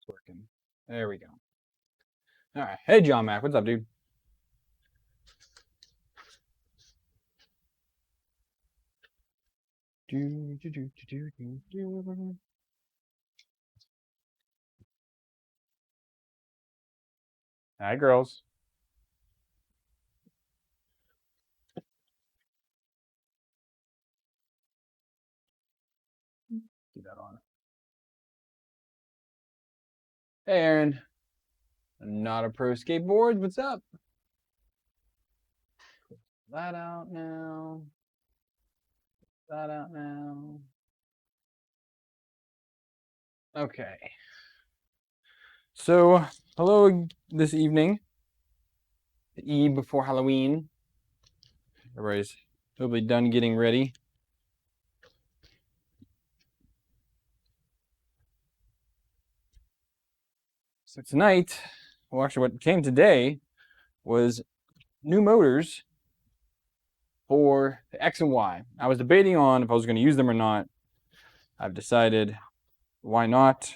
working. There we go. All right. Hey, John Mac. What's up, dude? Hi, girls. Keep that on. Hey, Aaron. Not a pro skateboard. What's up? That out now. That out now. Okay. So, hello this evening. The eve before Halloween. Everybody's hopefully done getting ready. So tonight, well, actually what came today was new motors for the X and Y. I was debating on if I was going to use them or not. I've decided why not.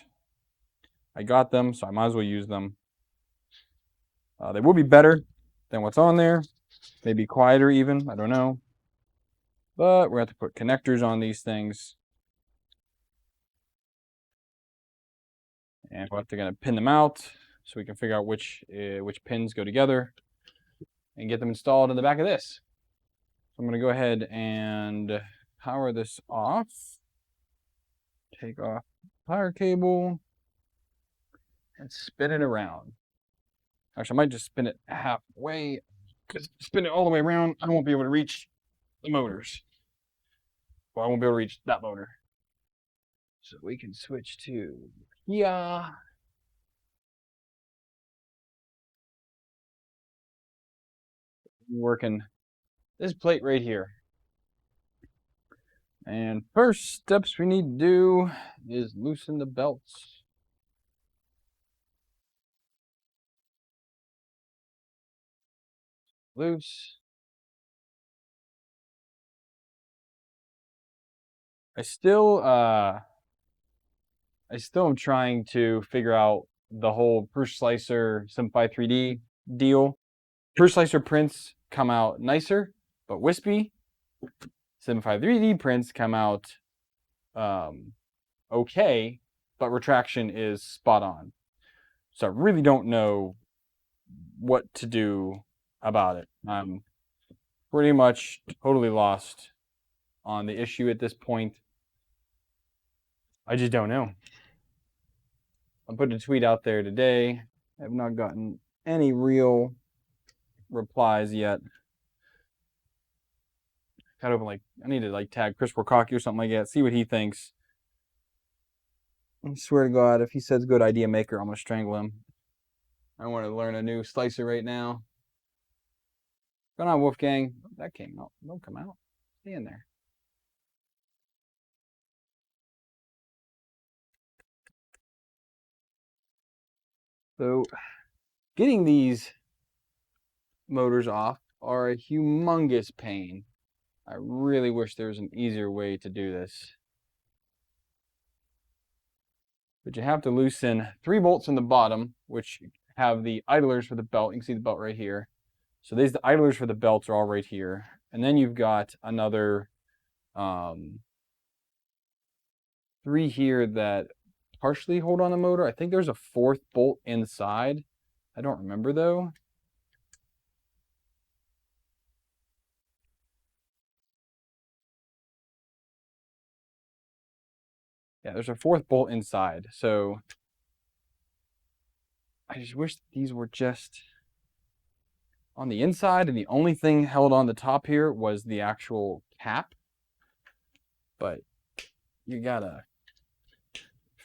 I got them, so I might as well use them. They will be better than what's on there. Maybe quieter even, I don't know. But we're going to have to put connectors on these things. And we're going to pin them out so we can figure out which pins go together and get them installed in the back of this. So I'm going to go ahead and power this off. Take off the power cable and spin it around. Actually, I might just spin it halfway, because spin it all the way around, I won't be able to reach the motors. Well, I won't be able to reach that motor. So we can switch to working this plate right here. And first steps we need to do is loosen the belts. Loose. I still am trying to figure out the whole Prusa Slicer Simplify 3D deal. Prusa Slicer prints come out nicer, but wispy. Simplify 3D prints come out okay, but retraction is spot on. So I really don't know what to do about it. I'm pretty much totally lost on the issue at this point. I just don't know. I put a tweet out there today. I have not gotten any real replies yet. Got to open, like, I need to like tag Chris Warcocky or something like that, see what he thinks. I swear to God, if he says good idea maker, I'm gonna strangle him. I want to learn a new slicer right now. What's going on, Wolfgang? That came out. Don't come out. Stay in there. So, getting these motors off are a humongous pain. I really wish there was an easier way to do this. But you have to loosen 3 bolts in the bottom, which have the idlers for the belt. You can see the belt right here. So the idlers for the belts are all right here. And then you've got another 3 here that partially hold on the motor. I think there's a 4th bolt inside. I don't remember though. Yeah, there's a 4th bolt inside. So I just wish these were just on the inside, and the only thing held on the top here was the actual cap. But you gotta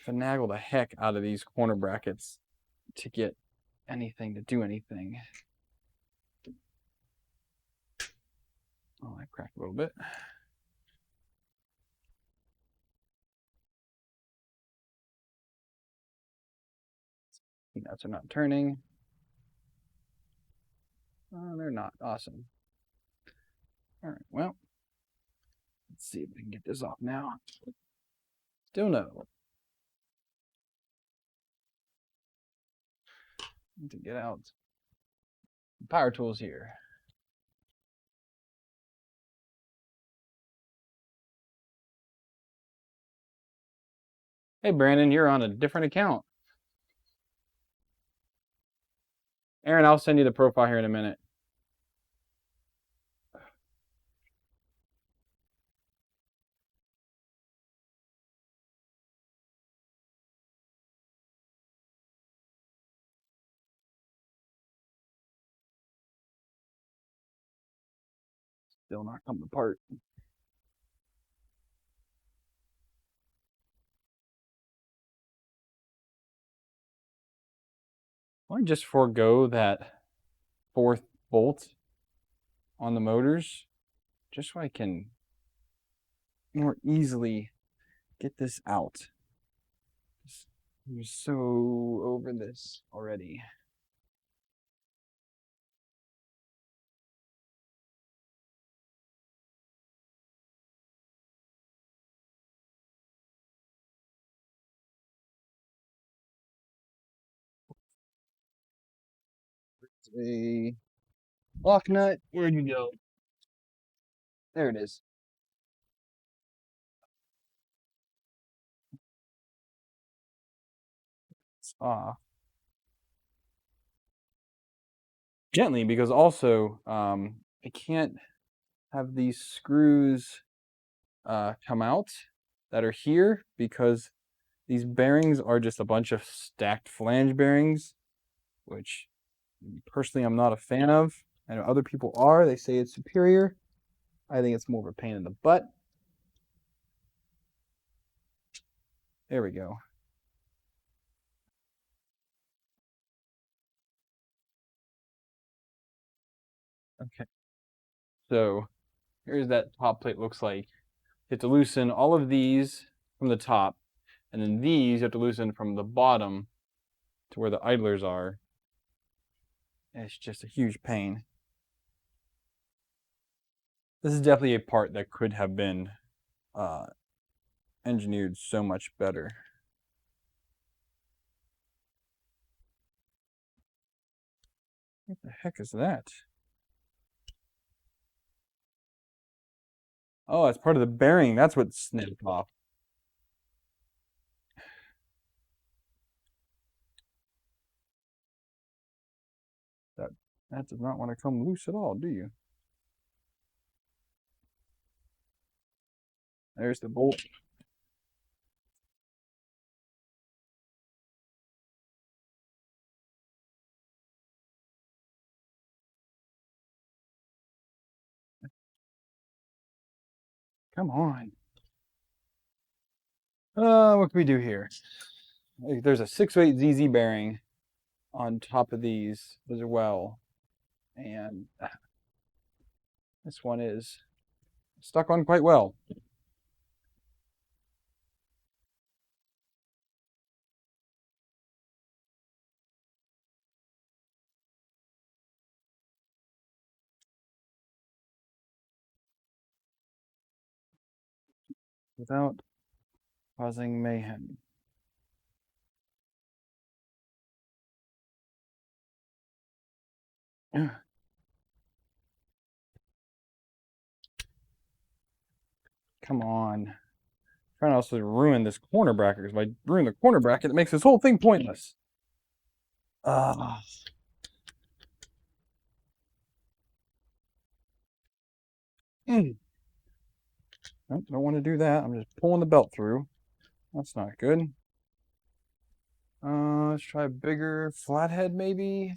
finagle the heck out of these corner brackets to get anything to do anything. Oh, I cracked a little bit. Nuts are not turning. Oh, they're not. Awesome. All right, well, let's see if we can get this off now. Still no. to get out power tools here. Hey, Brandon, you're on a different account. Aaron, I'll send you the profile here in a minute. Still not coming apart. Why don't I just forego that 4th bolt on the motors, just so I can more easily get this out. I'm so over this already. A lock nut. Where'd you go? There it is. It's off. Gently, because also I can't have these screws come out that are here, because these bearings are just a bunch of stacked flange bearings, which personally I'm not a fan of. I know other people are. They say it's superior. I think it's more of a pain in the butt. There we go. Okay. So here's that top plate looks like. You have to loosen all of these from the top, and then these you have to loosen from the bottom to where the idlers are. And it's just a huge pain. This is definitely a part that could have been engineered so much better. What the heck is that? Oh, it's part of the bearing. That's what snapped off. That does not want to come loose at all, do you? There's the bolt. Come on. What can we do here? There's a 608 ZZ bearing on top of these as well. And this one is stuck on quite well. Without causing mayhem. Come on. Trying to also ruin this corner bracket, because if I ruin the corner bracket, it makes this whole thing pointless. Mm. Nope, don't want to do that. I'm just pulling the belt through. That's not good. Let's try a bigger flathead, maybe.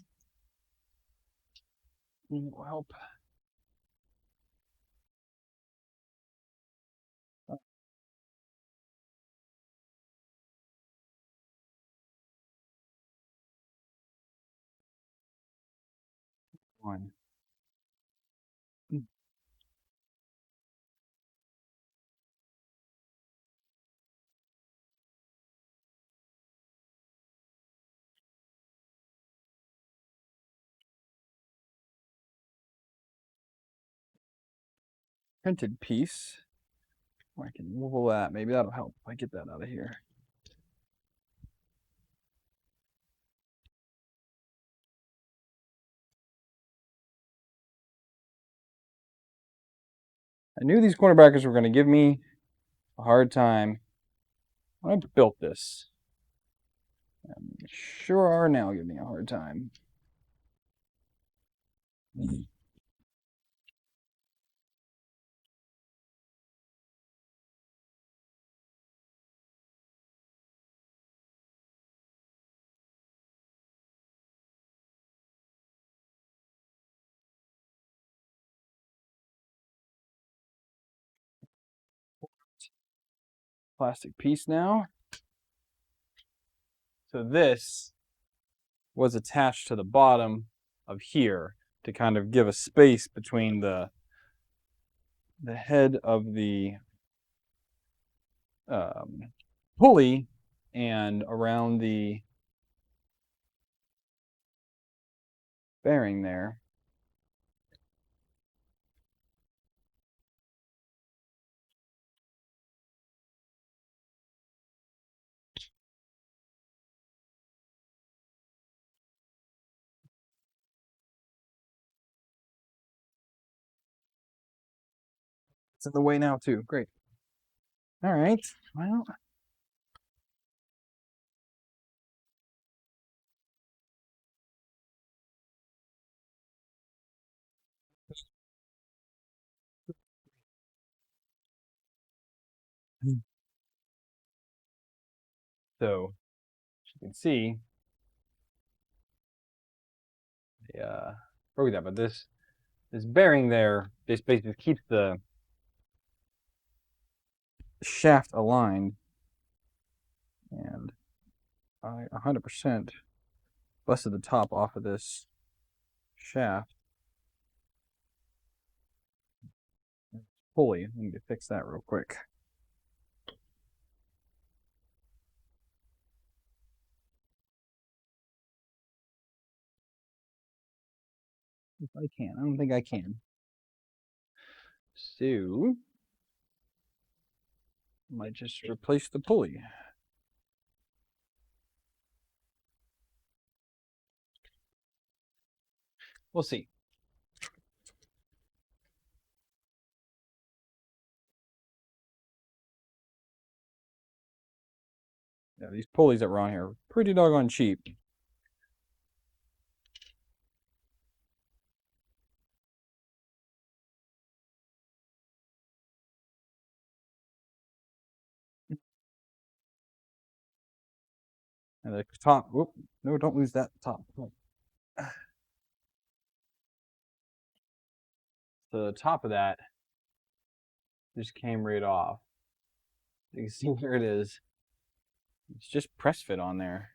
Will help. One. Printed piece. I can wobble that. Maybe that'll help if I get that out of here. I knew these corner brackets were going to give me a hard time when I built this. Sure are now giving me a hard time. Plastic piece now. So this was attached to the bottom of here to kind of give a space between the head of the pulley and around the bearing there. It's in the way now too. Great. All right. Well, so as you can see, broke that, but this bearing there, this basically keeps the shaft aligned, and I 100% busted the top off of this shaft pulley. I need to fix that real quick. If I can. I don't think I can. So I might just replace the pulley. We'll see. Yeah, these pulleys that were on here are pretty doggone cheap. And the top, whoop, no, don't lose that top. The top of that just came right off. You can see where it is. It's just press fit on there.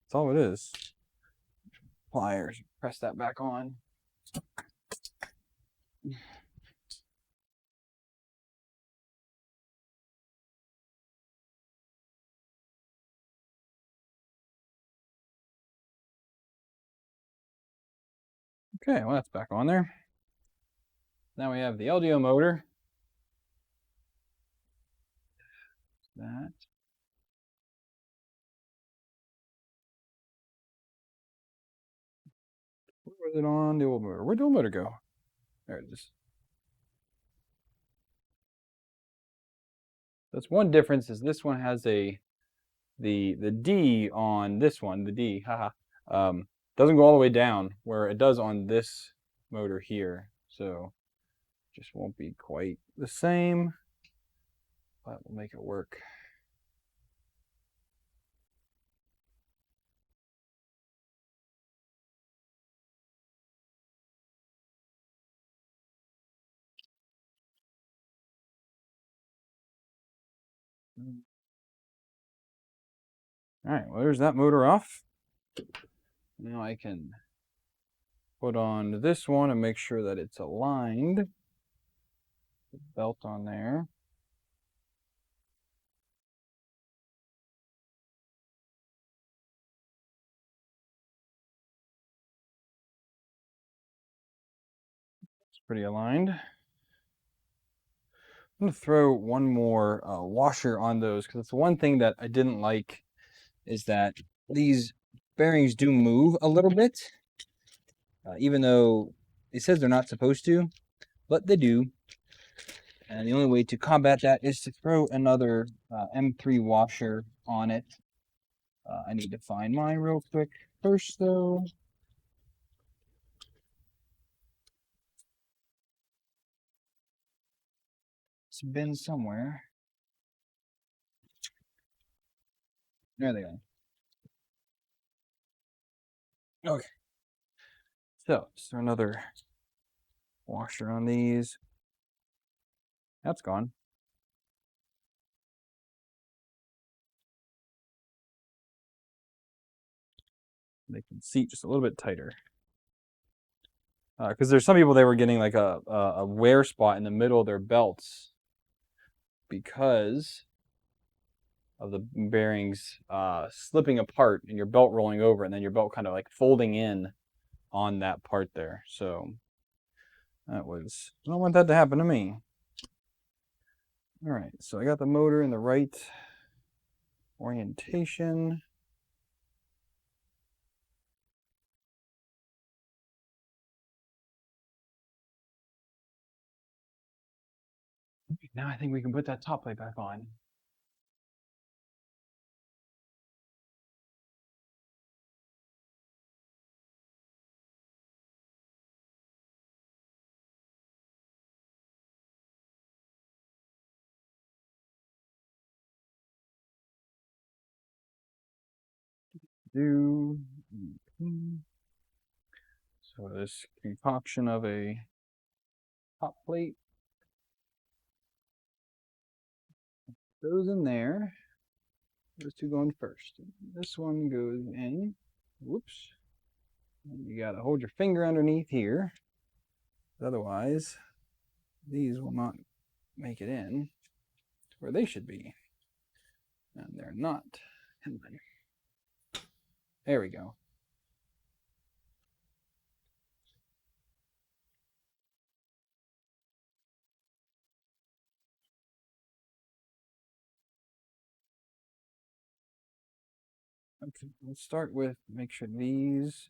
That's all it is. Pliers, press that back on. Okay, well, that's back on there. Now we have the LDO motor. That. Where was it on the old motor? Where'd the old motor go? There it is. That's one difference, is this one has the D on this one, the D, haha, doesn't go all the way down where it does on this motor here. So just won't be quite the same, but we'll make it work. All right, well, there's that motor off. Now I can put on this one and make sure that it's aligned. The belt on there. It's pretty aligned. I'm going to throw one more washer on those, because it's one thing that I didn't like, is that these bearings do move a little bit, even though it says they're not supposed to, but they do. And the only way to combat that is to throw another M3 washer on it. I need to find mine real quick first, though. It's been somewhere. There they go. Okay. So, just throw another washer on these. That's gone. They can seat just a little bit tighter. Because there's some people, they were getting like a wear spot in the middle of their belts because of the bearings slipping apart and your belt rolling over, and then your belt kind of like folding in on that part there. So that was, I don't want that to happen to me. All right, so I got the motor in the right orientation. Now I think we can put that top plate back on. So this concoction of a top plate goes in there. Those two going first. This one goes in. Whoops. And you gotta hold your finger underneath here. Otherwise, these will not make it in to where they should be. And they're not. There we go. Okay, let's start with make sure these.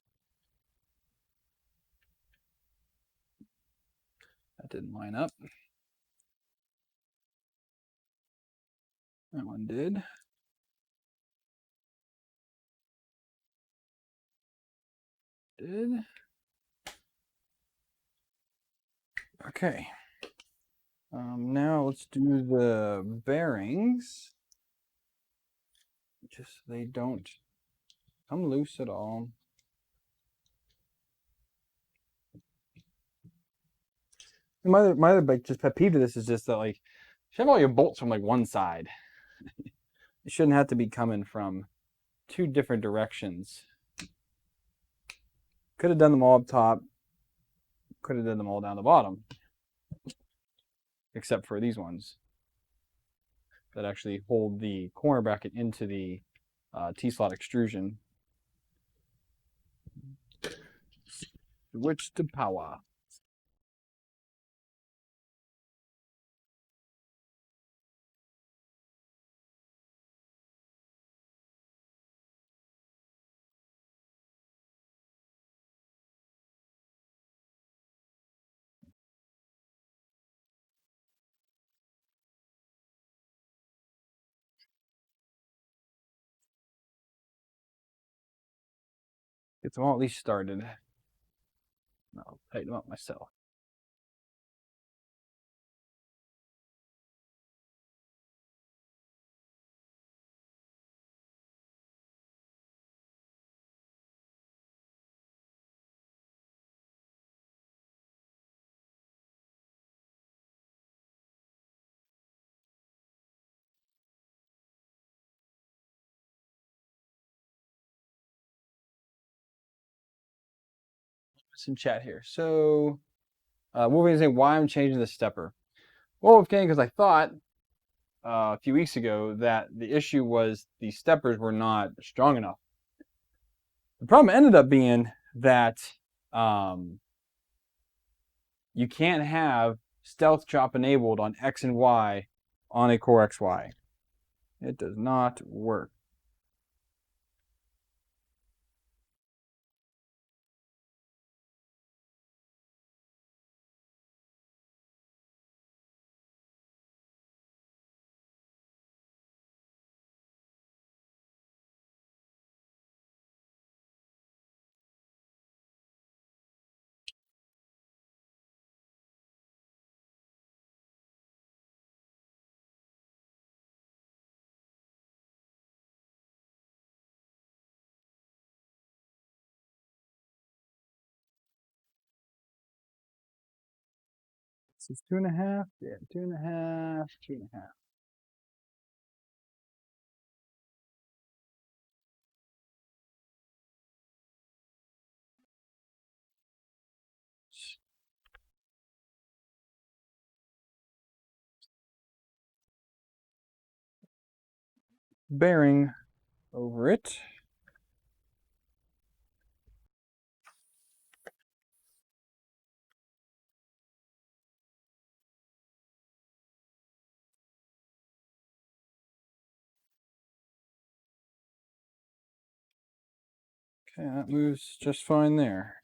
That didn't line up. That one did. Okay. Now let's do the bearings. Just so they don't come loose at all. My other like just pet peeve to this is just that like you have all your bolts from like one side. It shouldn't have to be coming from two different directions. Could have done them all up top. Could have done them all down the bottom. Except for these ones that actually hold the corner bracket into the T-slot extrusion. Switch to power. Get them all at least started. I'll tighten them up myself. Some chat here. So, what were you saying? Why I'm changing the stepper? Well, okay, because I thought a few weeks ago that the issue was the steppers were not strong enough. The problem ended up being that you can't have StealthChop enabled on X and Y on a Core XY. It does not work. This is 2.5. Yeah, 2.5, 2.5. Bearing over it. Okay, that moves just fine there.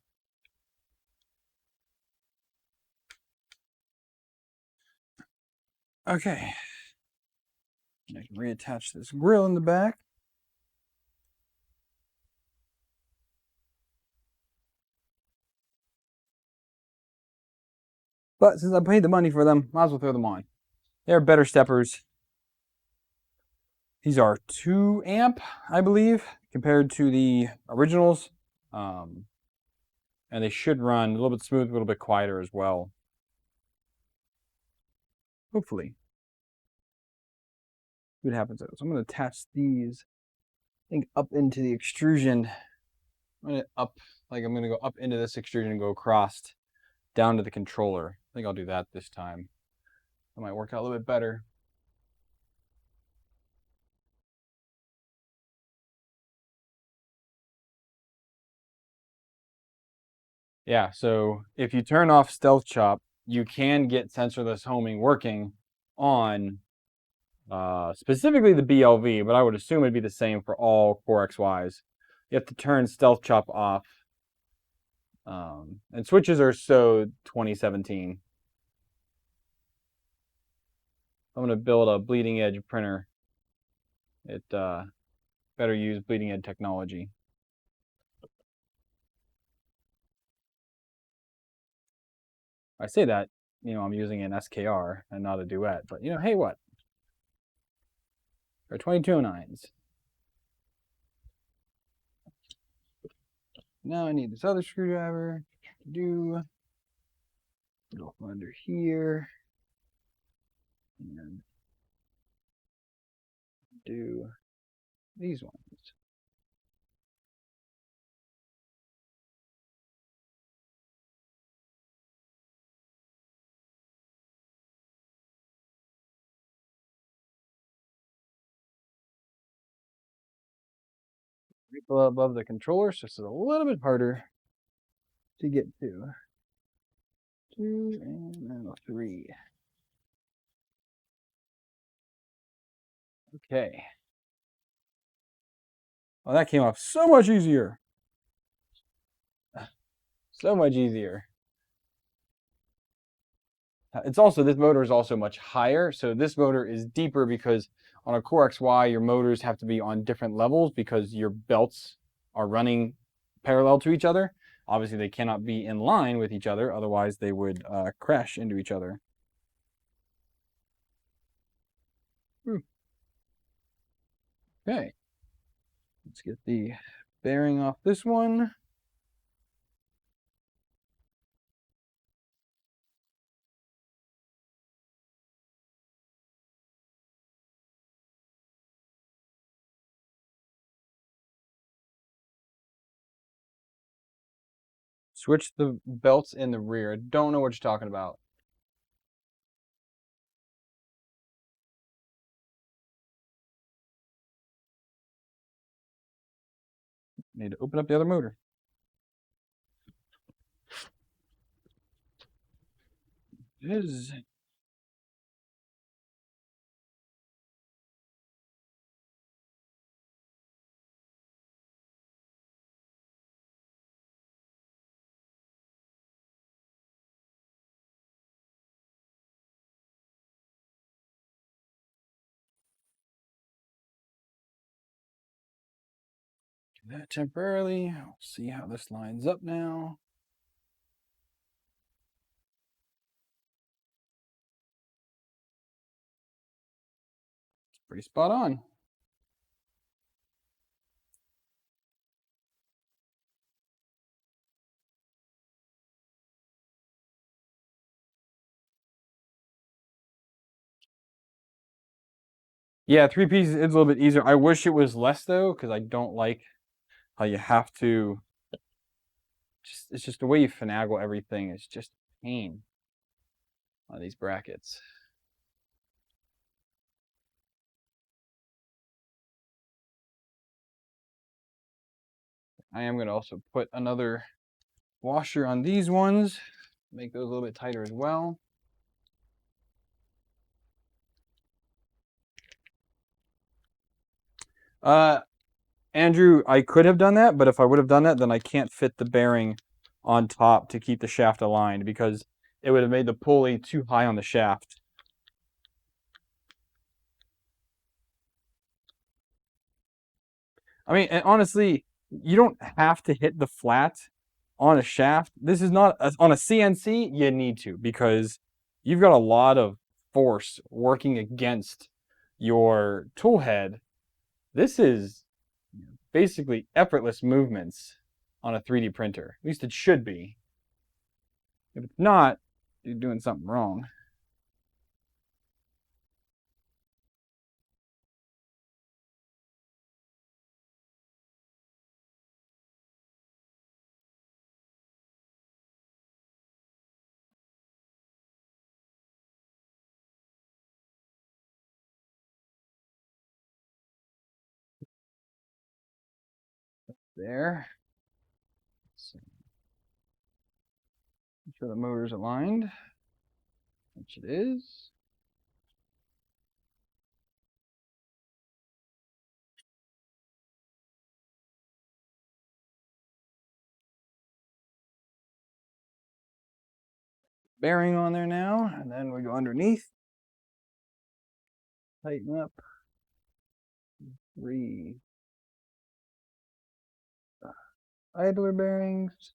Okay. I can reattach this grill in the back. But since I paid the money for them, might as well throw them on. They're better steppers. These are 2 amp, I believe, compared to the originals. And they should run a little bit smooth, a little bit quieter as well. Hopefully. See what happens though. So I'm going to attach these, I think, up into the extrusion. I'm going to go up into this extrusion and go across down to the controller. I think I'll do that this time. That might work out a little bit better. Yeah, so if you turn off StealthChop, you can get sensorless homing working on specifically the BLV, but I would assume it'd be the same for all Core XYs. You have to turn StealthChop off. And switches are so 2017. I'm going to build a bleeding edge printer. It better use bleeding edge technology. I say that, I'm using an SKR and not a Duet, but hey, what? They're 2209s. Now I need this other screwdriver to do. Go under here and do these ones. Right above the controller, so it's a little bit harder to get to. 2 and then 3. Okay. Oh, that came off so much easier. So much easier. It's also, this motor is also much higher. So this motor is deeper because on a Core XY, your motors have to be on different levels because your belts are running parallel to each other. Obviously, they cannot be in line with each other. Otherwise, they would crash into each other. Okay. Let's get the bearing off this one. Switch the belts in the rear. I don't know what you're talking about. Need to open up the other motor. It is. Do that temporarily. We'll see how this lines up now. It's pretty spot on. Yeah, 3 pieces is a little bit easier. I wish it was less though, because I don't like how you have to. It's just the way you finagle everything. It's just pain on these brackets. I am going to also put another washer on these ones, make those a little bit tighter as well. Andrew, I could have done that, but if I would have done that, then I can't fit the bearing on top to keep the shaft aligned because it would have made the pulley too high on the shaft. I mean, and honestly, you don't have to hit the flat on a shaft. This is not on a CNC. You need to because you've got a lot of force working against your tool head. This is basically effortless movements on a 3D printer. At least it should be. If it's not, you're doing something wrong. There. So, make sure the motor's aligned, which it is. Bearing on there now, and then we go underneath. Tighten up. 3 idler bearings.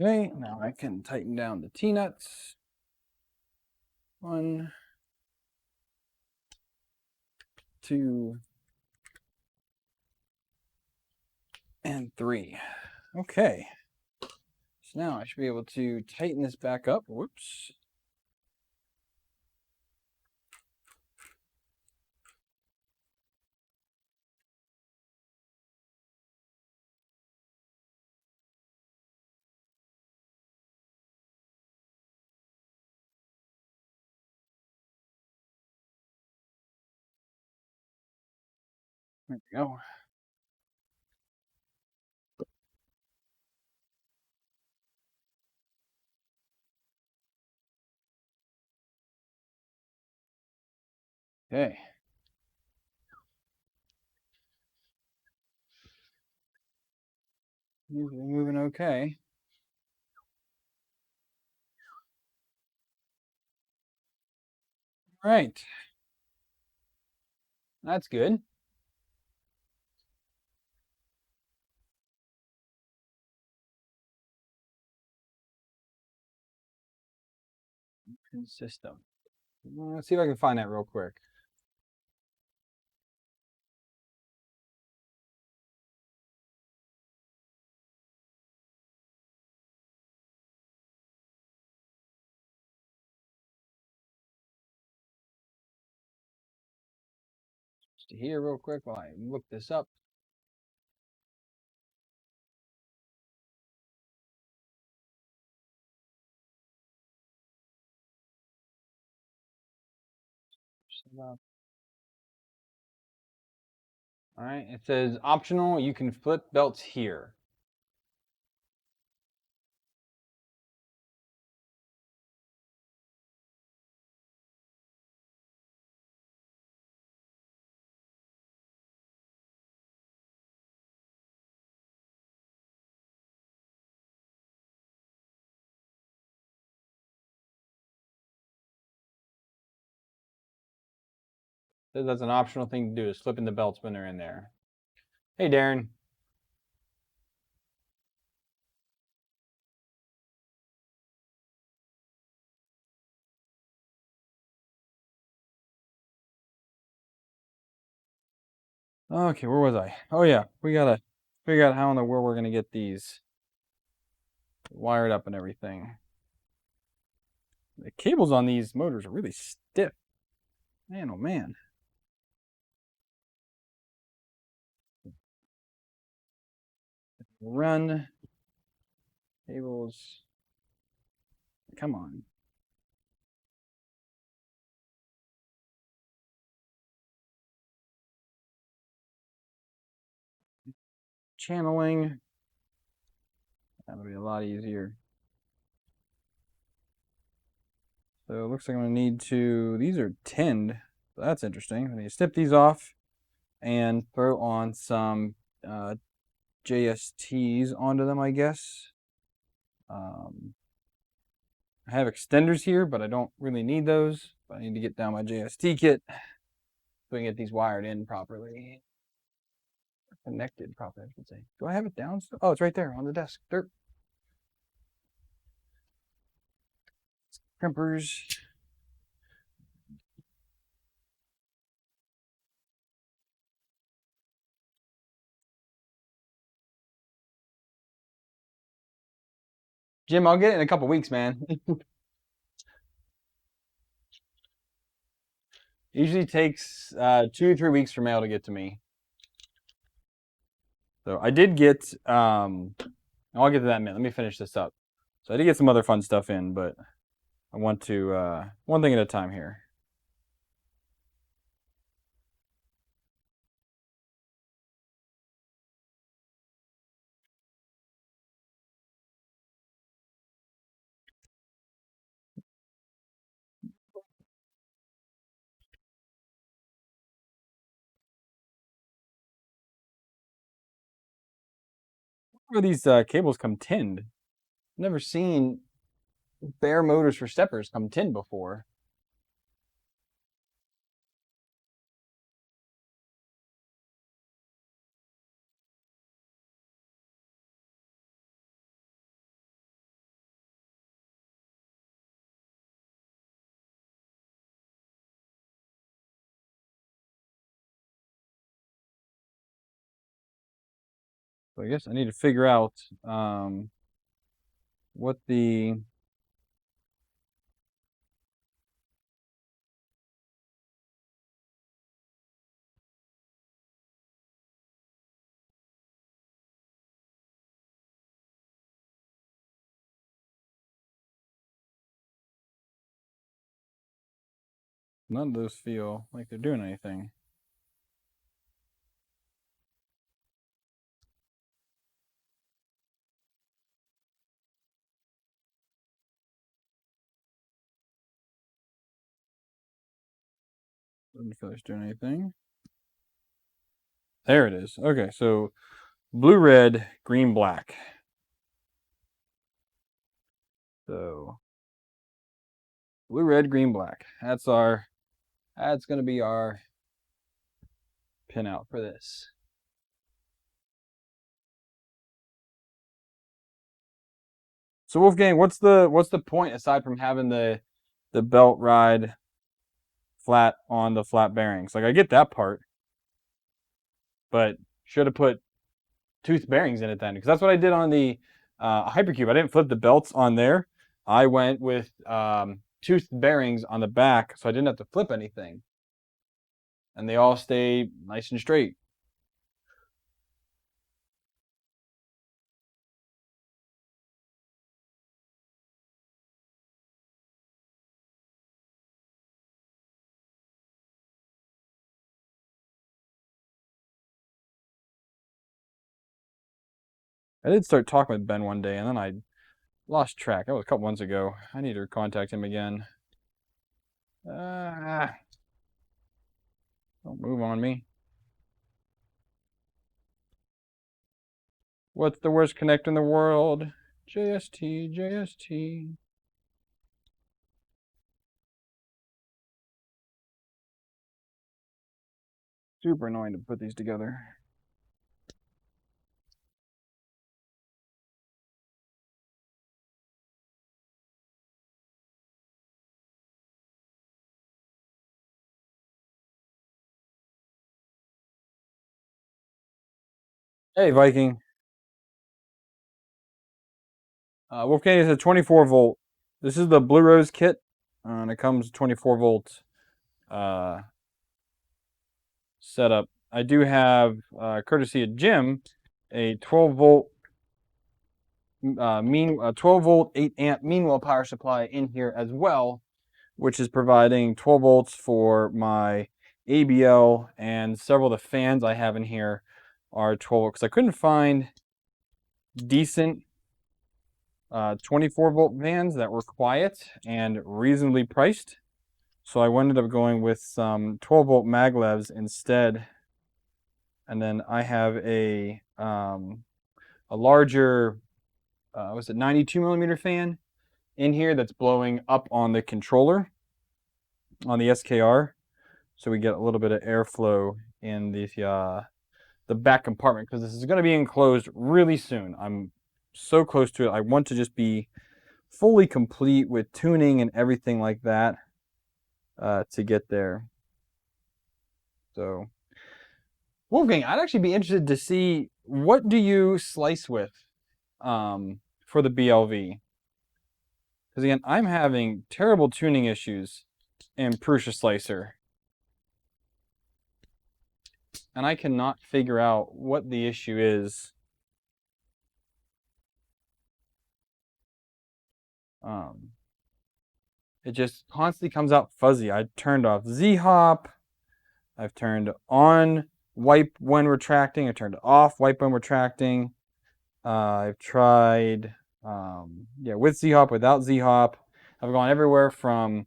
Okay, now I can tighten down the T-nuts. 1, 2, and 3. Okay. So now I should be able to tighten this back up. Whoops. There we go. Okay. Usually moving okay. All right. That's good. System. Let's see if I can find that real quick. Just here real quick while I look this up. All right, it says optional, you can flip belts here. Says that's an optional thing to do is flipping the belts when they're in there. Hey, Darren. Okay, where was I? Oh yeah, we gotta figure out how in the world we're gonna get these wired up and everything. The cables on these motors are really stiff. Man, oh man. Run cables. Come on. Channeling. That'll be a lot easier. So it looks like I'm gonna need to, these are tinned. So that's interesting. I need to snip these off and throw on some JSTs onto them, I guess. I have extenders here, but I don't really need those. But I need to get down my JST kit so we can get these wired in properly. Connected properly, I should say. Do I have it down still? Oh, it's right there on the desk. Dirt. Crimpers. Jim, I'll get it in a couple weeks, man. Usually takes 2 or 3 weeks for mail to get to me. So I did get, I'll get to that in a minute. Let me finish this up. So I did get some other fun stuff in, but I want to, one thing at a time here. Where these cables come tinned. Never seen bare motors for steppers come tinned before. So I guess I need to figure out what the none of those feel like they're doing anything. Doesn't feel like it's doing anything. There it is. Okay, so blue, red, green, black. So blue, red, green, black. That's gonna be our pinout for this. So Wolfgang, what's the point aside from having the belt ride flat on the flat bearings? Like I get that part, but should have put tooth bearings in it then, because that's what I did on the Hypercube. I didn't flip the belts on there. I went with tooth bearings on the back, so I didn't have to flip anything, and they all stay nice and straight. I did start talking with Ben one day, and then I lost track. That was a couple months ago. I need to contact him again. Don't move on me. What's the worst connect in the world? JST, JST. Super annoying to put these together. Hey, Viking. Wolfgang is a 24 volt. This is the Blue Rose kit, and it comes 24 volt setup. I do have, courtesy of Jim, a 12 volt 12 volt 8 amp meanwhile power supply in here as well, which is providing 12 volts for my ABL, and several of the fans I have in here are 12 volts because I couldn't find decent 24 volt fans that were quiet and reasonably priced. So I ended up going with some 12 volt maglevs instead. And then I have a larger, was it 92 millimeter fan in here that's blowing up on the controller on the SKR. So we get a little bit of airflow in the back compartment, because this is going to be enclosed really soon. I'm so close to it. I want to just be fully complete with tuning and everything like that to get there. So, Wolfgang, I'd actually be interested to see, what do you slice with for the BLV? Because again, I'm having terrible tuning issues in Prusa Slicer, and I cannot figure out what the issue is. It just constantly comes out fuzzy. I turned off Z-Hop. I've turned on wipe when retracting. I turned off wipe when retracting. I've tried, with Z-Hop, without Z-Hop. I've gone everywhere from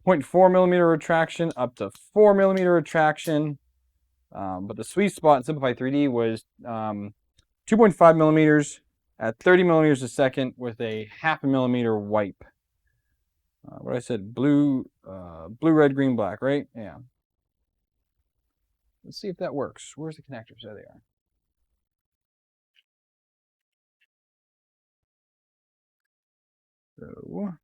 0.4 millimeter retraction up to 4 millimeter retraction. But the sweet spot in Simplify 3D was 2.5 millimeters at 30 millimeters a second with a 0.5 millimeter wipe. What I said, blue, red, green, black, right? Yeah. Let's see if that works. Where's the connectors? There they are. So,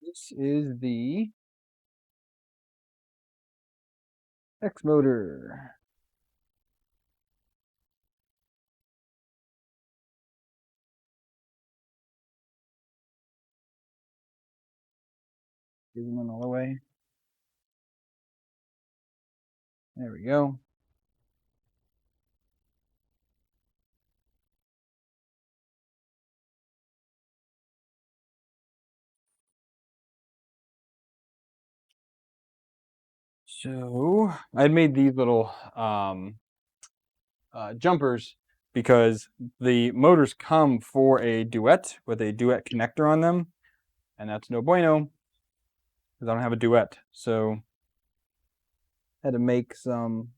this is the X motor. Zoom in all the way. There we go. So I made these little jumpers because the motors come for a duet with a duet connector on them, and that's no bueno because I don't have a duet. So I had to make some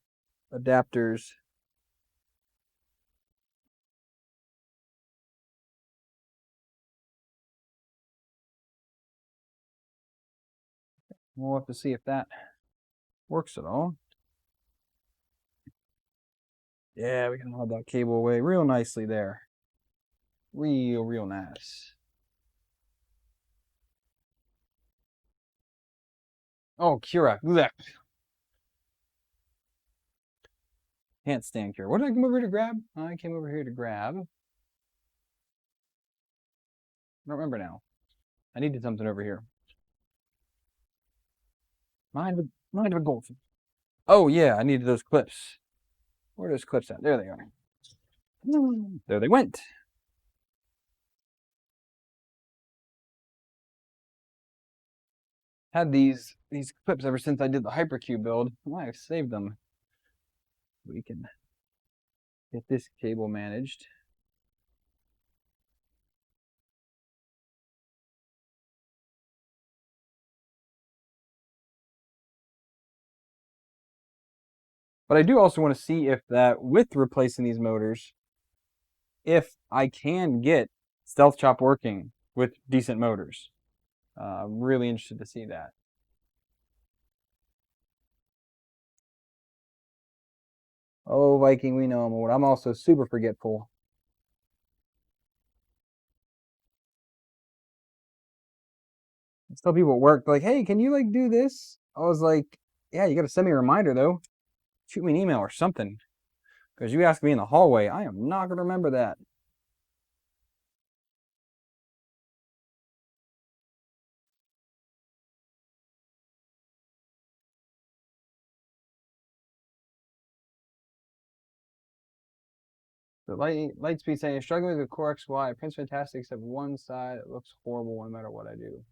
adapters. We'll have to see if that works at all. Yeah, we can hold that cable away real nicely there. Real nice. Oh, Kira. Blech. Can't stand Kira. What did I come over here to grab? I came over here to grab. I don't remember now. I needed something over here. Mind of a goldfish. Oh, yeah, I needed those clips. Where are those clips at? There they are. There they went. Had these clips ever since I did the Hypercube build. Well, I've saved them. We can get this cable managed. But I do also want to see if that, with replacing these motors, if I can get StealthChop working with decent motors. I'm really interested to see that. Oh, Viking, we know I'm old. I'm also super forgetful. I tell people at work, like, hey, can you like do this? I was like, yeah, you got to send me a reminder though. Shoot me an email or something. Because you asked me in the hallway, I am not going to remember that. The Lightspeed saying, struggling with the Core XY. Prince Fantastics have one side. It looks horrible no matter what I do.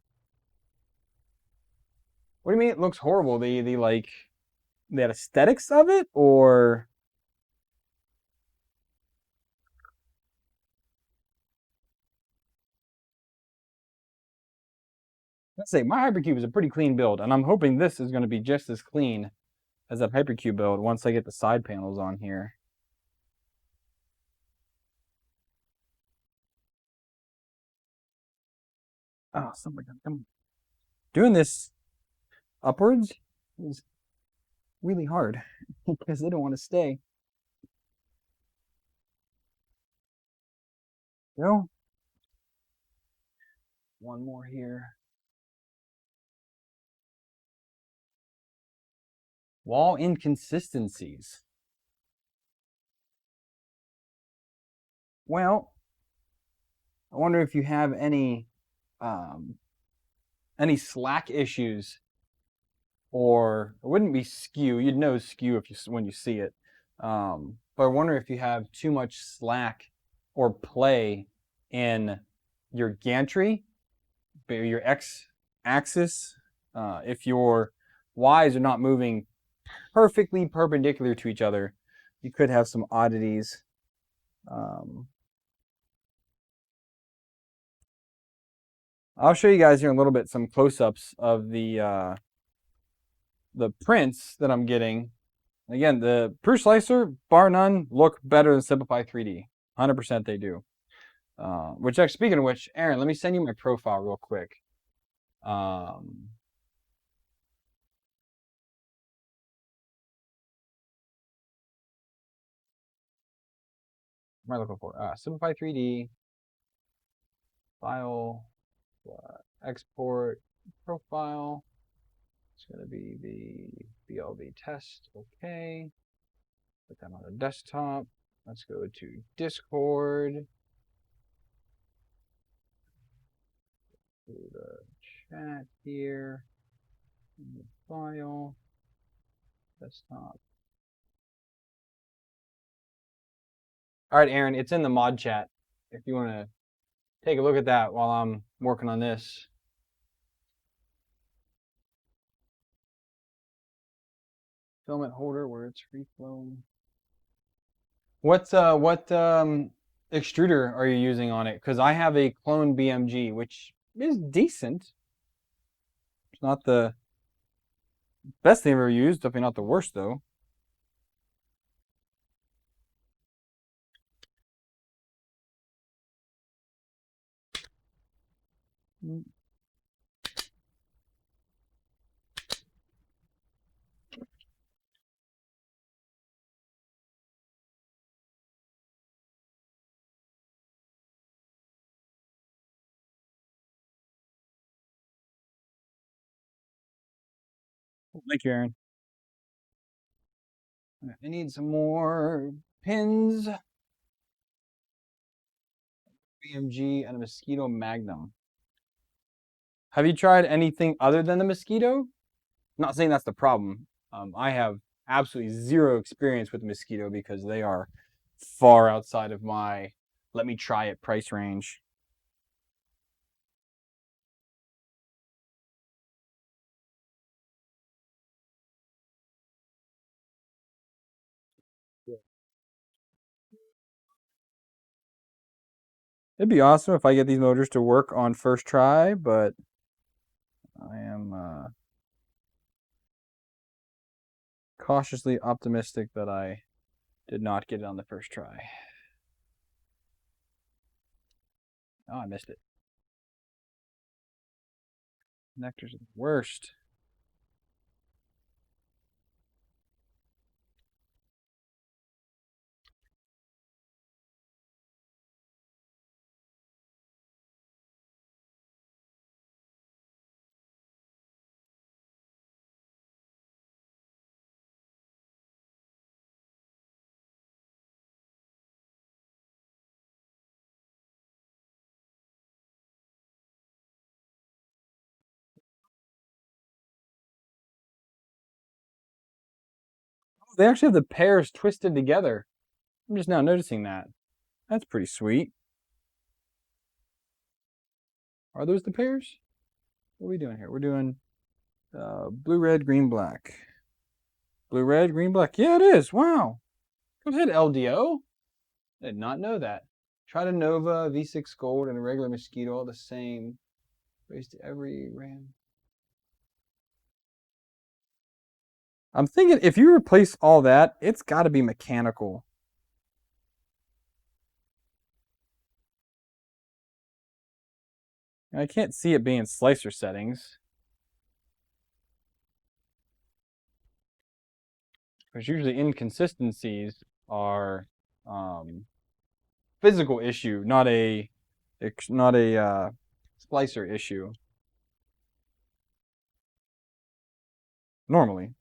What do you mean it looks horrible? The like the aesthetics of it, or let's say my Hypercube is a pretty clean build, and I'm hoping this is going to be just as clean as that Hypercube build once I get the side panels on here. Oh, somebody come. Doing this upwards is really hard because they don't want to stay. No. One more here. Wall inconsistencies. Well, I wonder if you have any slack issues, or it wouldn't be skew. You'd know skew if you when you see it. But I wonder if you have too much slack or play in your gantry, your x-axis. If your y's are not moving perfectly perpendicular to each other, you could have some oddities. I'll show you guys here in a little bit some close-ups of the prints that I'm getting. Again, the Proof Slicer, bar none, look better than Simplify 3D. 100% they do. Which, speaking of which, Aaron, let me send you my profile real quick. What am I looking for? Simplify 3D, file, export, profile. It's going to be the BLV test. Okay. Put that on the desktop. Let's go to Discord. To the chat here. In the file. Desktop. All right, Aaron, it's in the mod chat. If you want to take a look at that while I'm working on this. Filament holder where it's free flow. What extruder are you using on it? Because I have a clone BMG, which is decent. It's not the best thing I've ever used, definitely not the worst though. Thank you, Aaron. I need some more pins. BMG and a Mosquito Magnum. Have you tried anything other than the Mosquito? I'm not saying that's the problem. I have absolutely zero experience with the Mosquito because they are far outside of my let me try it price range. It'd be awesome if I get these motors to work on first try, but I am cautiously optimistic that I did not get it on the first try. Oh, I missed it. Connectors are the worst. They actually have the pairs twisted together. I'm just now noticing that. That's pretty sweet. Are those the pairs? What are we doing here? We're doing blue, red, green, black. Blue, red, green, black. Yeah, it is. Wow. Go ahead, LDO. I did not know that. Try to Nova, V6 Gold, and a regular Mosquito all the same. Raised every RAM. I'm thinking if you replace all that, it's got to be mechanical. And I can't see it being slicer settings. Because usually inconsistencies are physical issue, not a splicer issue. Normally,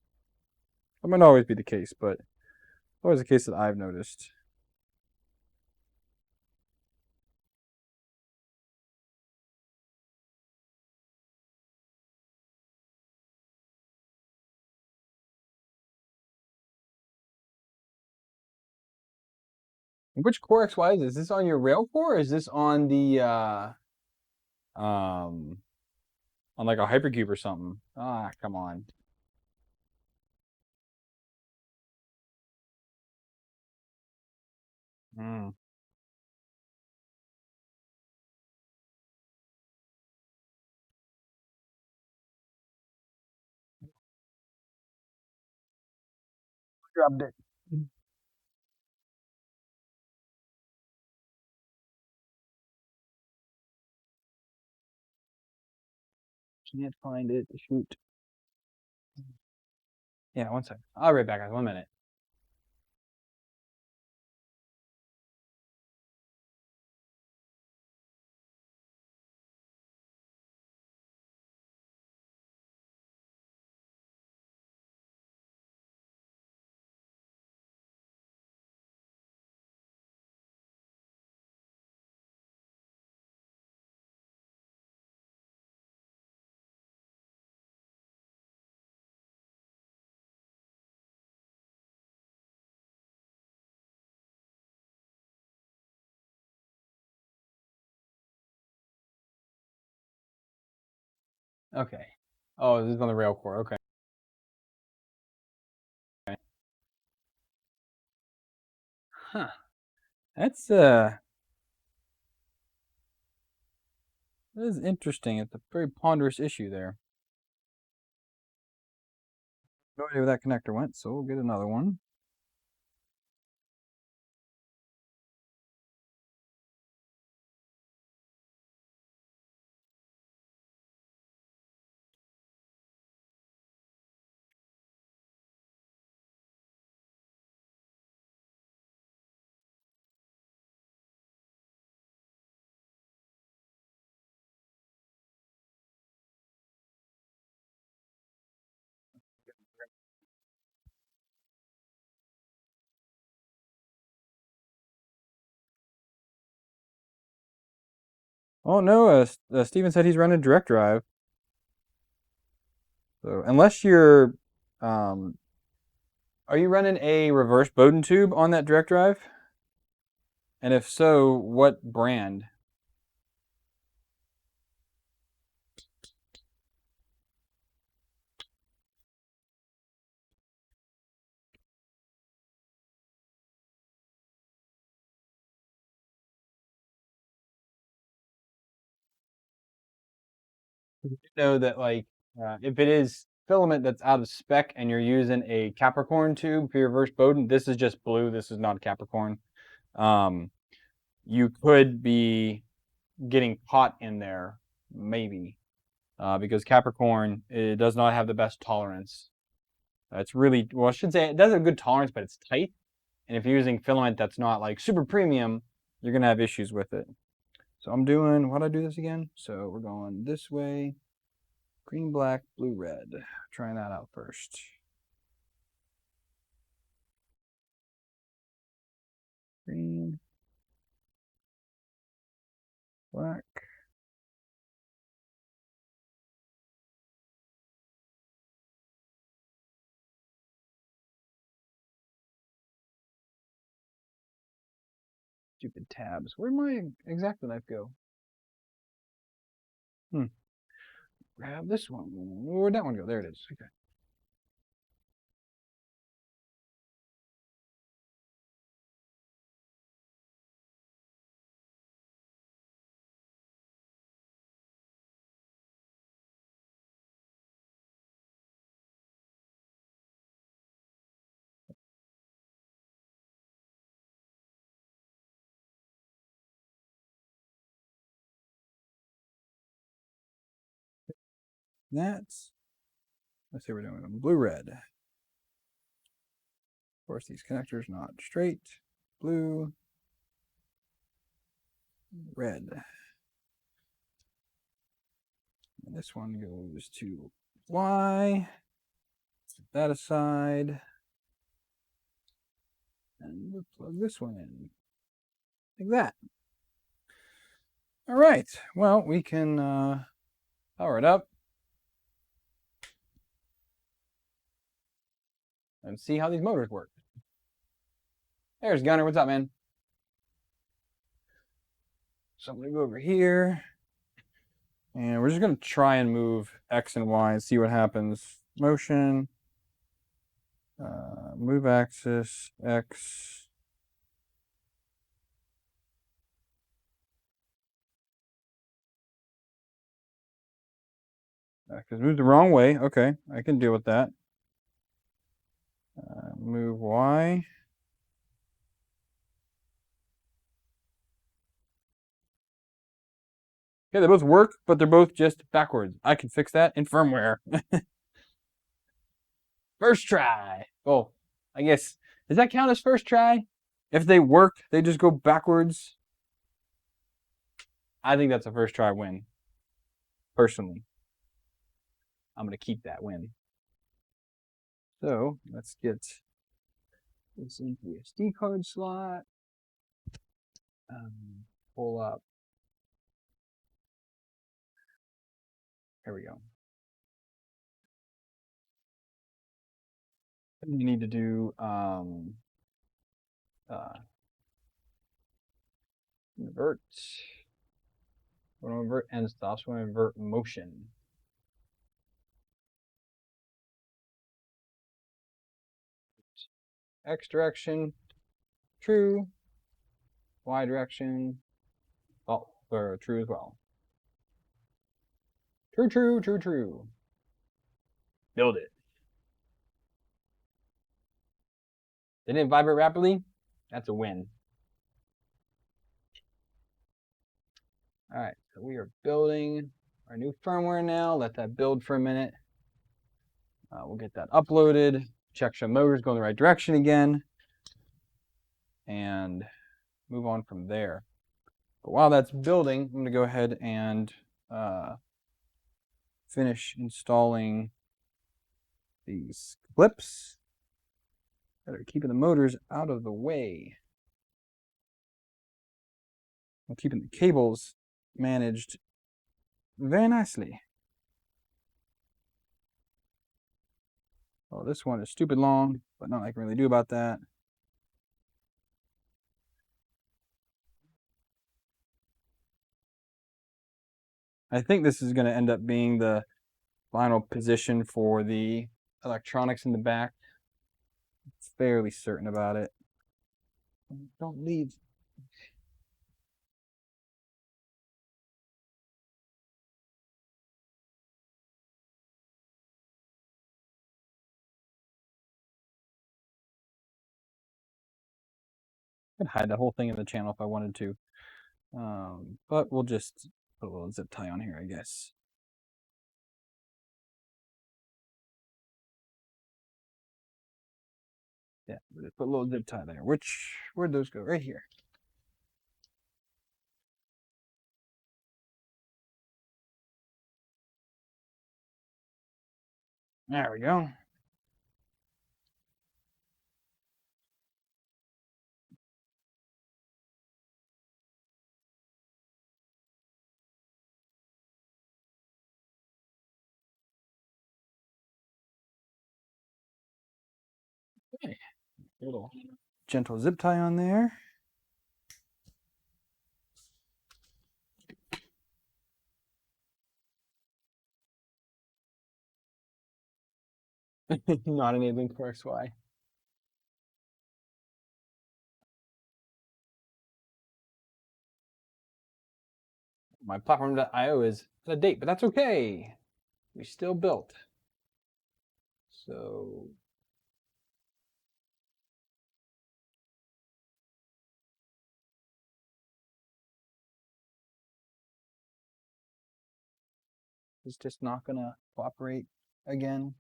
that might not always be the case, but always the case that I've noticed. Which Core XY is this? Is this on your rail core or is this on the on like a hypercube or something? Ah, come on. Mm. Grabbed it. Can't find it. Shoot. Yeah, one second. I'll be right back, guys. 1 minute. Okay. Oh, this is on the rail core. Okay. Huh. That's that is interesting. It's a very ponderous issue there. No idea where that connector went, so we'll get another one. Oh no, Steven said he's running direct drive. So unless you're, are you running a reverse Bowden tube on that direct drive? And if so, what brand? You know that like if it is filament that's out of spec and you're using a Capricorn tube for your reverse Bowden, this is just blue. This is not Capricorn. You could be getting caught in there, maybe, because Capricorn, it does not have the best tolerance. It's really, well, I should say it does have a good tolerance, but it's tight. And if you're using filament that's not like super premium, you're gonna have issues with it. So I'm doing, why'd I do this again? So we're going this way, green, black, blue, red. Trying that out first. Green, black. Stupid tabs. Where'd my X-Acto knife go? Grab this one. Where'd that one go? There it is. Okay. That's, let's see what we're doing with them. Blue, red. Of course, these connectors not straight. Blue, red. And this one goes to Y. Set that aside. And we'll plug this one in. Like that. All right. Well, we can power it up and see how these motors work. There's Gunner. What's up, man? So I'm going to go over here. And we're just going to try and move X and Y and see what happens. Motion. Move axis. X. Because moved the wrong way. Okay, I can deal with that. Move Y. Okay, they both work, but they're both just backwards. I can fix that in firmware. First try. Oh, I guess, does that count as first try? If they work, they just go backwards. I think that's a first try win. Personally. I'm going to keep that win. So let's get this into the SD card slot. Pull up. Here we go. You need to do invert. We want to invert end stops. We want to invert motion. X direction, true. Y direction, oh, or true as well. True, true, true, true. Build it. They didn't vibrate rapidly? That's a win. All right, so we are building our new firmware now. Let that build for a minute. We'll get that uploaded. Check some motors go in the right direction again. And move on from there. But while that's building, I'm going to go ahead and finish installing these clips that are keeping the motors out of the way. I'm keeping the cables managed very nicely. Well, this one is stupid long, but nothing I can really do about that. I think this is going to end up being the final position for the electronics in the back. I'm fairly certain about it. Don't leave. I could hide the whole thing in the channel if I wanted to. But we'll just put a little zip tie on here, I guess. Yeah, just put a little zip tie there. Where'd those go? Right here. There we go. Okay. A little gentle zip tie on there. Not enabling for XY. My platform.io is out of date, but that's okay. We still built. So it's just not gonna cooperate again.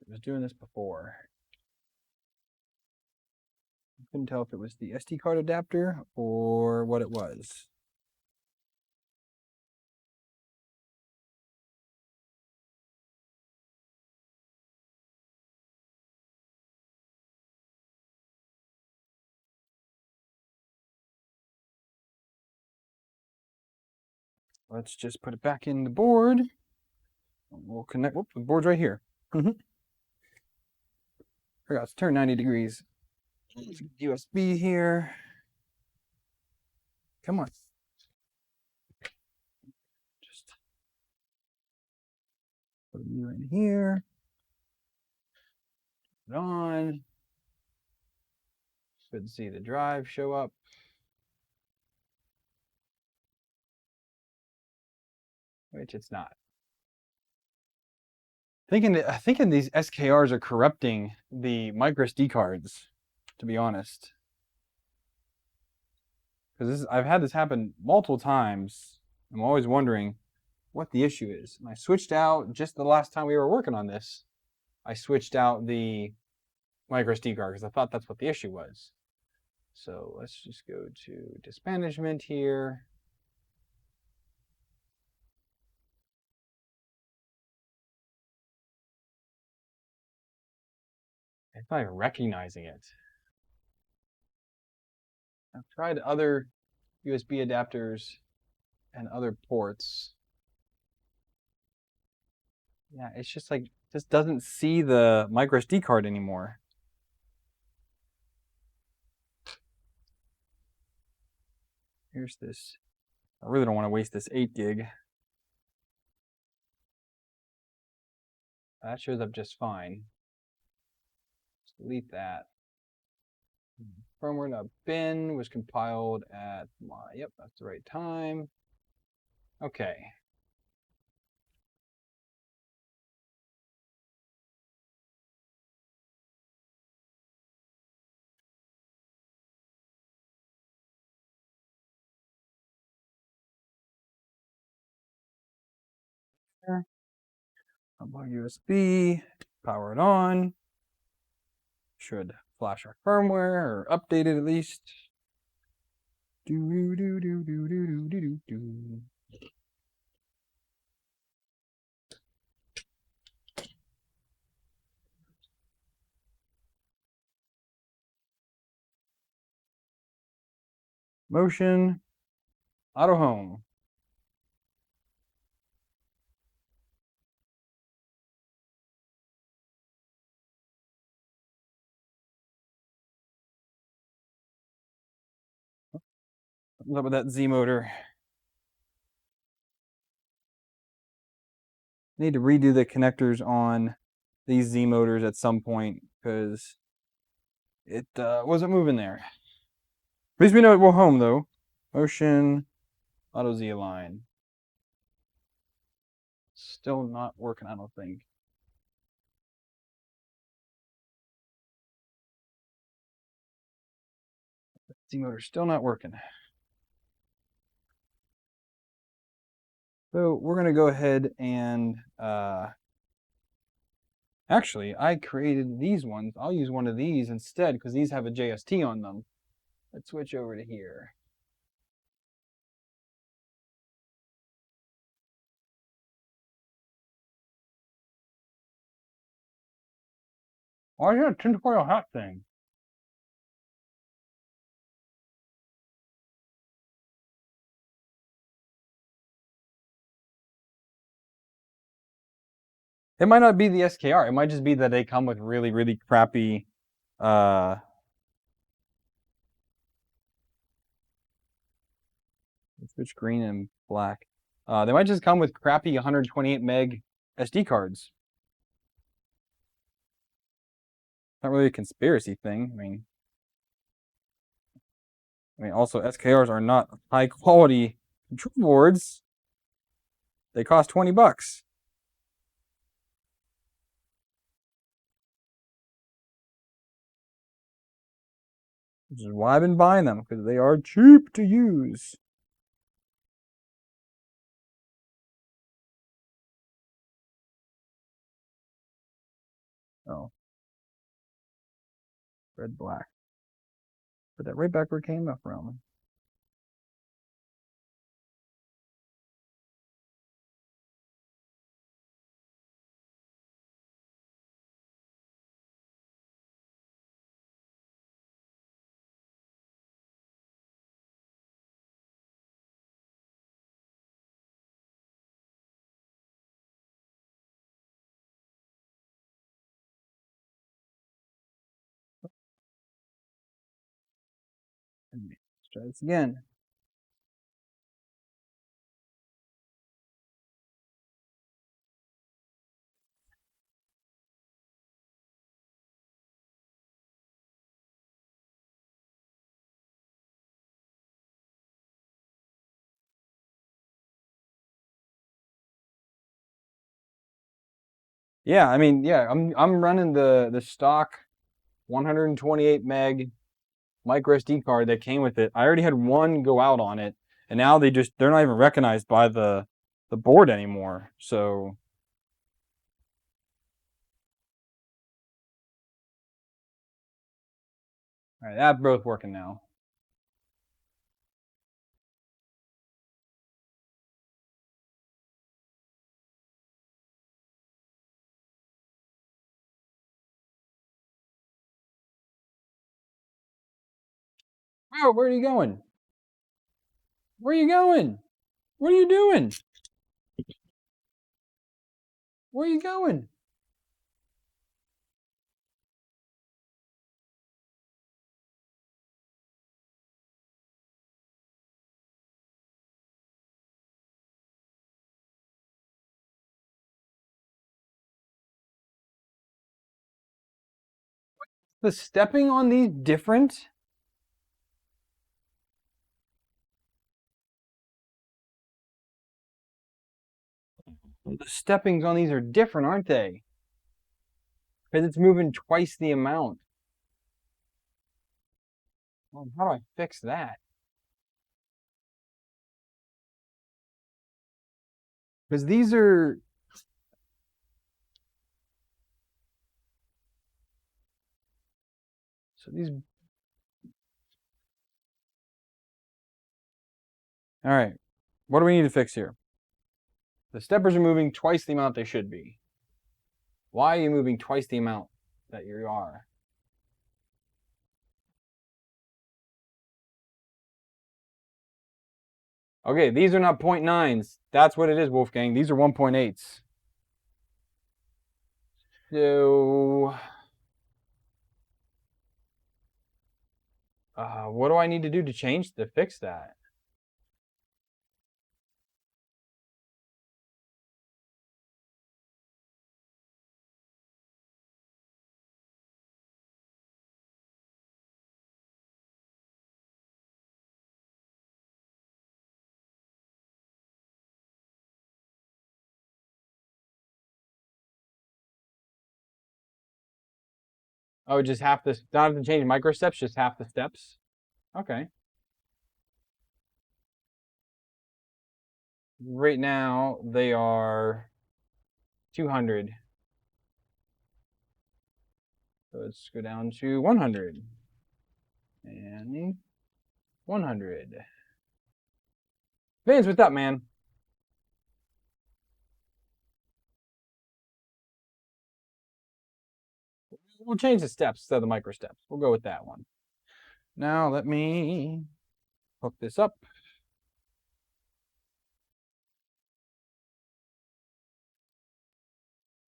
I was doing this before. I couldn't tell if it was the SD card adapter or what it was. Let's just put it back in the board. We'll connect. Whoop, the board's right here. Forgot to turn 90 degrees. USB here. Come on. Just put you in here. Put it on. Should see the drive show up. Which it's not. Thinking these SKRs are corrupting the microSD cards, to be honest. Because I've had this happen multiple times. I'm always wondering what the issue is. And I switched out just the last time we were working on this. I switched out the microSD card because I thought that's what the issue was. So let's just go to disk management here. It's not even recognizing it. I've tried other USB adapters and other ports. Yeah, it's just like, just doesn't see the microSD card anymore. Here's this. I really don't want to waste this 8 gig. That shows up just fine. Just delete that. Firmware.bin was compiled at yep, that's the right time. Okay. Unplug USB, power it on. Should flash our firmware or update it at least. Do do do do do do do do. Motion, auto home. What's up with that Z motor? Need to redo the connectors on these Z motors at some point because it wasn't moving there. At least we know it will home though. Motion, auto Z align. Still not working, I don't think. JST motor still not working. So we're going to go ahead and, actually, I created these ones. I'll use one of these instead because these have a JST on them. Let's switch over to here. Why is that a tinfoil hat thing? It might not be the SKR. It might just be that they come with really, really crappy, switch green and black. They might just come with crappy 128 meg SD cards. Not really a conspiracy thing. I mean, also SKRs are not high quality control boards. They cost $20. Which is why I've been buying them, because they are cheap to use. Oh. Red, black. Put that right back where it came up from. Let's try this again. Yeah, I mean, yeah, I'm running the stock 128 meg micro SD card that came with it. I already had one go out on it, and now they're not even recognized by the board anymore. So all right, that's both working now. Oh, where are you going? Where are you going? What are you doing? Where are you going? The stepping on these different? The steppings on these are different, aren't they? Because it's moving twice the amount. Well, how do I fix that? Because these are... So these... All right. What do we need to fix here? The steppers are moving twice the amount they should be. Why are you moving twice the amount that you are? Okay, these are not 0.9s. That's what it is, Wolfgang. These are 1.8s. So... what do I need to do to fix that? Oh, just half the, not have to change micro steps, just half the steps? Okay. Right now they are 200. So let's go down to 100 and 100. Vince, what's up, man? We'll change the steps instead of the micro steps. We'll go with that one. Now let me hook this up.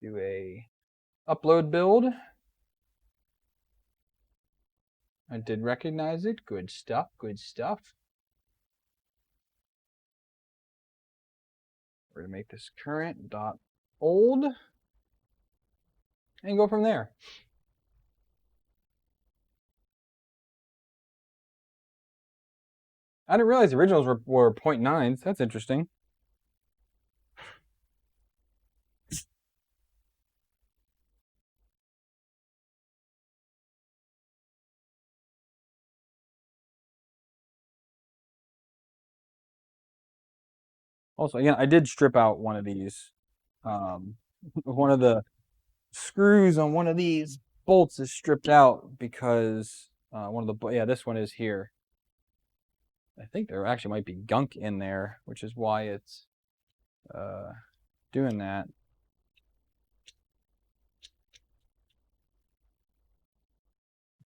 Do a upload build. I did recognize it. Good stuff. Good stuff. We're going to make this current dot old and go from there. I didn't realize the originals were 0.9s. That's interesting. Also, again, I did strip out one of these. One of the screws on one of these bolts is stripped out because one of the, yeah, this one is here. I think there actually might be gunk in there, which is why it's doing that.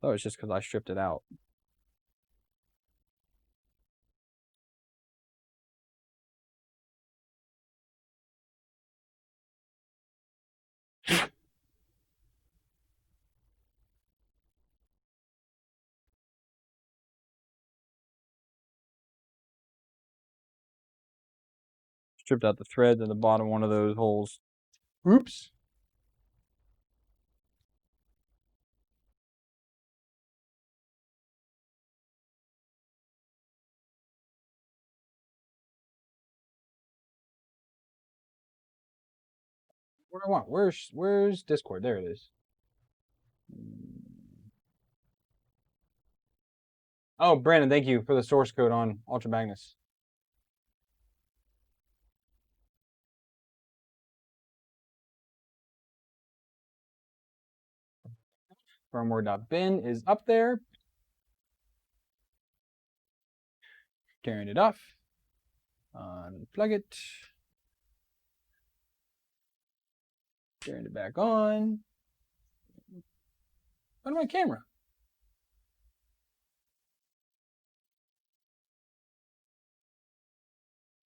Oh, it's just because I stripped it out. Stripped out the threads in the bottom one of those holes. Oops. What do I want? Where's Discord? There it is. Oh, Brandon, thank you for the source code on Ultra Magnus. Firmware.bin is up there. Carrying it off. Unplug it. Turn it back on. Where's my camera?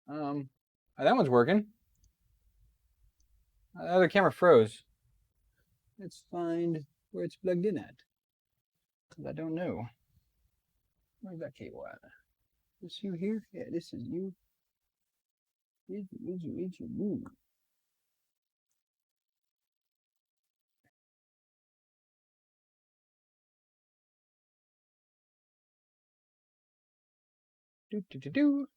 That one's working. The other camera froze. Let's find where it's plugged in at, because I don't know. Where's that cable at? Is you here? Yeah, this is you. Is you. Do.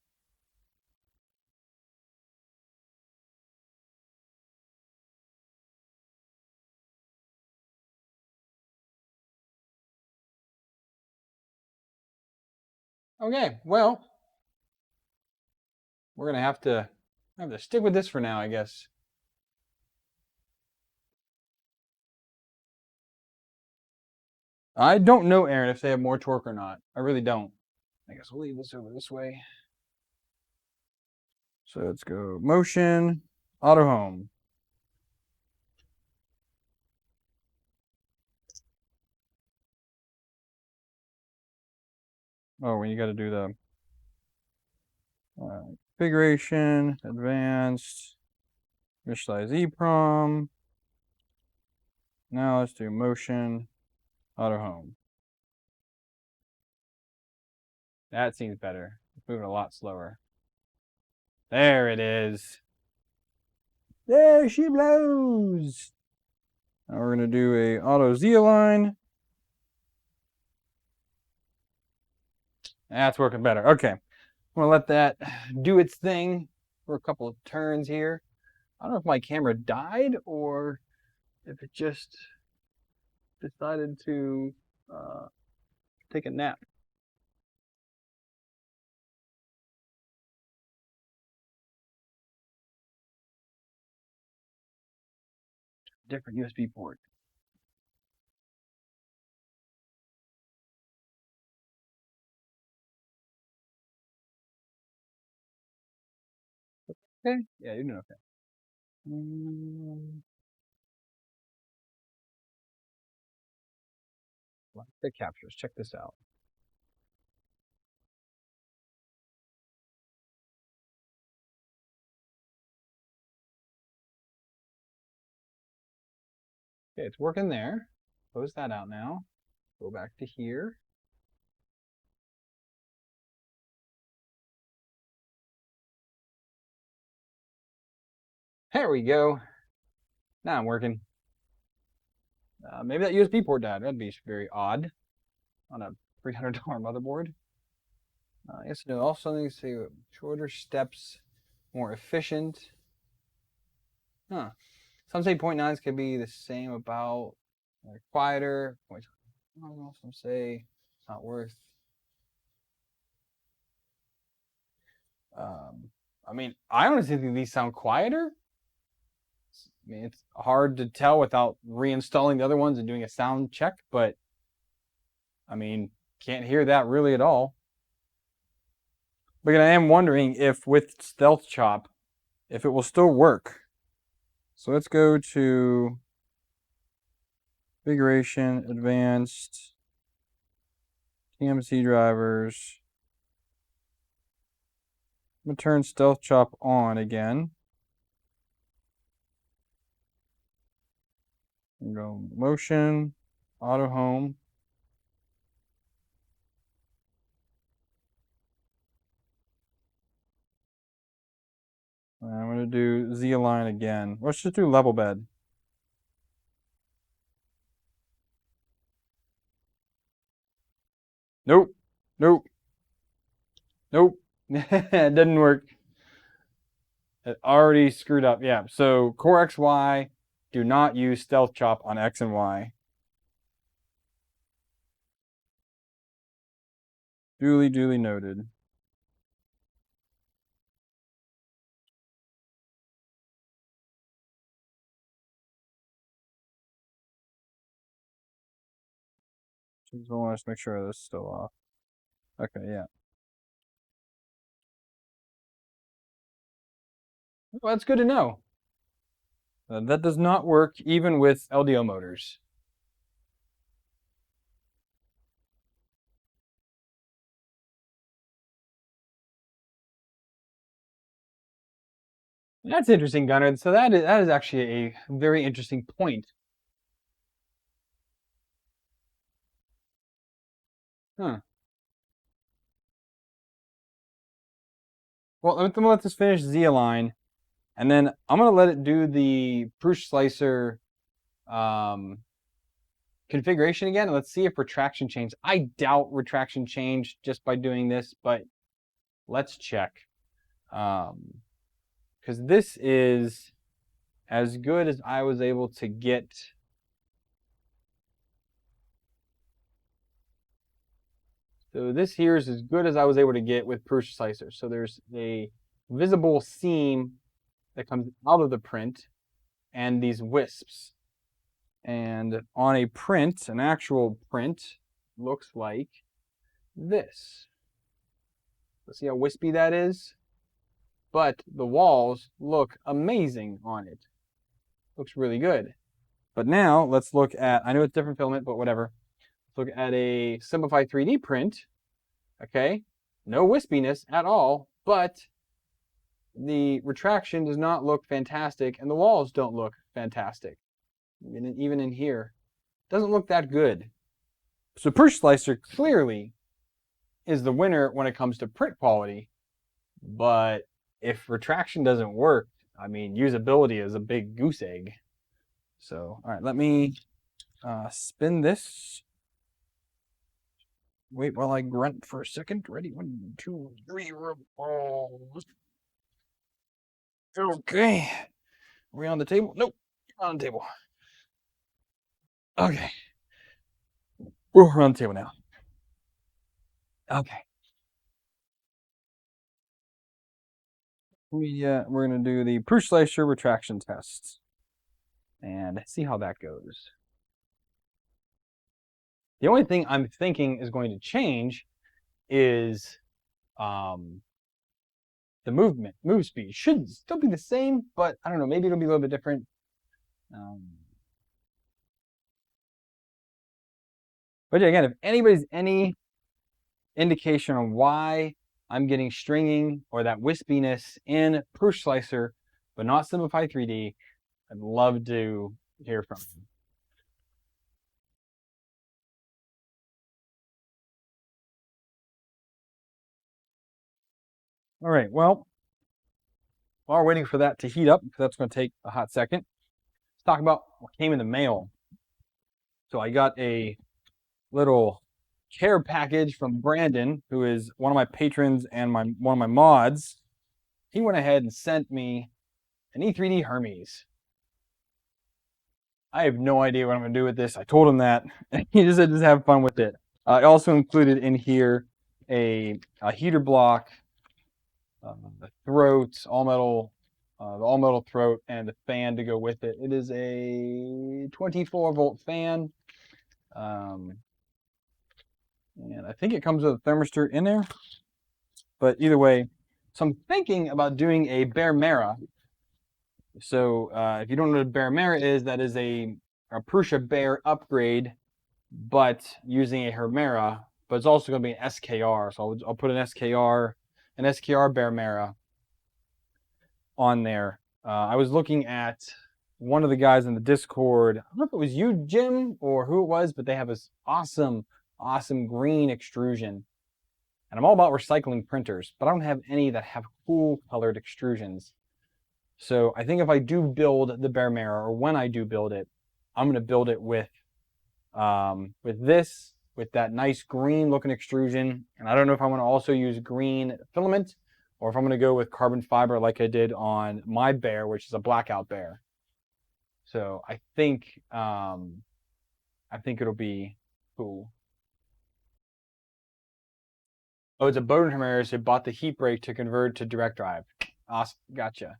Okay, well, we're gonna have to stick with this for now, I guess. I don't know, Aaron, if they have more torque or not. I really don't. I guess we'll leave this over this way. So let's go motion, auto home. Oh, when you got to do the configuration, advanced, initialize EEPROM. Now let's do motion, auto home. That seems better. It's moving a lot slower. There it is. There she blows. Now we're going to do a auto Z align. That's working better. Okay. I'm going to let that do its thing for a couple of turns here. I don't know if my camera died or if it just decided to take a nap. different USB port. Okay. Yeah, you're doing okay. The captures. Check this out. Okay, it's working there. Close that out now. Go back to here. There we go. Now I'm working. Maybe that USB port died. That'd be very odd on a $300 motherboard. Yes, no. Also, things say shorter steps, more efficient. Huh. Some say 0.9s could be the same, about quieter. Some say it's not worth. I mean, I honestly think these sound quieter. I mean, it's hard to tell without reinstalling the other ones and doing a sound check, but I mean, can't hear that really at all. But I am wondering if with StealthChop, if it will still work. So let's go to configuration, advanced, TMC drivers. I'm going to turn StealthChop on again. And go motion, auto home. And I'm going to do Z-align again. Let's just do level bed. Nope. Nope. Nope. It didn't work. It already screwed up. Yeah. So Core XY, do not use StealthChop on X and Y. Duly noted. Just want to make sure this is still off. Okay, yeah. Well, that's good to know. That does not work even with LDO motors. That's interesting, Gunnar. So that is actually a very interesting point. Huh. Well, let this finish Z-align, and then I'm going to let it do the push slicer configuration again, and let's see if retraction changed. I doubt retraction changed just by doing this, but let's check. Because this is as good as I was able to get. So this here is as good as I was able to get with push slicer. So there's a visible seam that comes out of the print and these wisps. And on a print, an actual print, looks like this. Let's see how wispy that is. But the walls look amazing on it. Looks really good. But now let's look at, I know it's different filament, but whatever. Let's look at a simplified 3D print. Okay, no wispiness at all, but the retraction does not look fantastic, and the walls don't look fantastic. Even in here, doesn't look that good. So push slicer clearly is the winner when it comes to print quality, but if retraction doesn't work, I mean, usability is a big goose egg. So, all right, let me spin this. Wait while I grunt for a second. Ready? 1, 2, 3, balls. Okay. Are we on the table? Nope. Not on the table. Okay. We're on the table now. Okay. We're going to do the push slicer retraction test. and see how that goes. The only thing I'm thinking is going to change is the move speed. Should still be the same, but I don't know, maybe it'll be a little bit different. But yeah, again, if anybody's any indication on why I'm getting stringing or that wispiness in Push Slicer, but not Simplify 3D, I'd love to hear from you. All right, well, while we're waiting for that to heat up, because that's going to take a hot second, let's talk about what came in the mail. So I got a little care package from Brandon, who is one of my patrons and one of my mods. He went ahead and sent me an E3D Hermes. I have no idea what I'm going to do with this. I told him that. He just said just have fun with it. I also included in here a heater block, the throat, all metal throat, and the fan to go with it. It is a 24-volt fan. And I think it comes with a thermistor in there. But either way, so I'm thinking about doing a Bear Mara. So if you don't know what Bear Mara is, that is a Prusa Bear upgrade, but using a Hermera. But it's also going to be an SKR. So I'll put an SKR Bear Mara on there. I was looking at one of the guys in the Discord. I don't know if it was you, Jim, or who it was, but they have this awesome green extrusion. And I'm all about recycling printers, but I don't have any that have cool colored extrusions. So I think if I do build the Bear Mara, or when I do build it, I'm going to build it with that nice green looking extrusion. And I don't know if I want to also use green filament, or if I'm going to go with carbon fiber like I did on my Bear, which is a blackout Bear. So I think it'll be cool. Oh, it's a Bowden Hermera, so bought the heat break to convert to direct drive. Awesome, gotcha.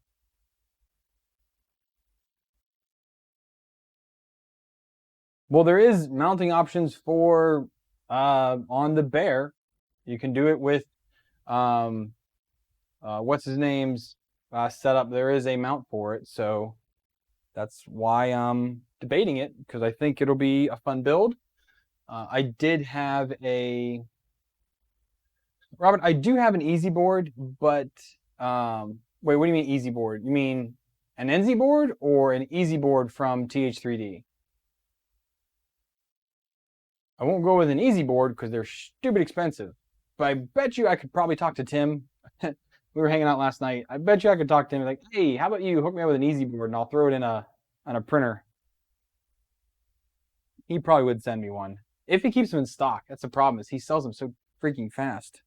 Well, there is mounting options for on the Bear. You can do it with what's his name's setup. There is a mount for it, so that's why I'm debating it, because I think it'll be a fun build. I did have Robert, I do have an easy board, but wait, what do you mean easy board? You mean an NZ board or an easy board from TH3D? I won't go with an easy board because they're stupid expensive. But I bet you I could probably talk to Tim. We were hanging out last night. I bet you I could talk to him like, hey, how about you hook me up with an easy board and I'll throw it in on a printer. He probably would send me one. If he keeps them in stock. That's the problem, is he sells them so freaking fast.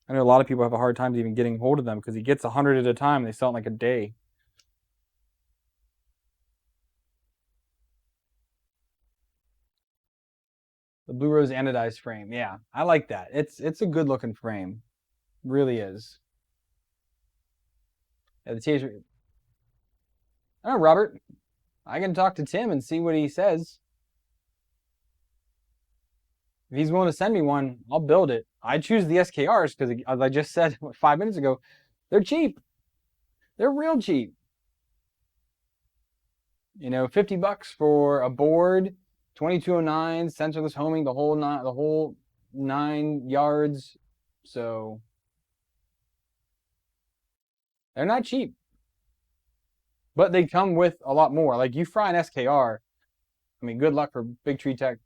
I know a lot of people have a hard time even getting hold of them because he gets 100 at a time and they sell in like a day. The Blue Rose anodized frame. Yeah, I like that. It's a good looking frame. It really is. Yeah, the TH. I don't know, Robert. I can talk to Tim and see what he says. If he's willing to send me one, I'll build it. I choose the SKRs because, as I just said 5 minutes ago, they're cheap. They're real cheap. You know, $50 for a board, 2209, sensorless homing, the whole 9 yards. So they're not cheap, but they come with a lot more. Like, you fry an SKR, I mean, good luck for Big Tree Tech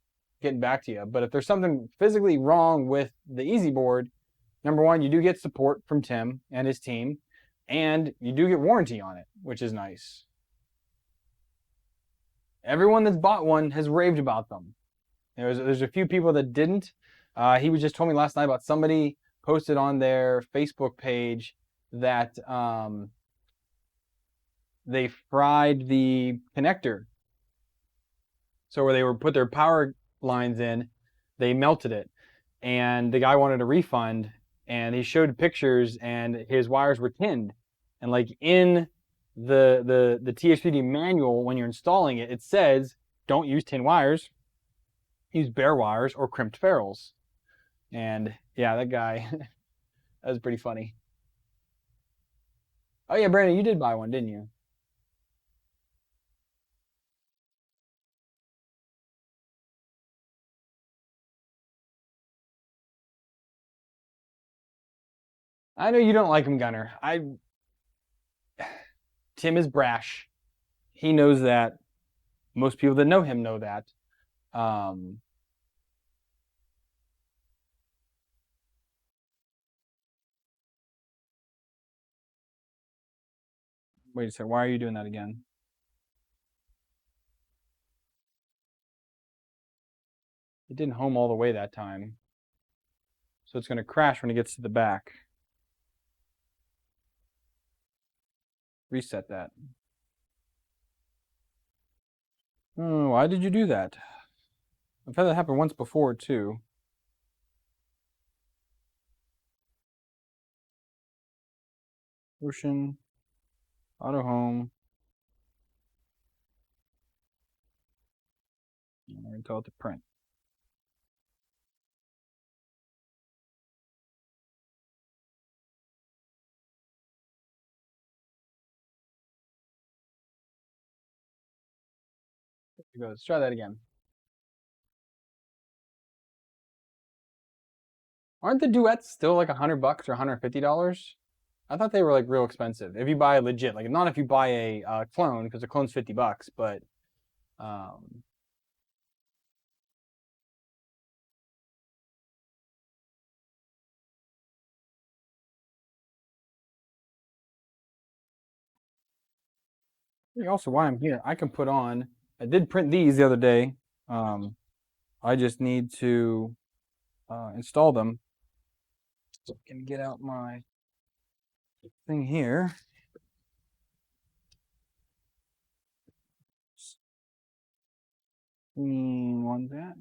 getting back to you. But if there's something physically wrong with the Easy Board, number one, you do get support from Tim and his team, and you do get warranty on it, which is nice. Everyone that's bought one has raved about them. There's a few people that didn't. He was just told me last night about somebody posted on their Facebook page that they fried the connector. So where they were put their power lines in, they melted it, and the guy wanted a refund, and he showed pictures, and his wires were tinned, and like in the THCD manual, when you're installing it, it says don't use tin wires, use bare wires or crimped ferrules. And yeah, that guy, that was pretty funny. Oh yeah, Brandon, you did buy one, didn't you? I know you don't like him, Gunner. Tim is brash. He knows that. Most people that know him know that. Wait a second. Why are you doing that again? It didn't home all the way that time. So it's going to crash when it gets to the back. Reset that. Oh, why did you do that? I've had that happen once before, too. Ocean. Auto home. We're going to tell it to print. Let's try that again. Aren't the duets still like $100 or $150? I thought they were like real expensive. If you buy a legit, like not if you buy a clone, because a clone's $50, but I think also why I'm here, I can put on. I did print these the other day. I just need to install them. So I can get out my thing here. Want that?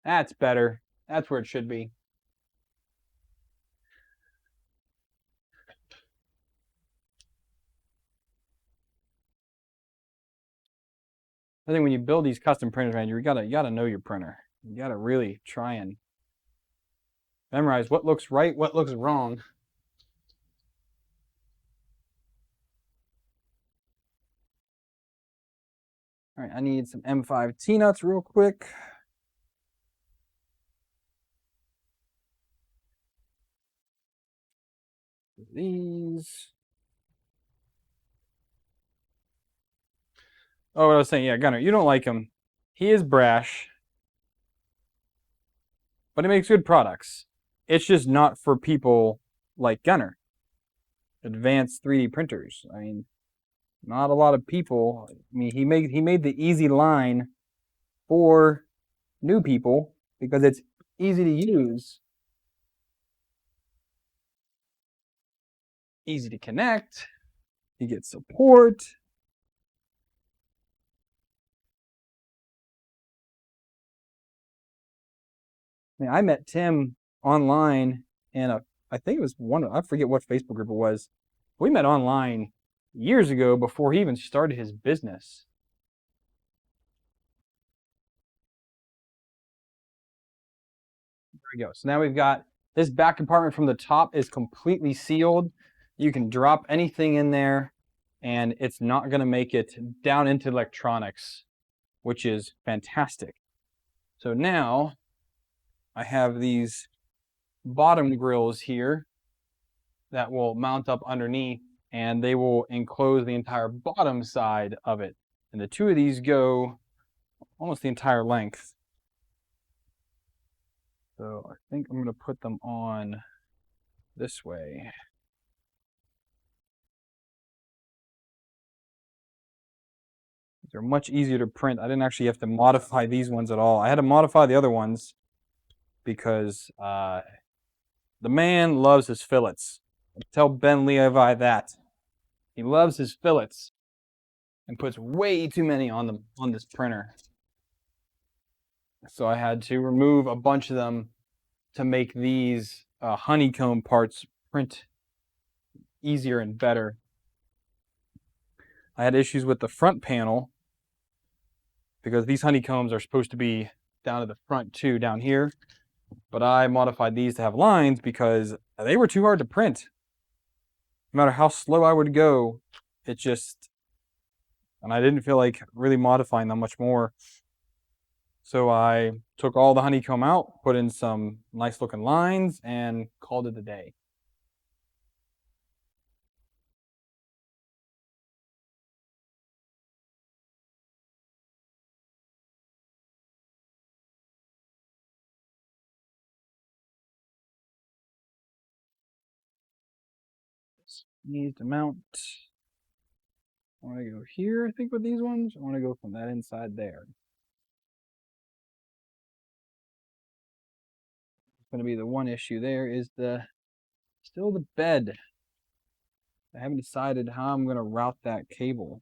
That's better. That's where it should be. I think when you build these custom printers, man, you gotta know your printer. You gotta really try and memorize what looks right, what looks wrong. All right, I need some M5 T-nuts real quick. These. Oh, what I was saying, yeah, Gunner, you don't like him. He is brash, but he makes good products. It's just not for people like Gunner. Advanced 3D printers. I mean, not a lot of people. I mean, he made the easy line for new people because it's easy to use, easy to connect. You get support. I mean, I met Tim online, and I think it was I forget what Facebook group it was. We met online years ago before he even started his business. There we go. So now we've got this back compartment from the top is completely sealed. You can drop anything in there and it's not going to make it down into electronics, which is fantastic. So now I have these bottom grills here that will mount up underneath, and they will enclose the entire bottom side of it. And the two of these go almost the entire length. So I think I'm going to put them on this way. They're much easier to print. I didn't actually have to modify these ones at all. I had to modify the other ones because the man loves his fillets. Tell Ben Levi that. He loves his fillets and puts way too many on them on this printer. So I had to remove a bunch of them to make these honeycomb parts print easier and better. I had issues with the front panel because these honeycombs are supposed to be down to the front too, down here. But I modified these to have lines because they were too hard to print. No matter how slow I would go, it just, and I didn't feel like really modifying them much more. So I took all the honeycomb out, put in some nice looking lines, and called it a day. Needs to mount. I want to go here, I think, with these ones. I want to go from that inside there. It's going to be the one issue there is still the bed. I haven't decided how I'm going to route that cable.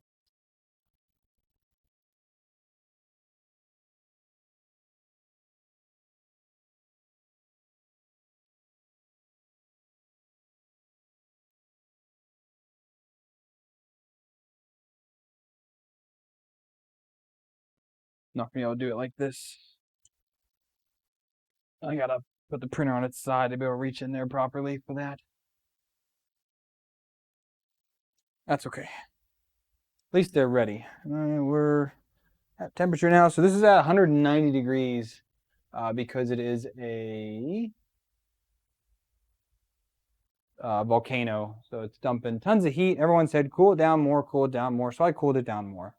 Not gonna be able to do it like this. I gotta put the printer on its side to be able to reach in there properly for that. That's okay. At least they're ready. We're at temperature now. So this is at 190 degrees because it is a volcano. So it's dumping tons of heat. Everyone said, cool it down more, cool it down more. So I cooled it down more.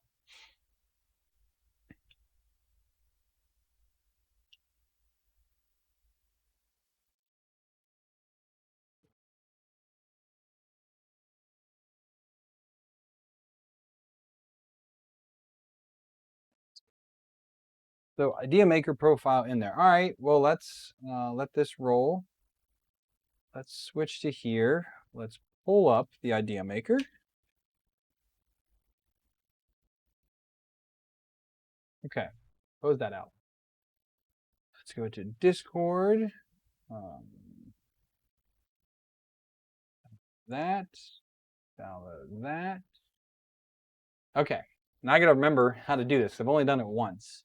So idea maker profile in there. All right, well, let's let this roll. Let's switch to here. Let's pull up the idea maker. Okay, close that out. Let's go to Discord. That, download that. Okay, now I gotta remember how to do this. I've only done it once.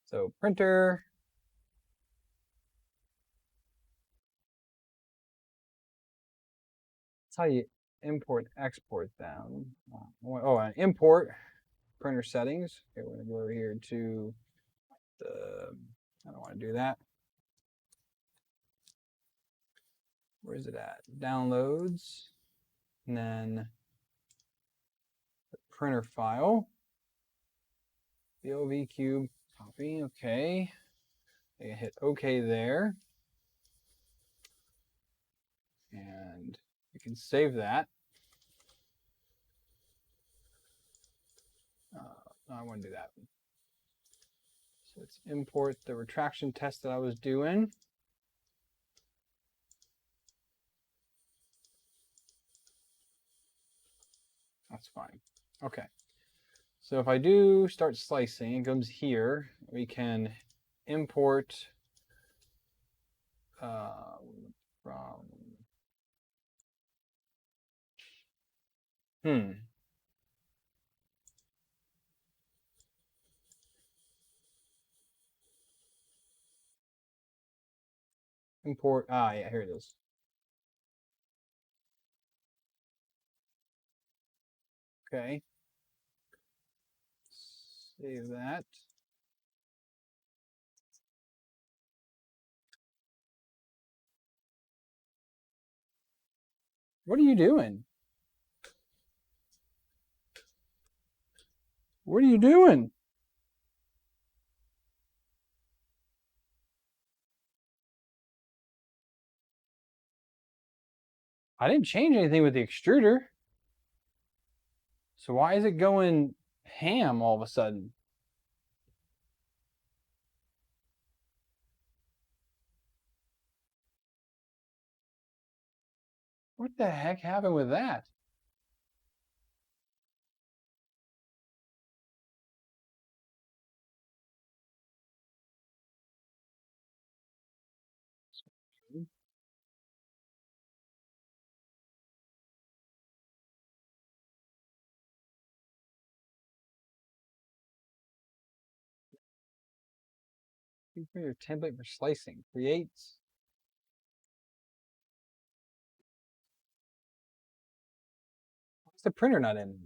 So printer. That's how you import, export down. Oh, and import printer settings. Okay, we're gonna go over here to the, I don't want to do that. Where is it at? Downloads, and then the printer file. BLV Cube, copy, okay. I hit OK there. And you can save that. I want to do that. So let's import the retraction test that I was doing. That's fine. Okay. So if I do start slicing, it comes here. We can import from import, yeah, here it is. Okay. Save that. What are you doing? What are you doing? I didn't change anything with the extruder. So why is it going ham all of a sudden? What the heck happened with that? Your template for slicing. Creates. What's the printer not in?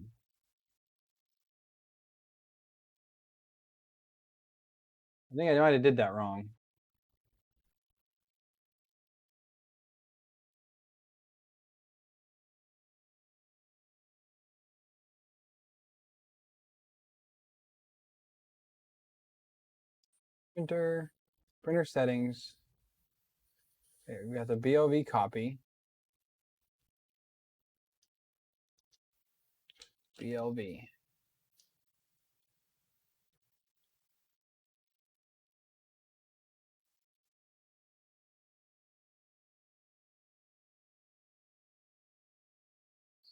I think I might have did that wrong. Printer settings. Okay, we got the BLV copy. BLV.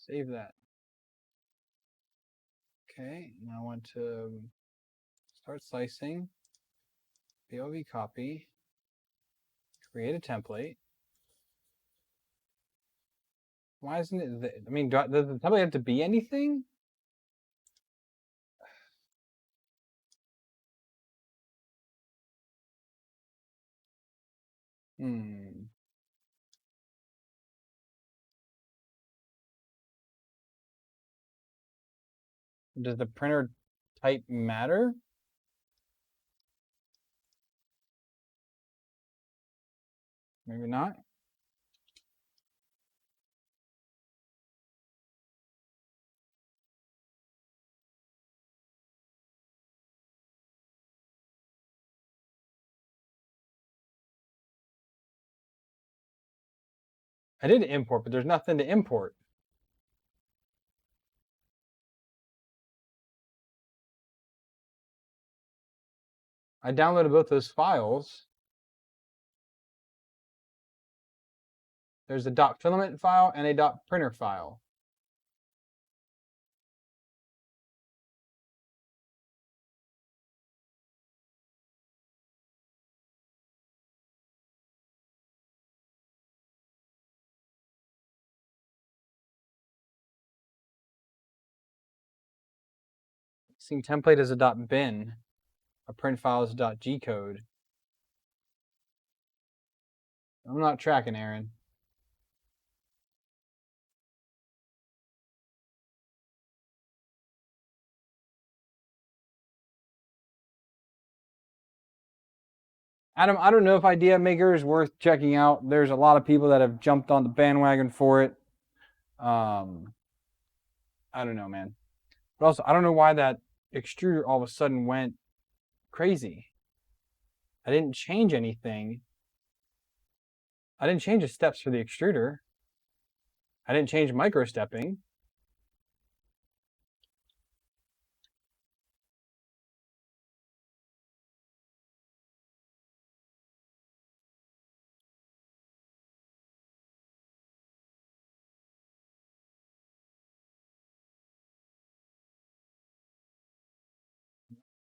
Save that. Okay, now I want to start slicing. BLV copy. Create a template. Why isn't it? I mean, does the template have to be anything? Does the printer type matter? Maybe not. I did import, but there's nothing to import. I downloaded both those files. There's a .filament file and a .printer file. Seeing template as a .bin. A print file is a .g code. I'm not tracking, Aaron. Adam, I don't know if Idea Maker is worth checking out. There's a lot of people that have jumped on the bandwagon for it. I don't know, man. But also, I don't know why that extruder all of a sudden went crazy. I didn't change anything. I didn't change the steps for the extruder. I didn't change micro stepping.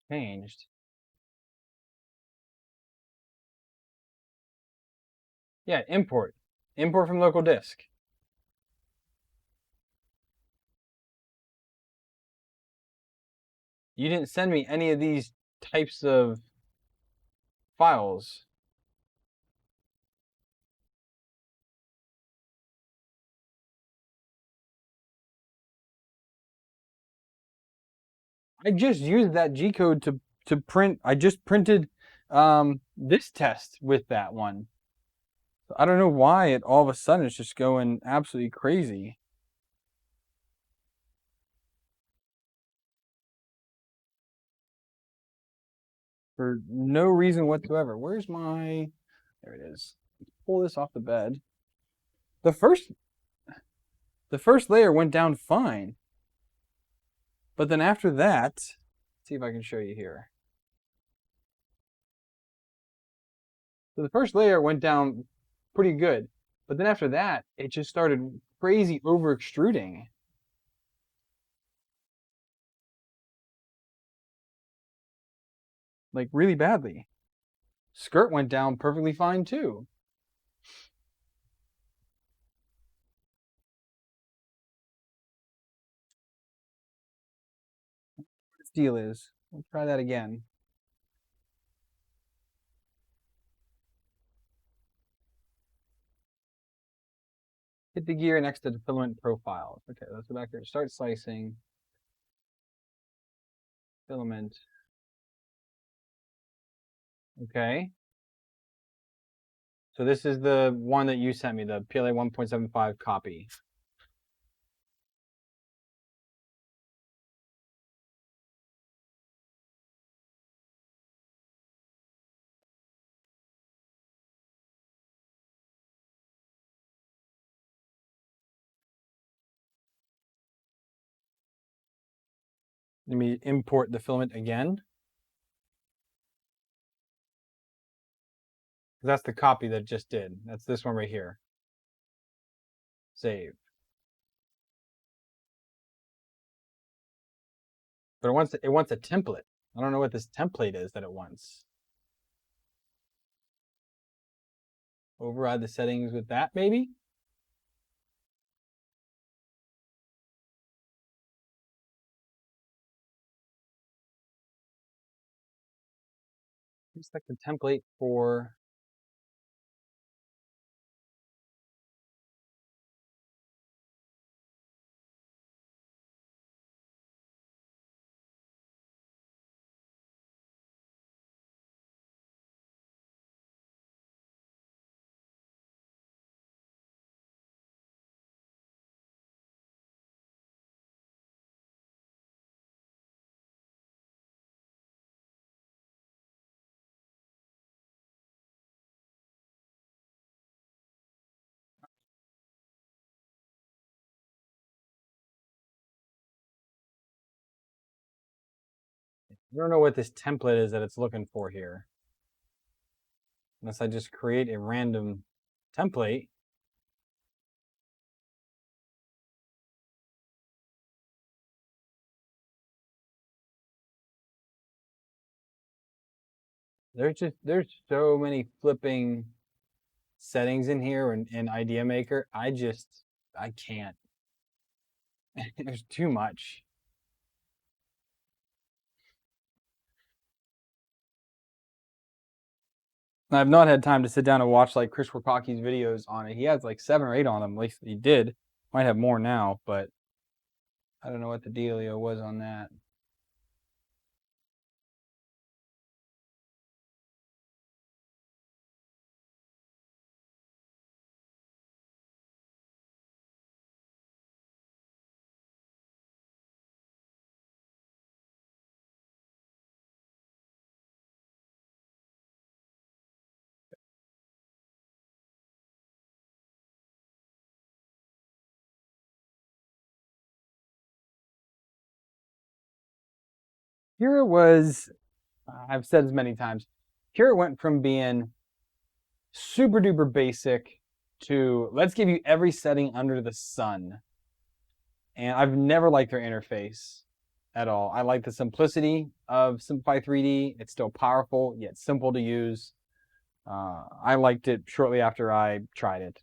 Changed. Yeah, import. Import from local disk. You didn't send me any of these types of files. I just used that G code to print. I just printed this test with that one. I don't know why it all of a sudden it's just going absolutely crazy. For no reason whatsoever. Where's my... There it is. Pull this off the bed. The first layer went down fine. But then after that, let's see if I can show you here. So the first layer went down pretty good. But then after that, it just started crazy over extruding. Like really badly. Skirt went down perfectly fine too. What this deal is. Let's try that again. Hit the gear next to the filament profiles. Okay, let's go back there. Start slicing. Filament. Okay. So this is the one that you sent me, the PLA 1.75 copy. Let me import the filament again. That's the copy that it just did. That's this one right here. Save. But it wants a template. I don't know what this template is that it wants. Override the settings with that, maybe? It's like the template for I don't know what this template is that it's looking for here. Unless I just create a random template. There's so many flipping settings in here in Idea Maker. I can't. There's too much. I've not had time to sit down and watch like Chris Wakaki's videos on it. He has like 7 or 8 on them. At least he did. Might have more now, but I don't know what the dealio was on that. Here it was, I've said this many times, here it went from being super duper basic to let's give you every setting under the sun. And I've never liked their interface at all. I like the simplicity of Simplify 3D. It's still powerful, yet simple to use. I liked it shortly after I tried it.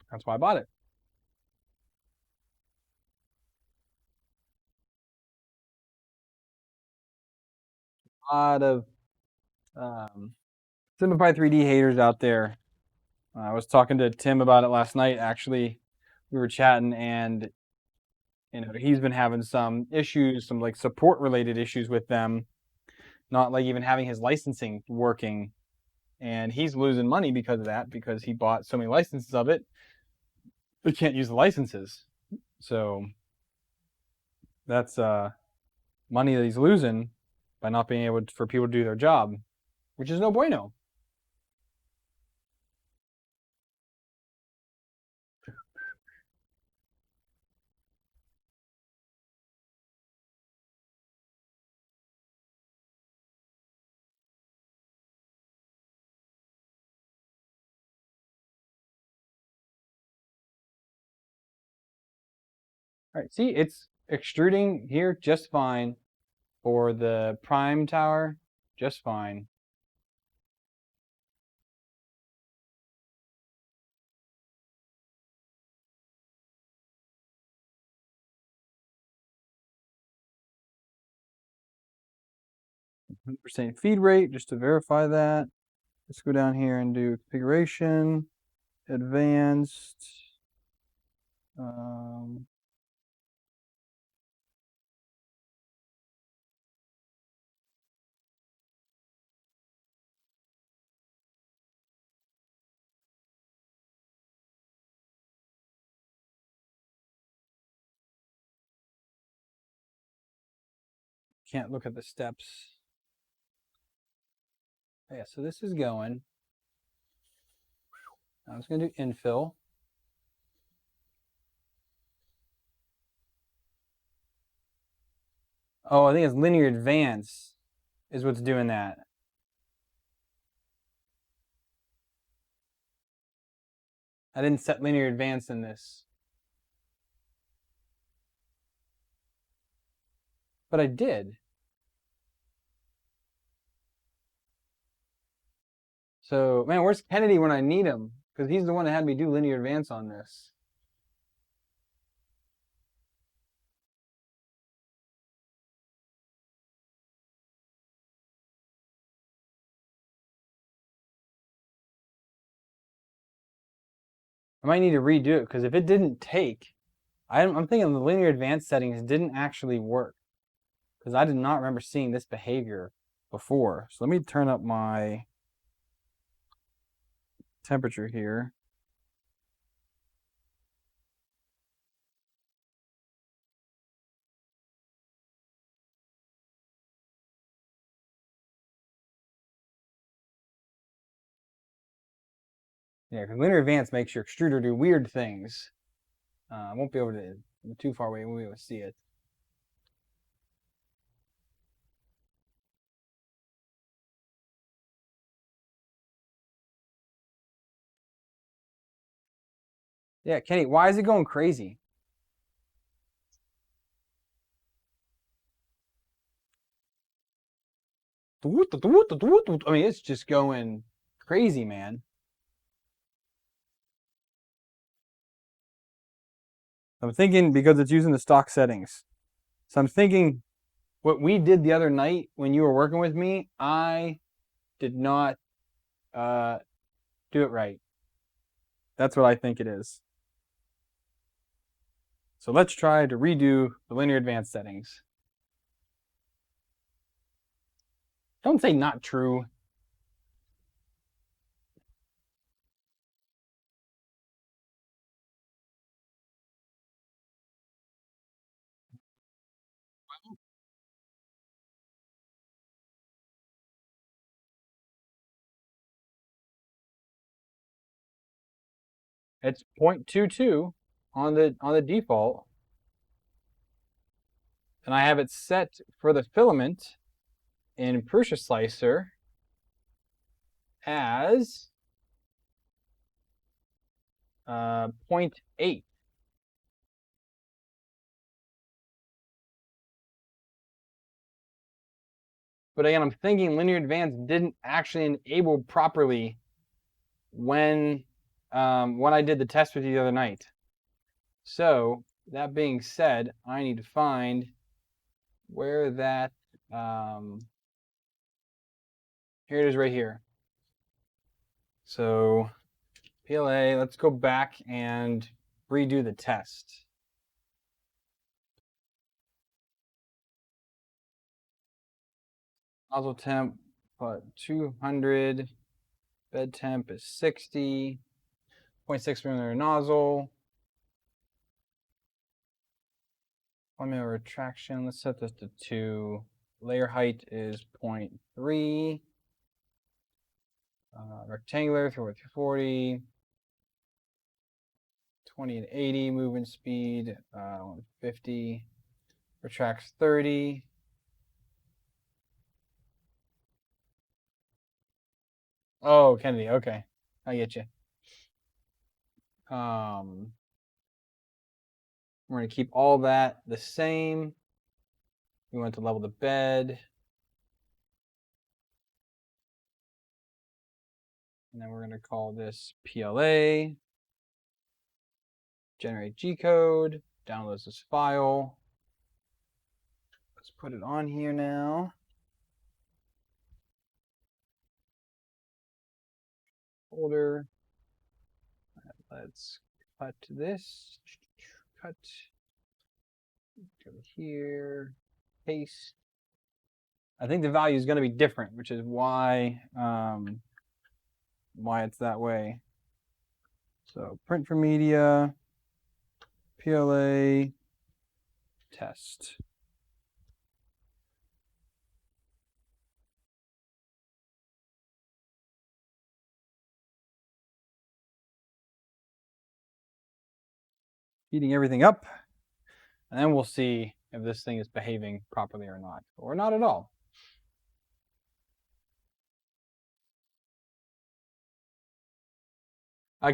That's why I bought it. A lot of Simplify 3D haters out there. I was talking to Tim about it last night, actually. We were chatting, and he's been having some issues, some like support related issues with them, not like even having his licensing working, and he's losing money because of that, because he bought so many licenses of it. They can't use the licenses, so that's money that he's losing by not being able for people to do their job, which is no bueno. All right, see, it's extruding here just fine for the prime tower, just fine. %feed rate, just to verify that. Let's go down here and do configuration. advanced. Can't look at the steps. Yeah, so this is going. I was going to do infill. Oh, I think it's linear advance is what's doing that. I didn't set linear advance in this. But I did. So, man, where's Kennedy when I need him? Because he's the one that had me do linear advance on this. I might need to redo it because if it didn't take, I'm thinking the linear advance settings didn't actually work because I did not remember seeing this behavior before. So let me turn up my temperature here. Yeah, because linear advance makes your extruder do weird things. I won't be able to, too far away, we won't be able to see it. Yeah, Kenny, why is it going crazy? I mean, it's just going crazy, man. I'm thinking because it's using the stock settings. So I'm thinking what we did the other night when you were working with me, I did not do it right. That's what I think it is. So let's try to redo the linear advance settings. Don't say not true. It's 0.22 on the default. And I have it set for the filament in Prusa Slicer as 0.8. But again, I'm thinking linear advance didn't actually enable properly when I did the test with you the other night. So that being said, I need to find where that here it is right here. So PLA, let's go back and redo the test. Nozzle temp, 200. Bed temp is 60. 0.6 millimeter nozzle. 1 millimeter retraction. Let's set this to 2. Layer height is 0.3. Rectangular, 340. 20 and 80. Movement speed, 150. Retracts 30. Oh, Kennedy. Okay, I get you. We're going to keep all that the same. We want to level the bed. And then we're going to call this PLA. Generate G-code. Downloads this file. Let's put it on here now. Folder. Let's cut this. Cut. Go here. Paste. I think the value is going to be different, which is why it's that way. So print for media, PLA, test. Heating everything up, and then we'll see if this thing is behaving properly or not at all.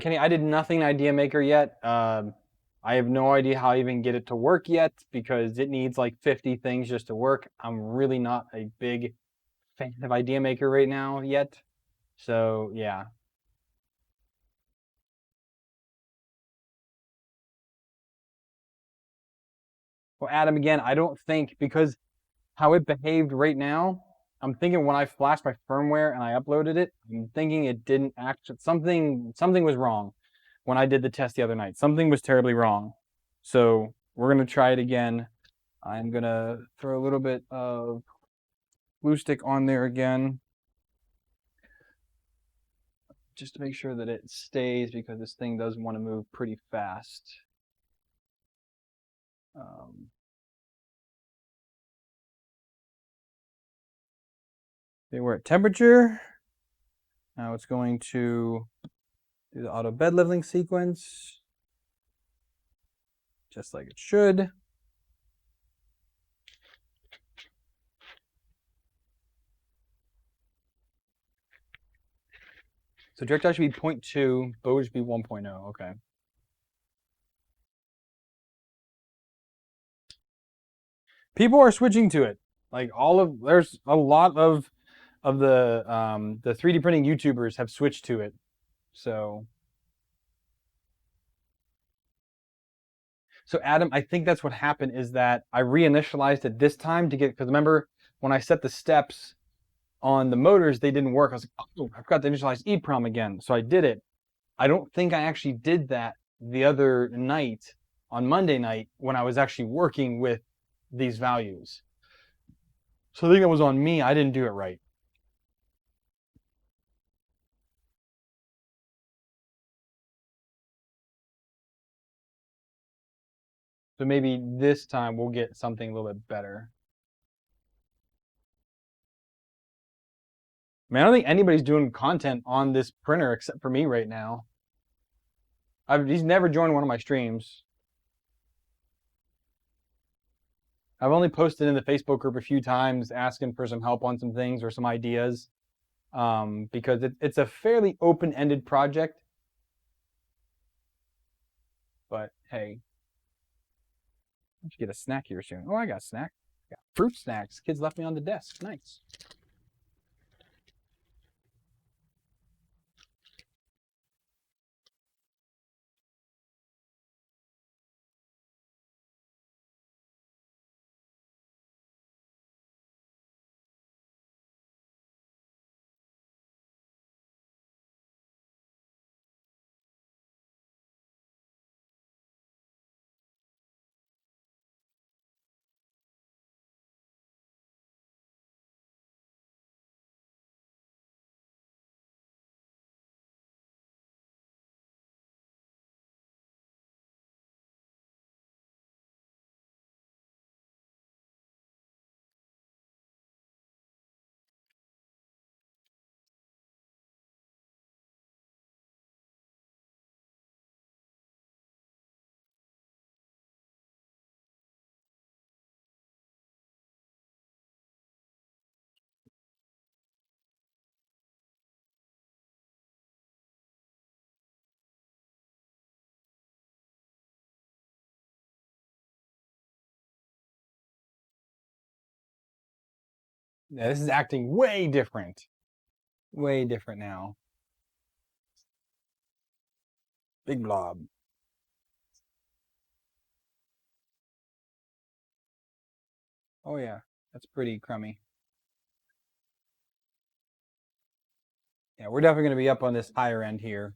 Kenny, I did nothing in Idea Maker yet. I have no idea how I even get it to work yet because it needs like 50 things just to work. I'm really not a big fan of Idea Maker right now yet. So yeah. Well, Adam, again, I don't think because how it behaved right now, I'm thinking when I flashed my firmware and I uploaded it, I'm thinking it didn't actually, something was wrong when I did the test the other night. Something was terribly wrong. So we're going to try it again. I'm going to throw a little bit of glue stick on there again, just to make sure that it stays because this thing does want to move pretty fast. Okay, we're at temperature. Now it's going to do the auto bed leveling sequence, just like it should. So direct should be 0.2, bow should be 1.0, okay. People are switching to it. Like there's a lot of the 3D printing YouTubers have switched to it. So Adam, I think that's what happened is that I reinitialized it this time to get, because remember when I set the steps on the motors, they didn't work. I was like, oh, I forgot to initialize EEPROM again. So I did it. I don't think I actually did that the other night on Monday night when I was actually working with these values. So I think that was on me. I didn't do it right. So maybe this time we'll get something a little bit better. I mean, I don't think anybody's doing content on this printer except for me right now. He's never joined one of my streams. I've only posted in the Facebook group a few times asking for some help on some things or some ideas because it's a fairly open-ended project. But hey, I should get a snack here soon. Oh, I got a snack. I got fruit snacks. Kids left me on the desk. Nice. Yeah, this is acting way different. Way different now. Big blob. Oh yeah, that's pretty crummy. Yeah, we're definitely going to be up on this higher end here.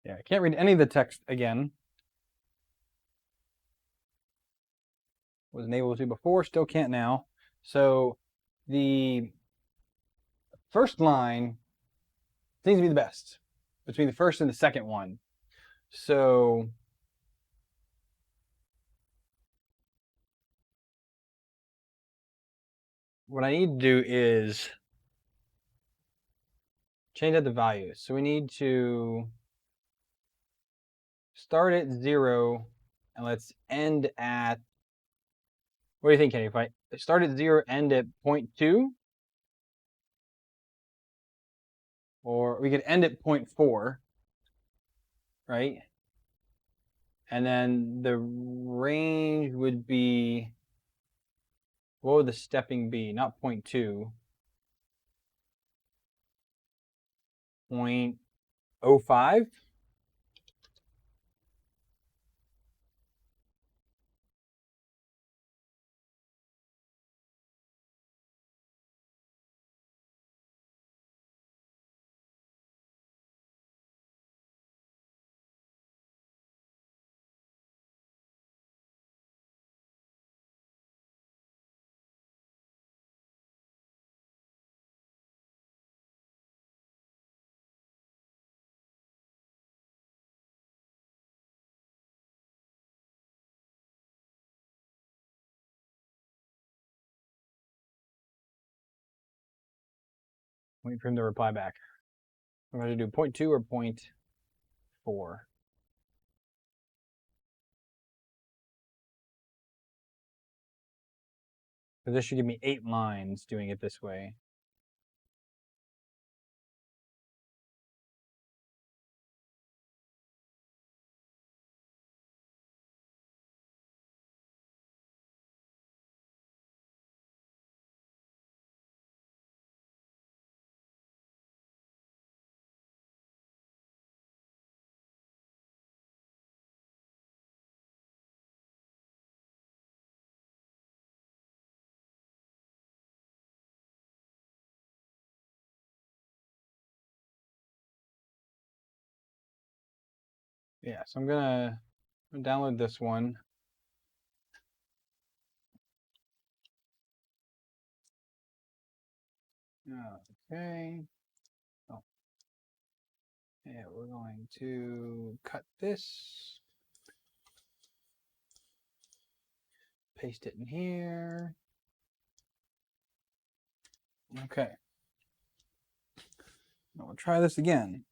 Yeah, I can't read any of the text again. Wasn't able to before, still can't now. So the first line seems to be the best between the first and the second one. So what I need to do is change out the values. So we need to start at 0 and let's end at, what do you think, Kenny? If I start at 0, end at 0.2, or we could end at 0.4, right? And then the range would be, what would the stepping be? Not 0.2, 0.05? Wait for him to reply back. I'm going to do 0.2 or 0.4. So this should give me 8 lines doing it this way. Yeah, so I'm gonna download this one. Okay. Oh. Yeah, we're going to cut this. Paste it in here. Okay. Now we'll try this again.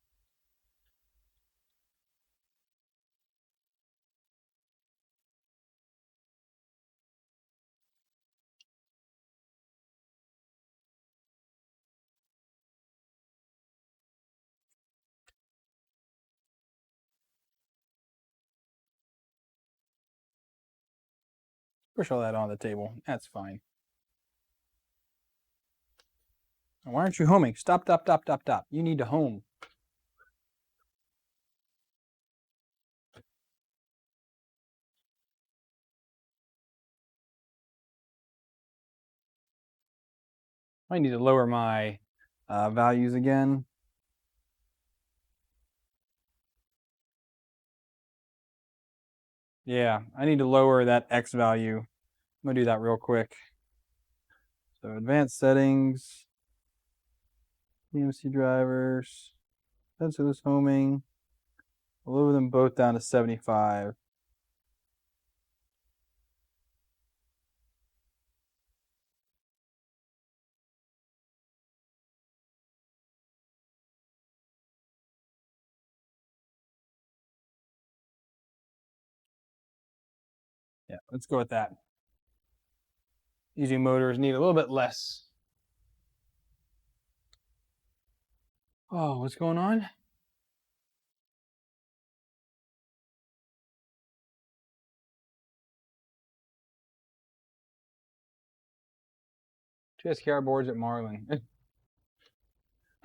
Push all that on the table. That's fine. Why aren't you homing? Stop, stop, stop, stop, stop. You need to home. I need to lower my values again. Yeah, I need to lower that X value. I'm going to do that real quick. So advanced settings, EMC drivers, sensorless homing. I'll lower them both down to 75. Yeah, let's go with that. Easy motors need a little bit less. Oh, what's going on? Two SKR boards at Marlin.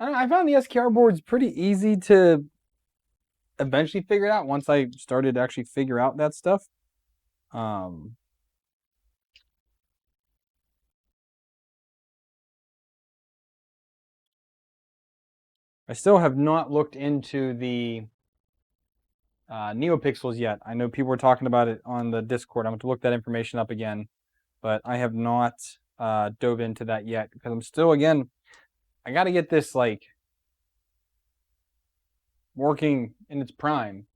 I found the SKR boards pretty easy to eventually figure it out once I started to actually figure out that stuff. I still have not looked into the NeoPixels yet. I know people were talking about it on the Discord. I'm going to look that information up again, but I have not dove into that yet because I'm still, again, I got to get this like working in its prime.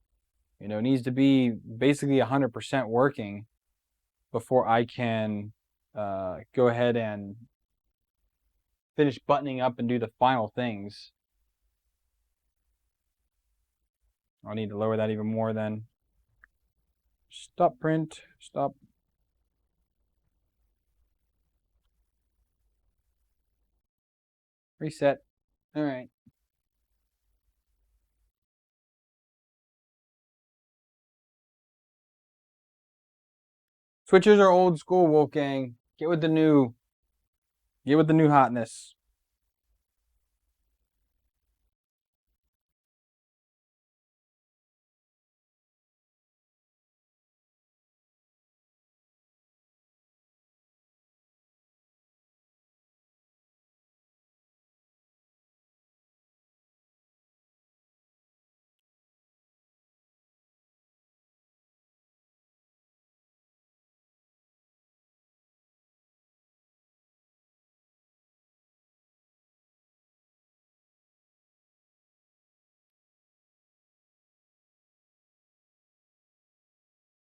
You know, it needs to be basically 100% working before I can go ahead and finish buttoning up and do the final things. I'll need to lower that even more then. Stop print, stop. Reset. All right. Switchers are old school, Wolfgang. Get with the new hotness.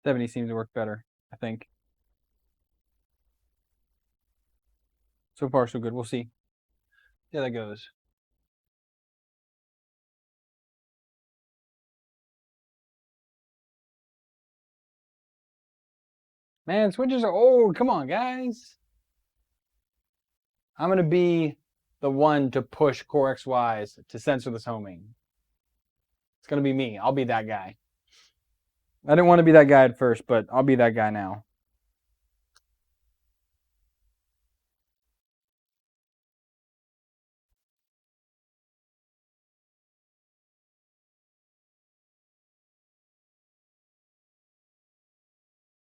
'70 seems to work better, I think. So far, so good. We'll see. Yeah, that goes. Man, switches are old. Come on, guys. I'm going to be the one to push Core XYs to sensorless homing. It's going to be me. I'll be that guy. I didn't want to be that guy at first, but I'll be that guy now.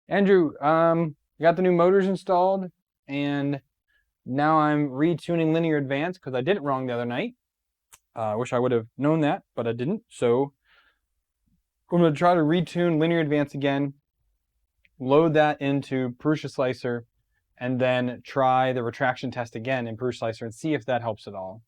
Andrew, got the new motors installed, and now I'm retuning linear advance because I did it wrong the other night. I wish I would have known that, but I didn't. So I'm going to try to retune linear advance again, load that into Prusa Slicer, and then try the retraction test again in Prusa Slicer and see if that helps at all.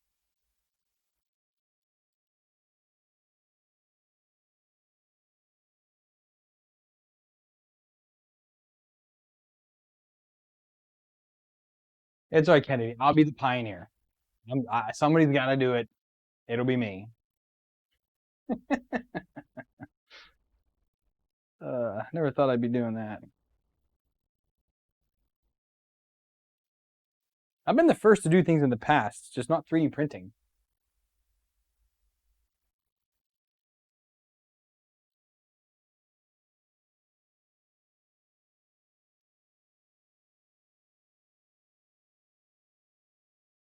It's all right, Kennedy. I'll be the pioneer. Somebody's got to do it. It'll be me. Never thought I'd be doing that. I've been the first to do things in the past, just not 3D printing.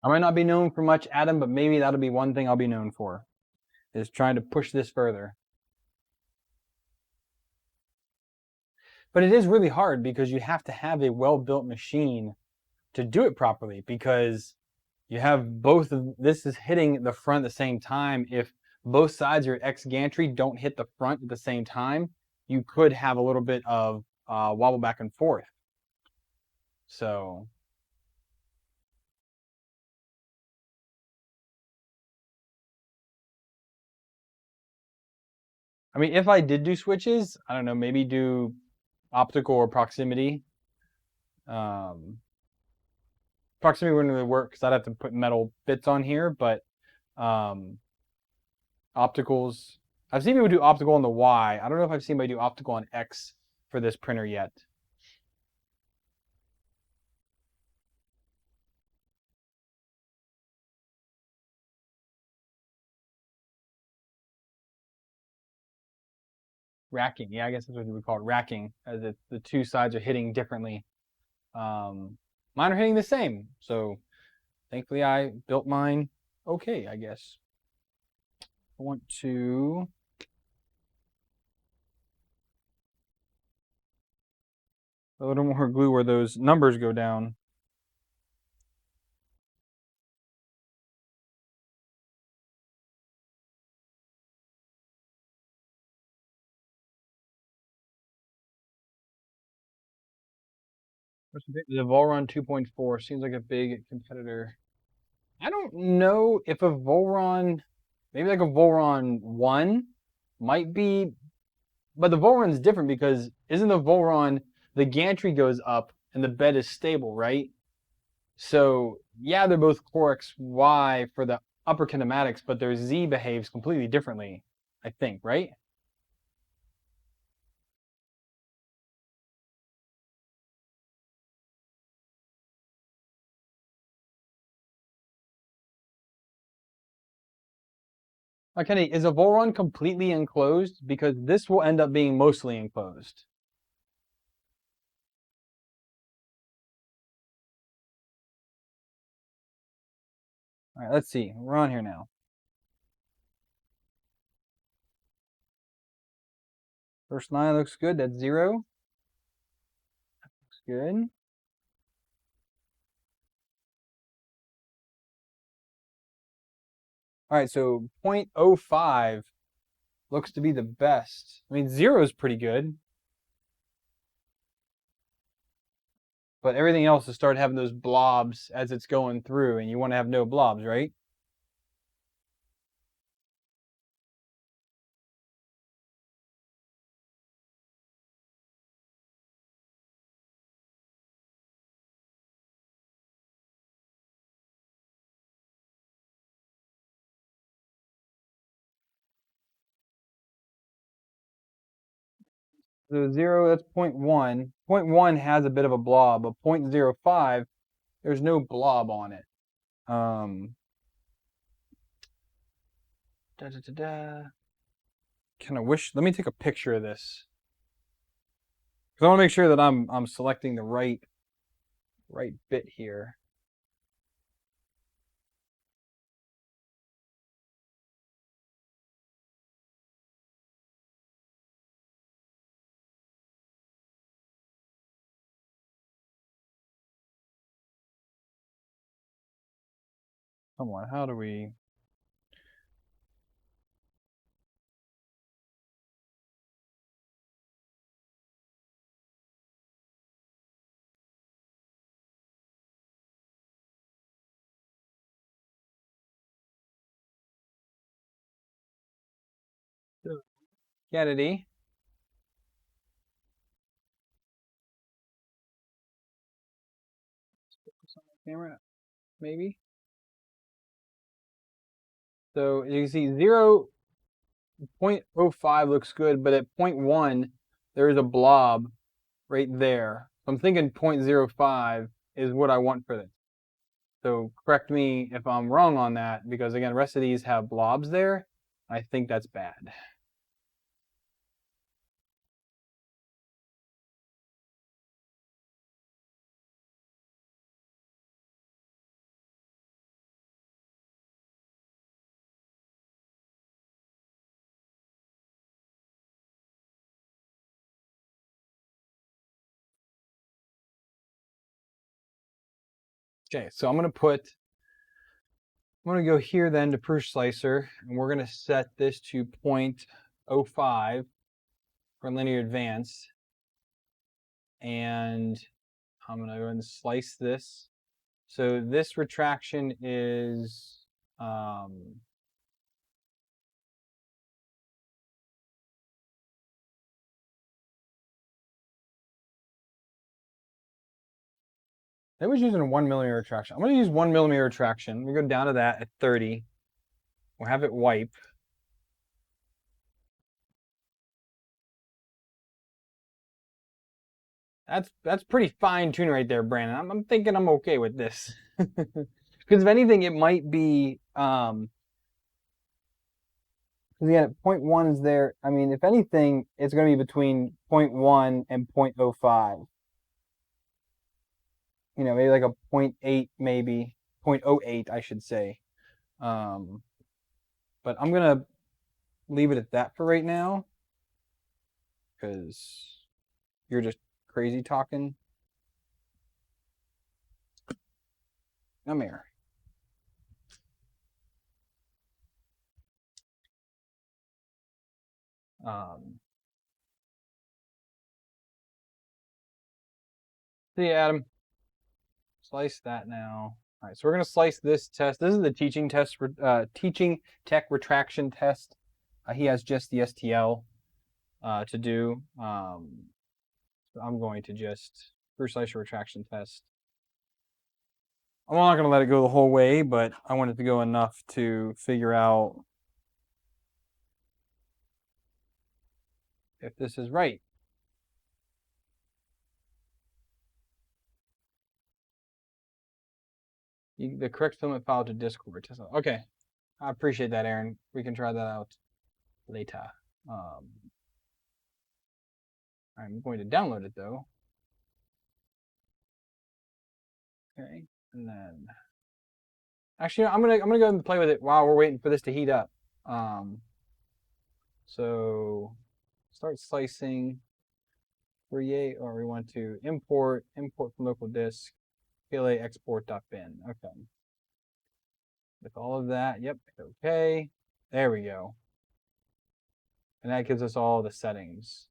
I might not be known for much, Adam, but maybe that'll be one thing I'll be known for, is trying to push this further. But it is really hard because you have to have a well-built machine to do it properly, because you have both of this is hitting the front at the same time. If both sides of your X gantry don't hit the front at the same time, you could have a little bit of wobble back and forth. So I mean, if I did do switches, I don't know, maybe do optical or proximity. Proximity wouldn't really work because I'd have to put metal bits on here, but opticals. I've seen people do optical on the Y. I don't know if I've seen anybody do optical on X for this printer yet. Racking, yeah, I guess that's what you would call it, racking, as the two sides are hitting differently. Mine are hitting the same, so thankfully I built mine okay, I guess. I want to a little more glue where those numbers go down. The Volron 2.4 seems like a big competitor. I don't know if a Volron, maybe like a Volron 1 might be, but the Volron's different because isn't the Volron, the gantry goes up and the bed is stable, right? So yeah, they're both Core XY for the upper kinematics, but their Z behaves completely differently, I think, right? Okay, is a Volron completely enclosed? Because this will end up being mostly enclosed. All right, let's see. We're on here now. First line looks good. That's 0. Looks good. All right, so 0.05 looks to be the best. I mean, 0 is pretty good. But everything else has started having those blobs as it's going through, and you want to have no blobs, right? So 0, that's 0.1. 0.1 has a bit of a blob, but 0.05, there's no blob on it. Da, da, da, da. Kind of wish. Let me take a picture of this because I want to make sure that I'm selecting the right bit here. Come on, how do we? Kennedy. Focus on the camera, maybe. So you can see 0.05 looks good, but at 0.1 there is a blob right there. So I'm thinking 0.05 is what I want for this. So correct me if I'm wrong on that, because again, the rest of these have blobs there. I think that's bad. Okay, so I'm gonna go here then to push slicer, and we're gonna set this to 0.05 for linear advance. And I'm gonna go and slice this. So this retraction is I was using a 1mm retraction. I'm gonna use 1mm retraction. We go down to that at 30. We'll have it wipe. That's pretty fine tuned right there, Brandon. I'm thinking I'm okay with this. Because if anything, it might be because again, 0.1 is there. I mean, if anything, it's going to be between 0.1 and 0.05. You know, maybe like a 0.8, maybe 0.08, I should say. But I'm gonna leave it at that for right now because you're just crazy talking. Come here. Um, See you, Adam. Slice that now. All right, so we're gonna slice this test. This is the teaching test, teaching tech retraction test. He has just the STL to do. So I'm going to just screw slicer retraction test. I'm not gonna let it go the whole way, but I want it to go enough to figure out if this is right. The correct filament file to Discord. Okay, I appreciate that, Aaron. We can try that out later. I'm going to download it though. Okay, and then actually, I'm gonna go ahead and play with it while we're waiting for this to heat up. So start slicing. Create, or we want to import from local disk. PLA export.bin. Okay. With all of that, yep, okay. There we go. And that gives us all the settings.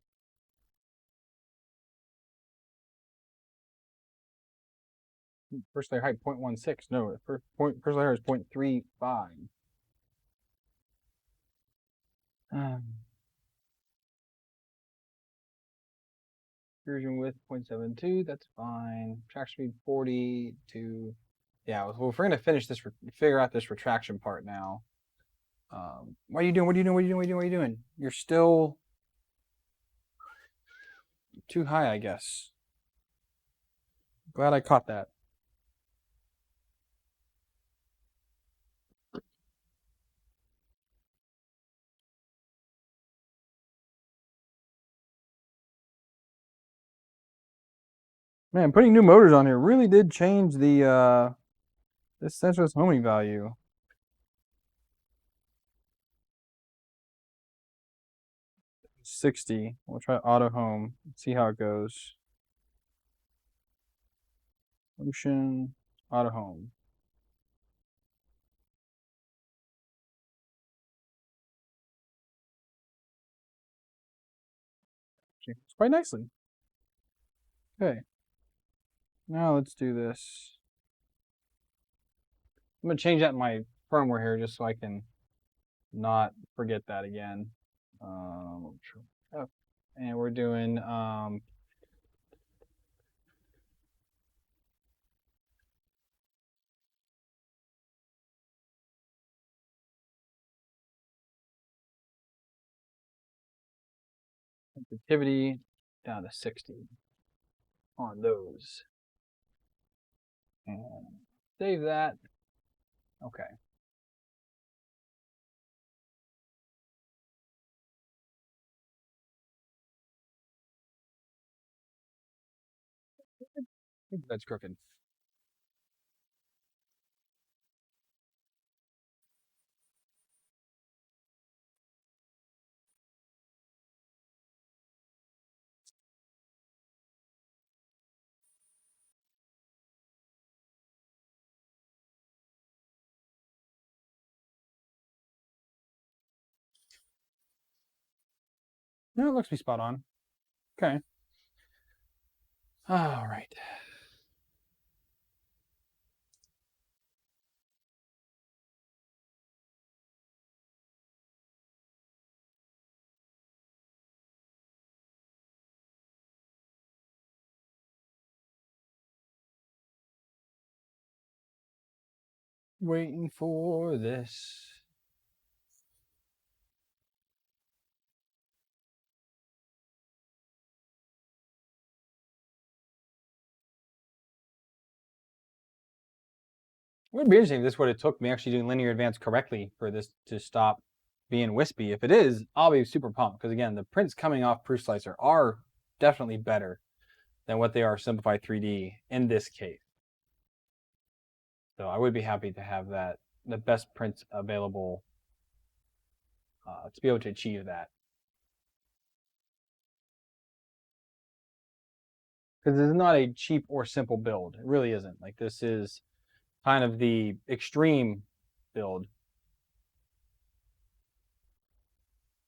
First layer height 0.16. No, first layer is 0.35. Version width 0.72. That's fine. Track speed 40 to. Yeah, well, if we're gonna finish this, figure out this retraction part now. What are you doing? What are you doing? What are you doing? What are you doing? What are you doing? You're still too high, I guess. Glad I caught that. Man, putting new motors on here really did change the this sensorless homing value. $60. We'll try auto home. See how it goes. Function auto home. It's quite nicely. Okay. Now let's do this. I'm gonna change that in my firmware here just so I can not forget that again. And we're doing sensitivity down to 60 on those. And save that. Okay. I think that's crooked. No, it looks to be spot on. Okay. All right. Waiting for this. It would be interesting if this would have took me actually doing linear advance correctly for this to stop being wispy. If it is, I'll be super pumped because again, the prints coming off Proof Slicer are definitely better than what they are Simplified 3D in this case. So I would be happy to have that, the best prints available to be able to achieve that. Because this is not a cheap or simple build. It really isn't. Like this is kind of the extreme build.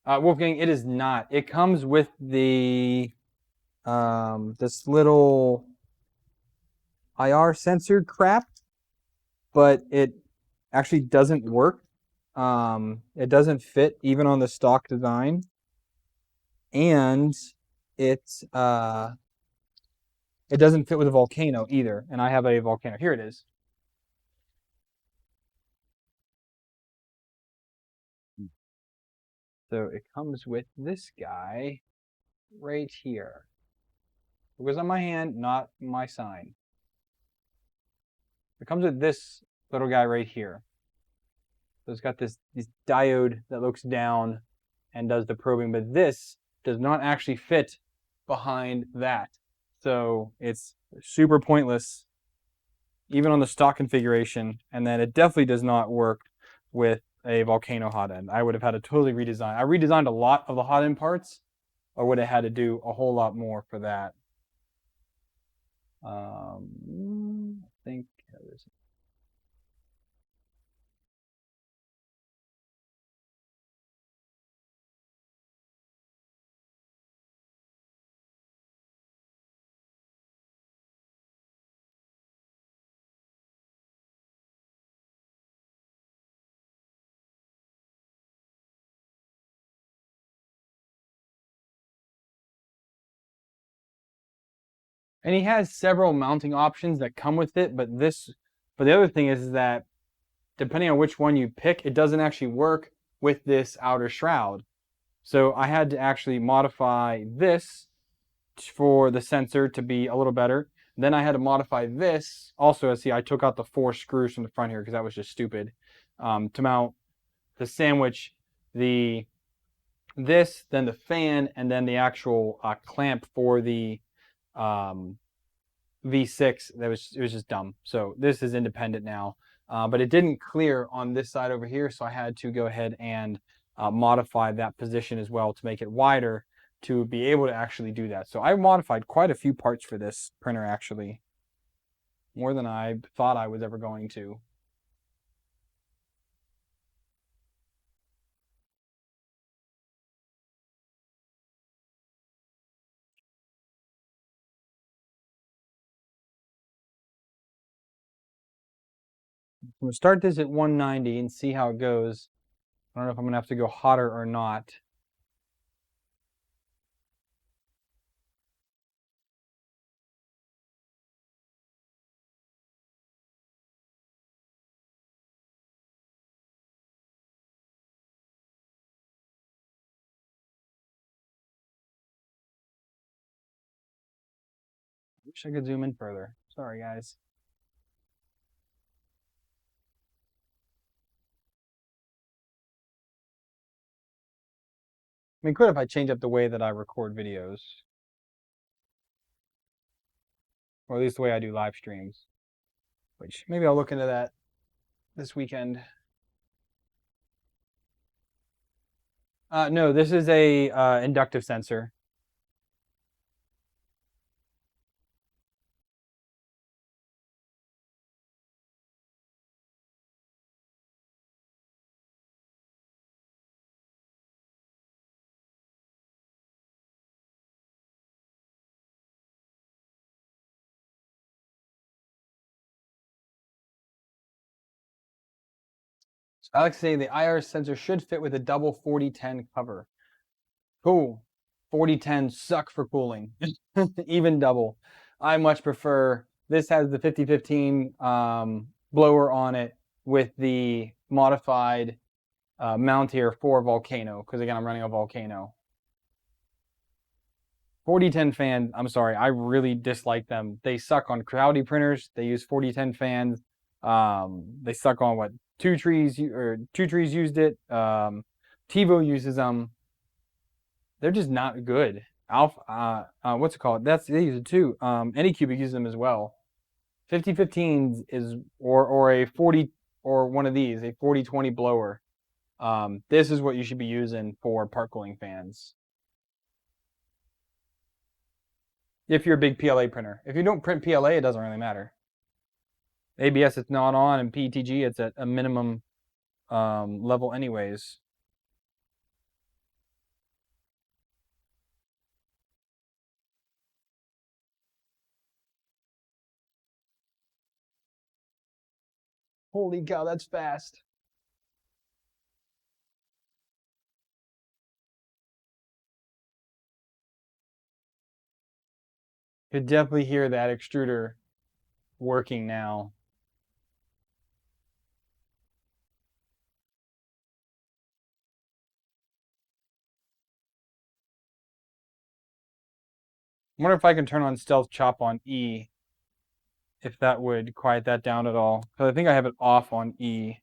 Wolfgang, it is not. It comes with the this little IR sensor crap, but it actually doesn't work. It doesn't fit even on the stock design, and it doesn't fit with a Volcano either. And I have a Volcano. Here it is. So it comes with this guy right here. It was on my hand, not my sign. It comes with this little guy right here. So it's got this diode that looks down and does the probing, but this does not actually fit behind that. So it's super pointless, even on the stock configuration. And then it definitely does not work with a Volcano hot end. I would have had to totally redesign. I redesigned a lot of the hot end parts, or would have had to do a whole lot more for that. I think there's. And he has several mounting options that come with it, but the other thing is that depending on which one you pick, it doesn't actually work with this outer shroud. So I had to actually modify this for the sensor to be a little better. Then I had to modify this also. See, I took out the 4 screws from the front here because that was just stupid, to mount the sandwich, this, then the fan, and then the actual clamp for the V6. It was just dumb. So this is independent now, but it didn't clear on this side over here, so I had to go ahead and modify that position as well to make it wider to be able to actually do that. So I modified quite a few parts for this printer, actually, more than I thought I was ever going to. I'm going to start this at 190 and see how it goes. I don't know if I'm going to have to go hotter or not. Wish I could zoom in further. Sorry, guys. I mean, could if I change up the way that I record videos, or at least the way I do live streams, which maybe I'll look into that this weekend. No, this is a inductive sensor. So I like to say the IR sensor should fit with a double 4010 cover. Cool. 4010 suck for cooling, even double. I much prefer, this has the 5015 blower on it with the modified mount here for Volcano, because again, I'm running a Volcano. 4010 fan, I'm sorry, I really dislike them. They suck on cloudy printers. They use 4010 fans. They suck on what? Two Trees used it. TiVo uses them. They're just not good. Alpha, what's it called? They use it too. Anycube uses them as well. 5015s is or a 40 or one of these, a 4020 blower. This is what you should be using for part cooling fans. If you're a big PLA printer. If you don't print PLA, it doesn't really matter. ABS it's not on, and PETG it's at a minimum level anyways. Holy cow, that's fast. Could definitely hear that extruder working now. I wonder if I can turn on StealthChop on E, if that would quiet that down at all. Because I think I have it off on E.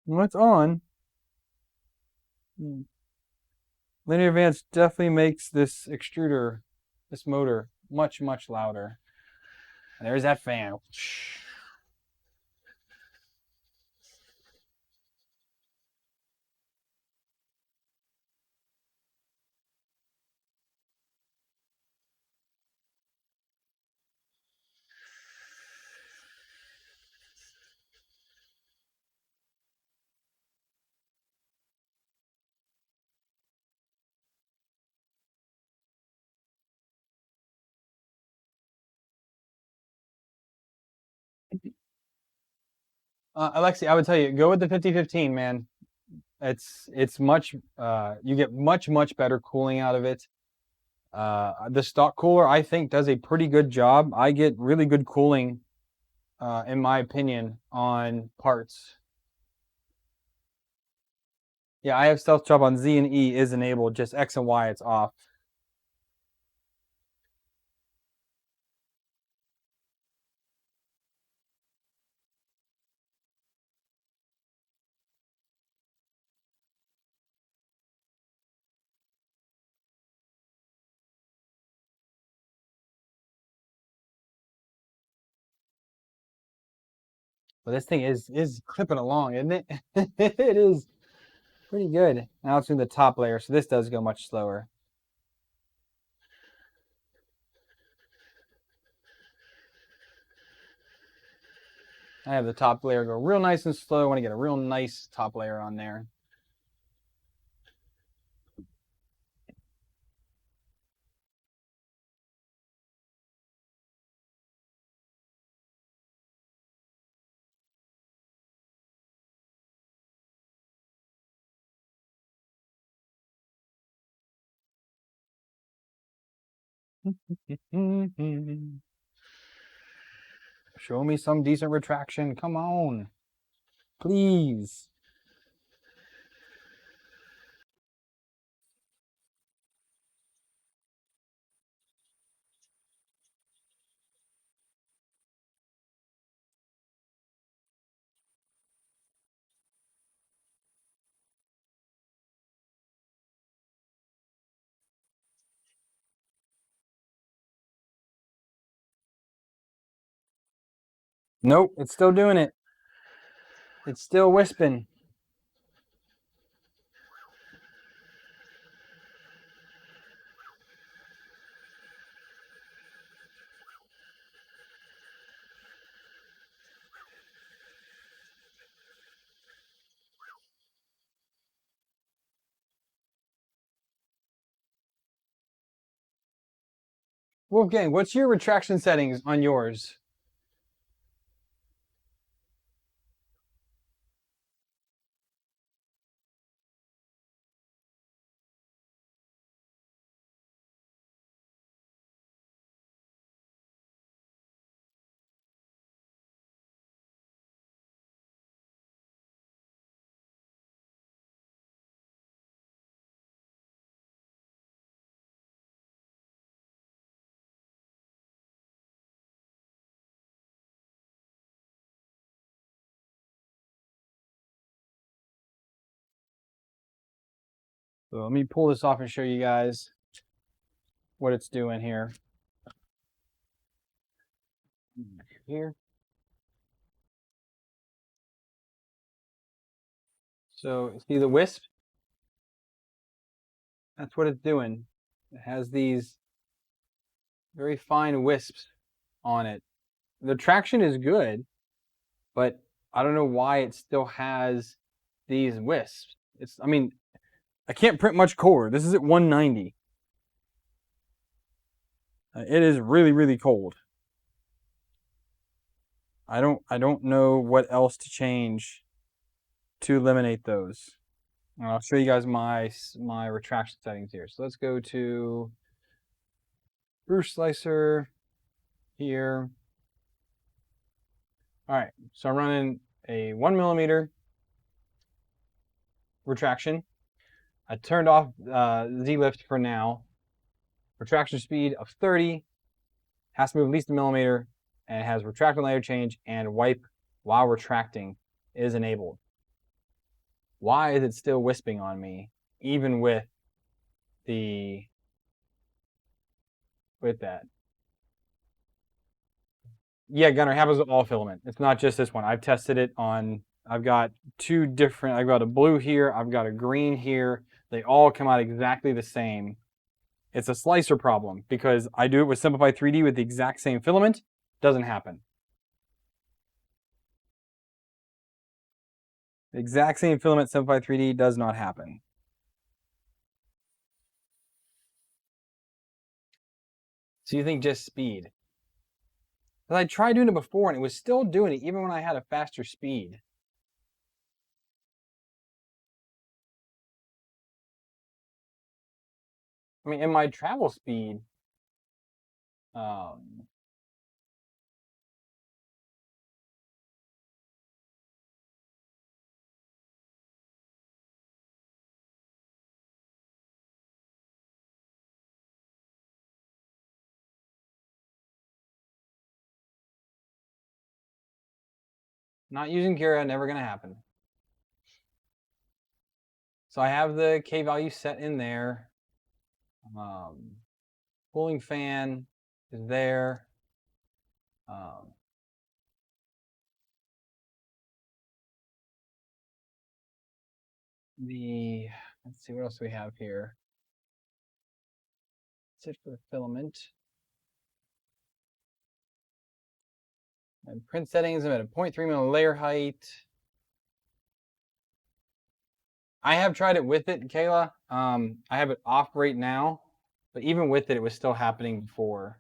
Well, it's on. Linear advance definitely makes this extruder, this motor, much, much louder. And there's that fan. Alexi, I would tell you, go with the 5015, man. It's much, you get much better cooling out of it. The stock cooler, I think, does a pretty good job. I get really good cooling, in my opinion, on parts. Yeah, I have StealthChop on Z and E is enabled, just X and Y it's off. But this thing is clipping along, isn't it? It is pretty good. Now it's in the top layer, so this does go much slower. I have the top layer go real nice and slow. I want to get a real nice top layer on there. Show me some decent retraction. Come on. Please. Nope, it's still doing it. It's still wisping. Wolfgang, what's your retraction settings on yours? So let me pull this off and show you guys what it's doing here. Here. So see the wisp? That's what it's doing. It has these very fine wisps on it. The traction is good, but I don't know why it still has these wisps. I mean, I can't print much colder. This is at 190. It is really, really cold. I don't know what else to change to eliminate those. And I'll show you guys my retraction settings here. So let's go to Bruce Slicer here. All right, so I'm running a 1mm retraction. I turned off Z-lift for now. Retraction speed of 30, has to move at least a millimeter, and it has retractant layer change and wipe while retracting is enabled. Why is it still wisping on me, even with that? Yeah, Gunner, happens with all filament. It's not just this one. I've tested it on, I've got two different, I've got a blue here, I've got a green here. They all come out exactly the same. It's a slicer problem because I do it with Simplify 3D with the exact same filament. Doesn't happen. The exact same filament Simplify 3D does not happen. So you think just speed? But I tried doing it before and it was still doing it even when I had a faster speed. I mean, in my travel speed, not using Cura, never gonna happen. So I have the K value set in there. Cooling fan is there. Let's see what else we have here. That's it for the filament. And print settings, I'm at a 0.3mm layer height. I have tried it with it, Kayla. I have it off right now, but even with it, it was still happening before.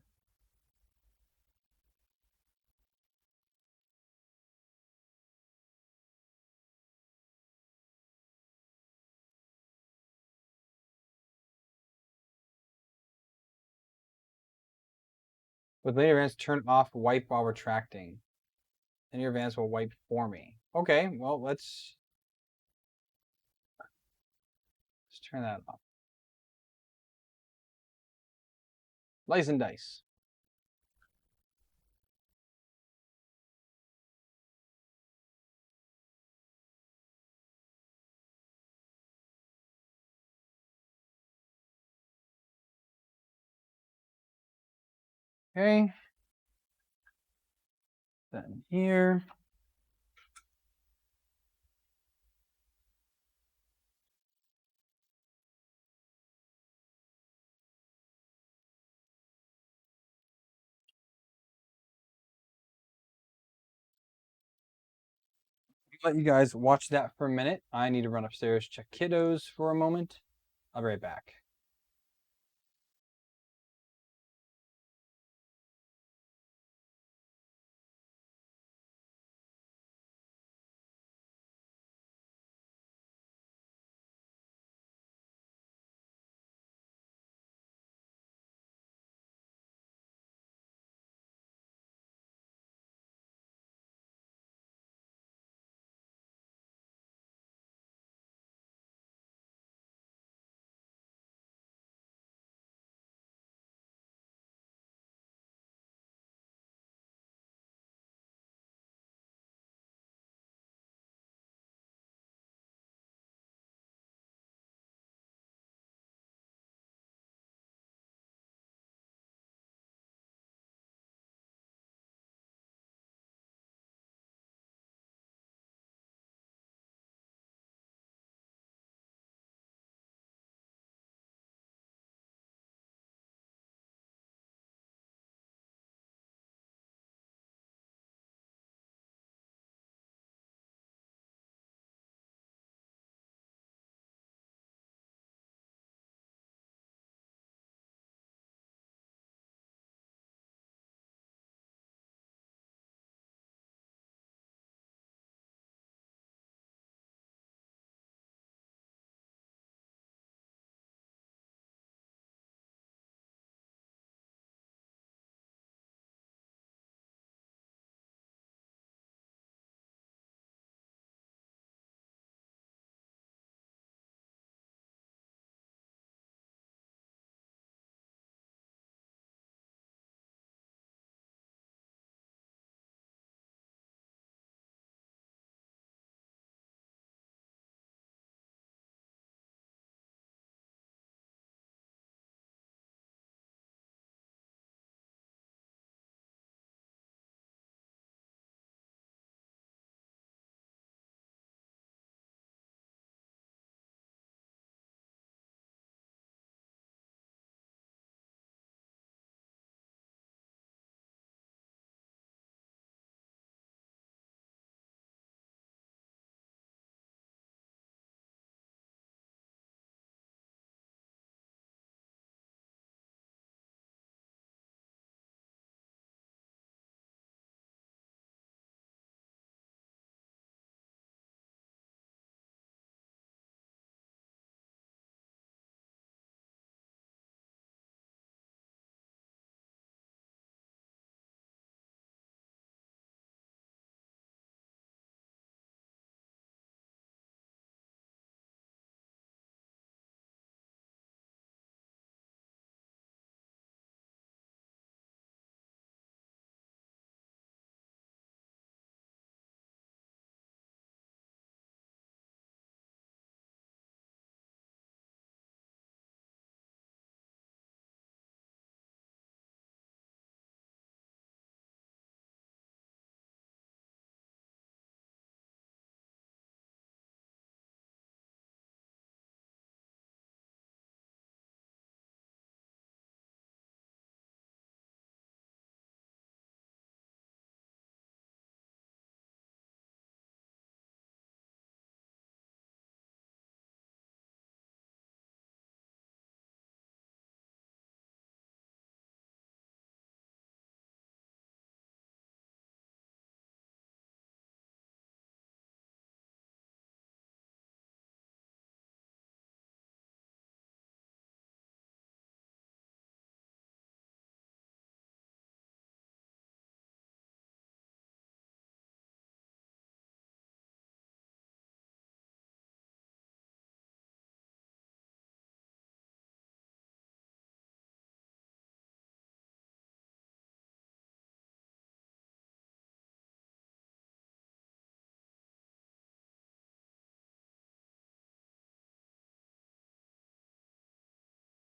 With linear advance, turn off wipe while retracting. Linear advance will wipe for me. Okay, well, let's turn that off. Slice and dice. Okay. Then here. Let you guys watch that for a minute. I need to run upstairs, check kiddos for a moment. I'll be right back.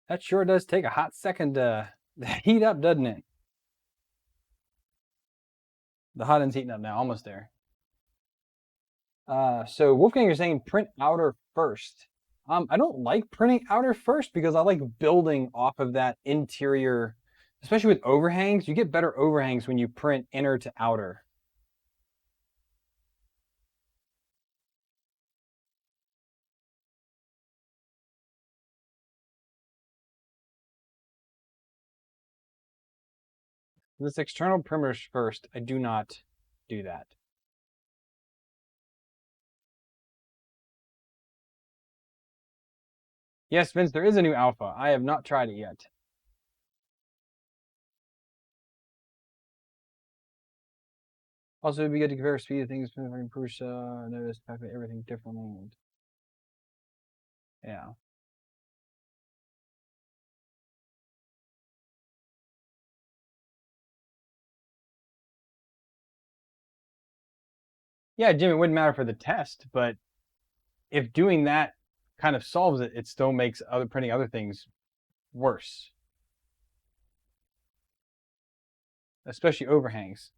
That sure does take a hot second to heat up, doesn't it? The hot end's heating up now, almost there. So Wolfgang, you're saying print outer first. I don't like printing outer first because I like building off of that interior, especially with overhangs. You get better overhangs when you print inner to outer. This external primers first, I do not do that. Yes, Vince, there is a new alpha. I have not tried it yet. Also, it'd be good to compare speed of things. Improves, notice everything differently. Yeah. Yeah, Jim, it wouldn't matter for the test, but if doing that kind of solves it, it still makes printing other things worse, especially overhangs.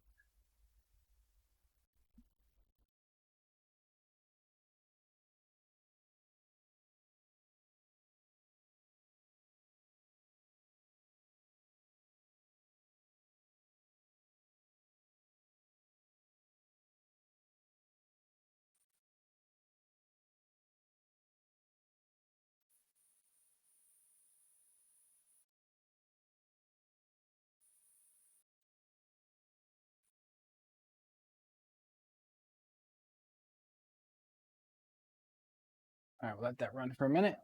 All right, we'll let that run for a minute.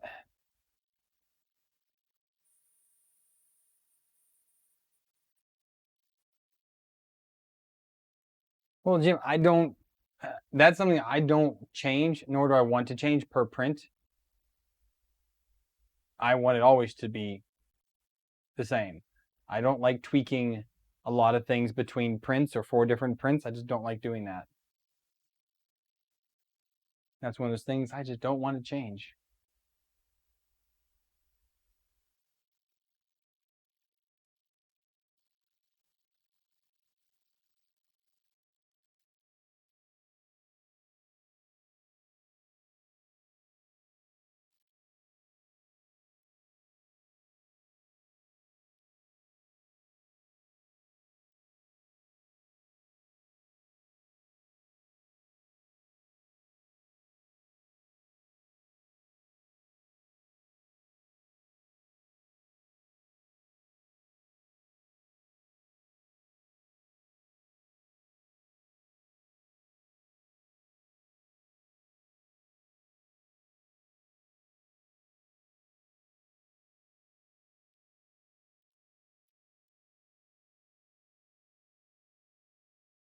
Well, Jim, that's something I don't change, nor do I want to change per print. I want it always to be the same. I don't like tweaking a lot of things between prints or 4 different prints. I just don't like doing that. That's one of those things I just don't want to change.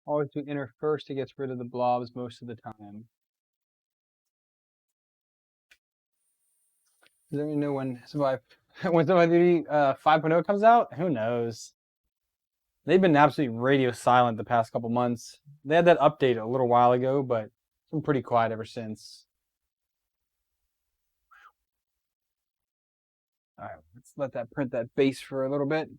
Always do inner first. It gets rid of the blobs most of the time. Does anyone know when Survive 5.0 comes out? Who knows? They've been absolutely radio silent the past couple months. They had that update a little while ago, but it's been pretty quiet ever since. All right, let's let that print that base for a little bit.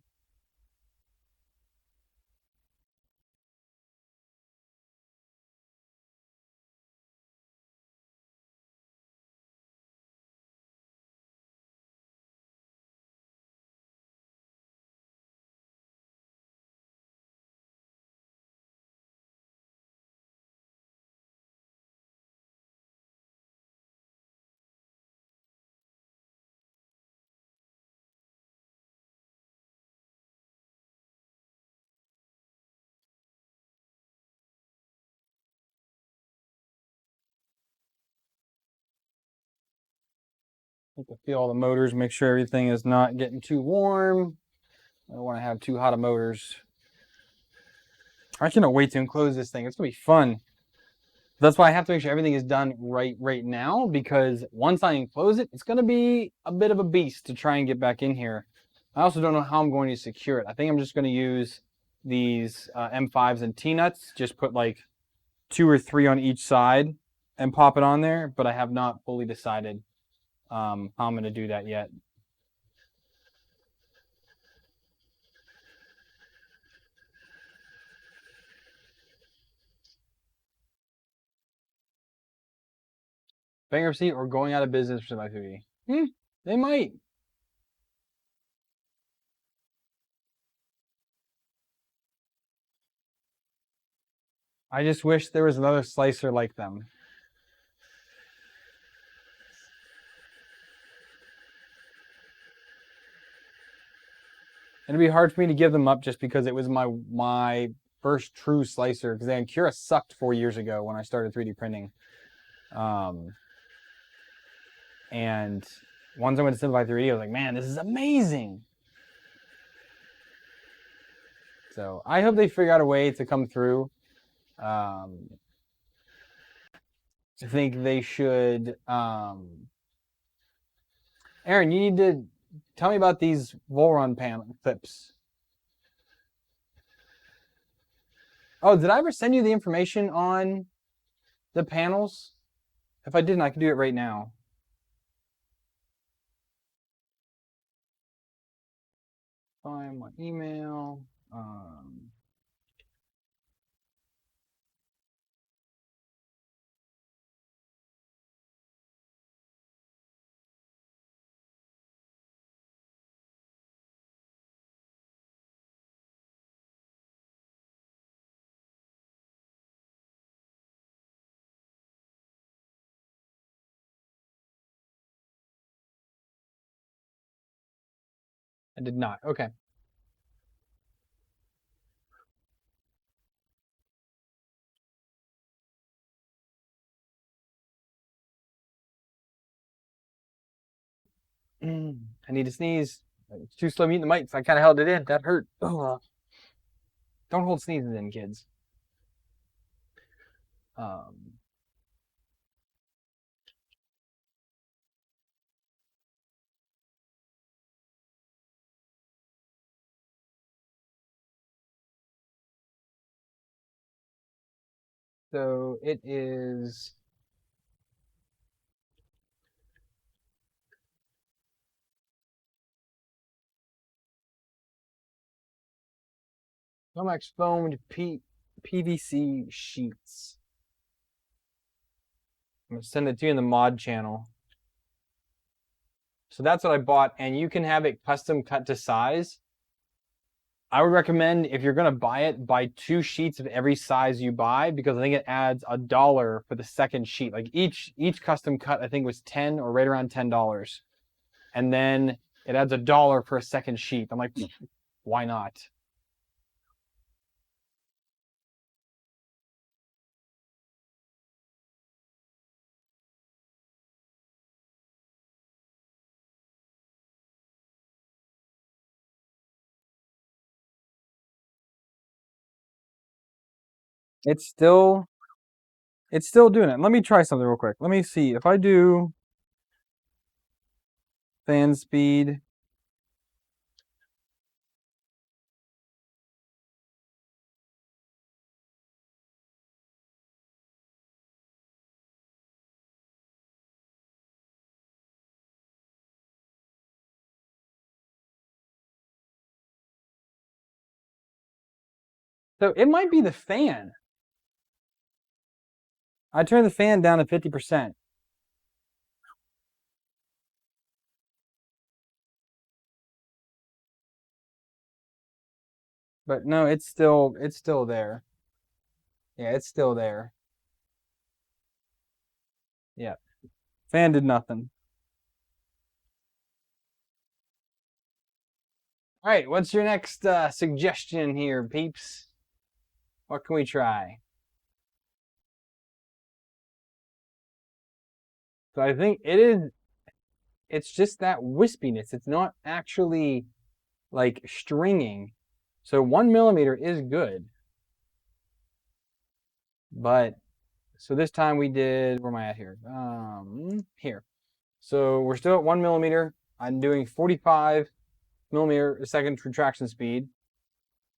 You can feel all the motors, make sure everything is not getting too warm. I don't want to have too hot of motors. I cannot wait to enclose this thing. It's gonna be fun. That's why I have to make sure everything is done right now, because once I enclose it, it's gonna be a bit of a beast to try and get back in here. I also don't know how I'm going to secure it. I think I'm just gonna use these M5s and T-nuts, just put like 2 or 3 on each side and pop it on there, but I have not fully decided how I'm gonna do that yet. Bankruptcy or going out of business for my 3D. They might. I just wish there was another slicer like them. And it'd be hard for me to give them up just because it was my first true slicer. Because Cura sucked 4 years ago when I started 3D printing. And once I went to Simplify 3D, I was like, man, this is amazing. So I hope they figure out a way to come through. I think they should. Aaron, you need to tell me about these Volrun panel clips. Oh, did I ever send you the information on the panels? If I didn't, I can do it right now. Find my email. I did not. Okay. I need to sneeze. It's too slow muting the mic, so I kind of held it in. That hurt. Oh, don't hold sneezes in, kids. So it is Comex foamed PVC sheets. I'm gonna send it to you in the mod channel. So that's what I bought, and you can have it custom cut to size. I would recommend, if you're gonna buy it, buy 2 sheets of every size you buy, because I think it adds $1 for the second sheet. Like each custom cut, I think was 10 or right around $10, and then it adds $1 for a second sheet. I'm like, why not? It's still doing it. Let me try something real quick. Let me see if I do fan speed. So it might be the fan. I turned the fan down to 50%. But no, it's still there. Yeah, it's still there. Yeah. Fan did nothing. All right, what's your next suggestion here, peeps? What can we try? So I think it's just that wispiness. It's not actually like stringing. So 1mm is good. But so this time we did, where am I at here? Here. So we're still at 1mm. I'm doing 45mm a second retraction speed.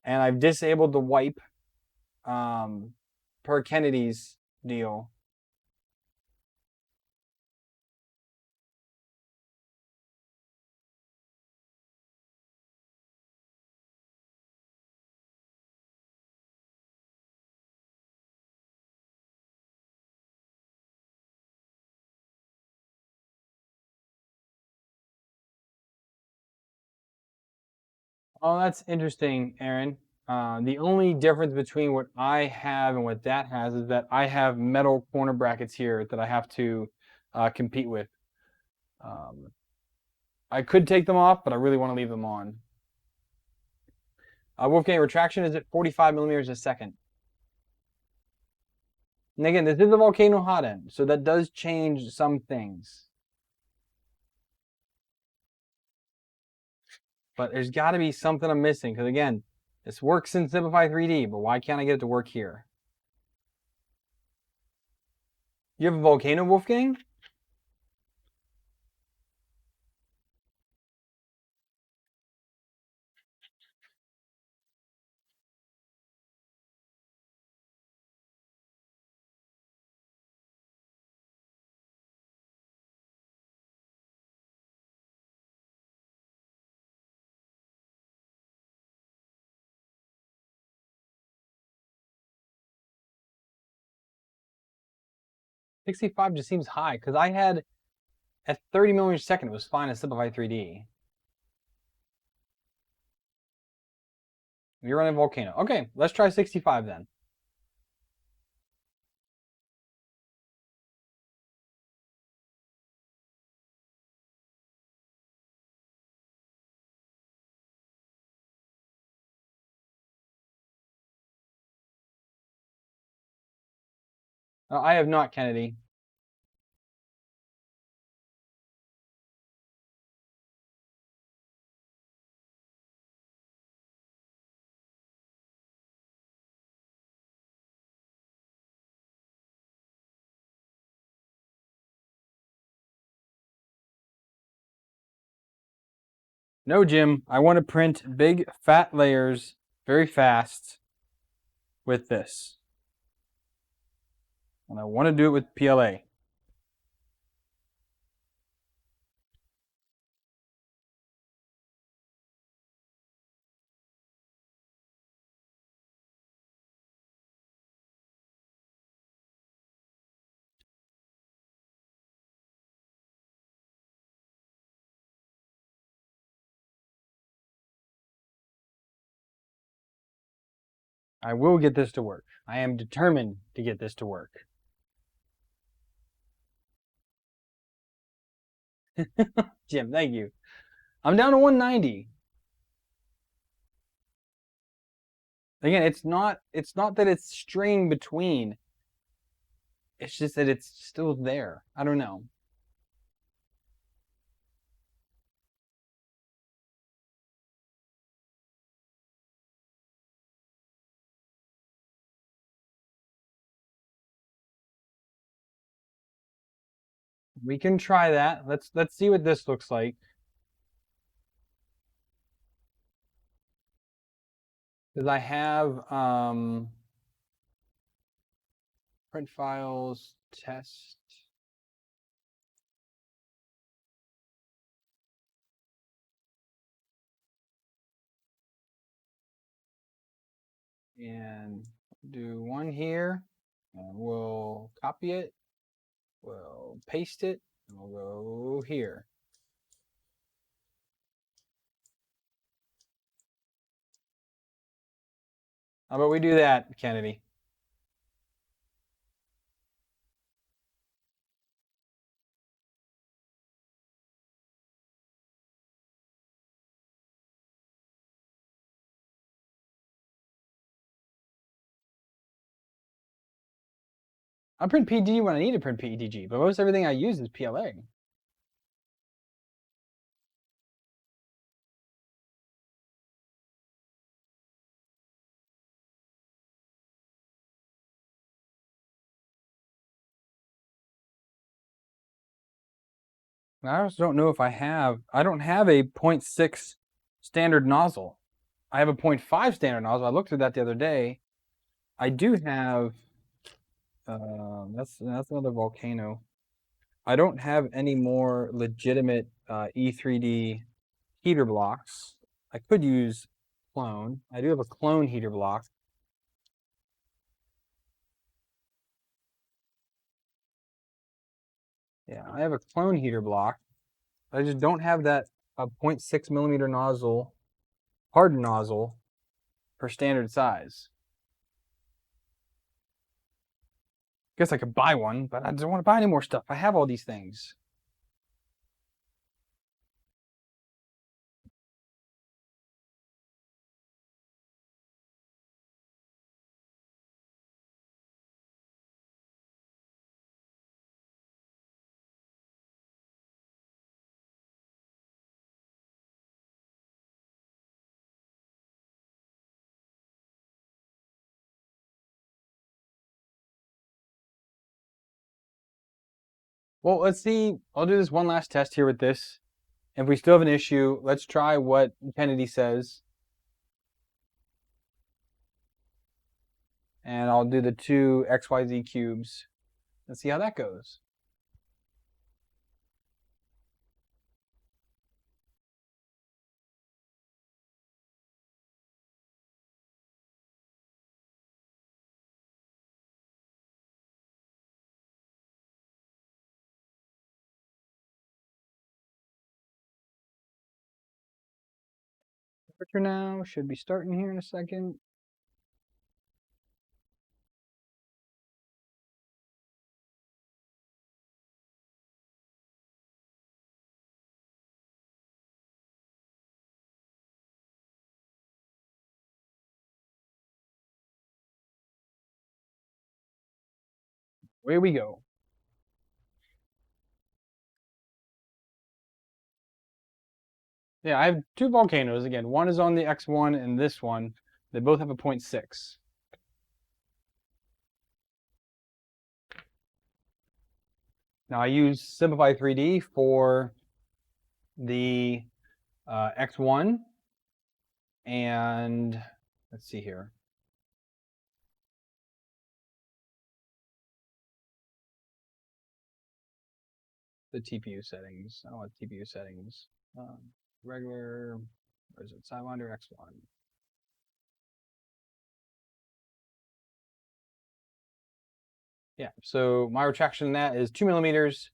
And I've disabled the wipe per Kennedy's deal. Oh, that's interesting, Aaron. The only difference between what I have and what that has is that I have metal corner brackets here that I have to compete with. I could take them off, but I really want to leave them on. Wolfgang, retraction is at 45 millimeters a second. And again, this is a volcano hot end, so that does change some things. But there's got to be something I'm missing, because again, this works in Simplify 3D, but why can't I get it to work here? You have a volcano, Wolfgang? $65 just seems high, because I had at 30 millimeters a second, it was fine in Simplify 3D. You're running volcano. Okay, let's try 65 then. I have not, Kennedy. No, Jim. I want to print big, fat layers very fast with this. And I want to do it with PLA. I will get this to work. I am determined to get this to work. Jim, thank you. I'm down to 190. Again, it's not that it's straying between. It's just that it's still there. I don't know. We can try that. Let's see what this looks like. Because I have print files, test. And do one here. And we'll copy it. We'll paste it. And we'll go here. How about we do that, Kennedy? I print PETG when I need to print PETG, but most everything I use is PLA. I also don't know if I don't have a 0.6 standard nozzle. I have a 0.5 standard nozzle. I looked through that the other day. I do have, that's another volcano. I don't have any more legitimate E3D heater blocks. I could use clone. I do have a clone heater block. Yeah, I have a clone heater block. I just don't have that 0.6 millimeter nozzle harden nozzle per standard size. Guess I could buy one, but I don't want to buy any more stuff. I have all these things. Well, let's see. I'll do this one last test here with this. If we still have an issue, let's try what Kennedy says. And I'll do the two XYZ cubes. Let's see how that goes. Temperature now should be starting here in a second. Away we go. Yeah, I have two volcanoes. Again, one is on the X1 and this one. They both have a 0.6. Now I use Simplify 3D for the X1. And let's see here. The TPU settings. I don't want TPU settings. Regular, or is it Sidewinder X1? Yeah, so my retraction in that is 2 millimeters,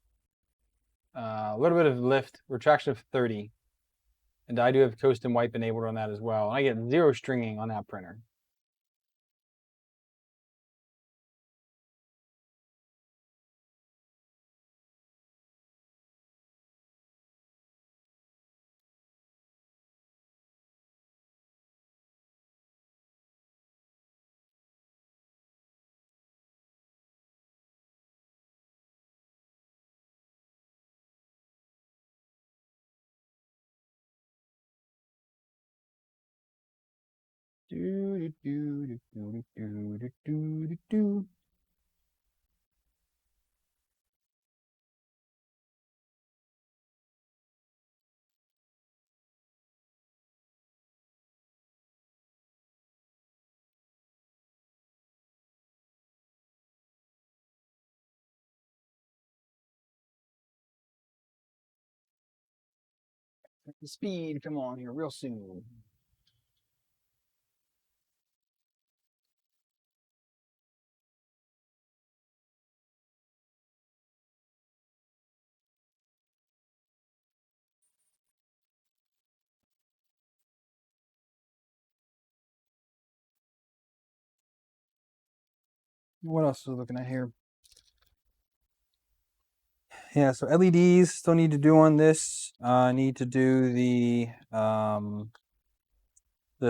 a little bit of lift, retraction of 30. And I do have toast and wipe enabled on that as well. And I get 0 stringing on that printer. The speed, come on here real soon. What else is looking at here? Yeah, so LEDs still need to do on this. I need to do the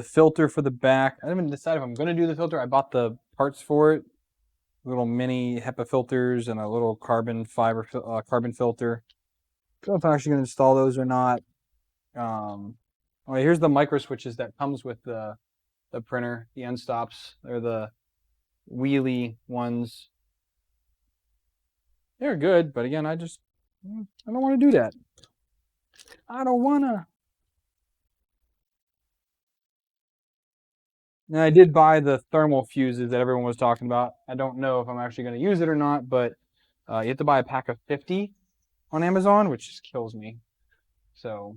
filter for the back. I haven't decided if I'm going to do the filter. I bought the parts for it, little mini HEPA filters and a little carbon fiber carbon filter. I don't know if I'm actually going to install those or not. Okay, here's the micro switches that comes with the printer, the end stops. They're the wheelie ones. They're good, but again, I don't want to do that. I don't want to. Now, I did buy the thermal fuses that everyone was talking about. I don't know if I'm actually going to use it or not, but you have to buy a pack of 50 on Amazon, which just kills me. So,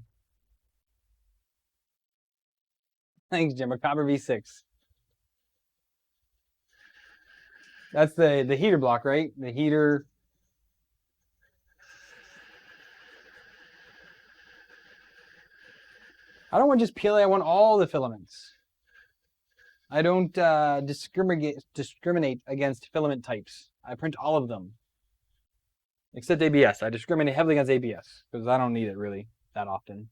thanks, Jim. A Copper V6. That's the heater block, right? The heater. I don't want just PLA, I want all the filaments. I don't discriminate against filament types. I print all of them. Except ABS. I discriminate heavily against ABS because I don't need it really that often.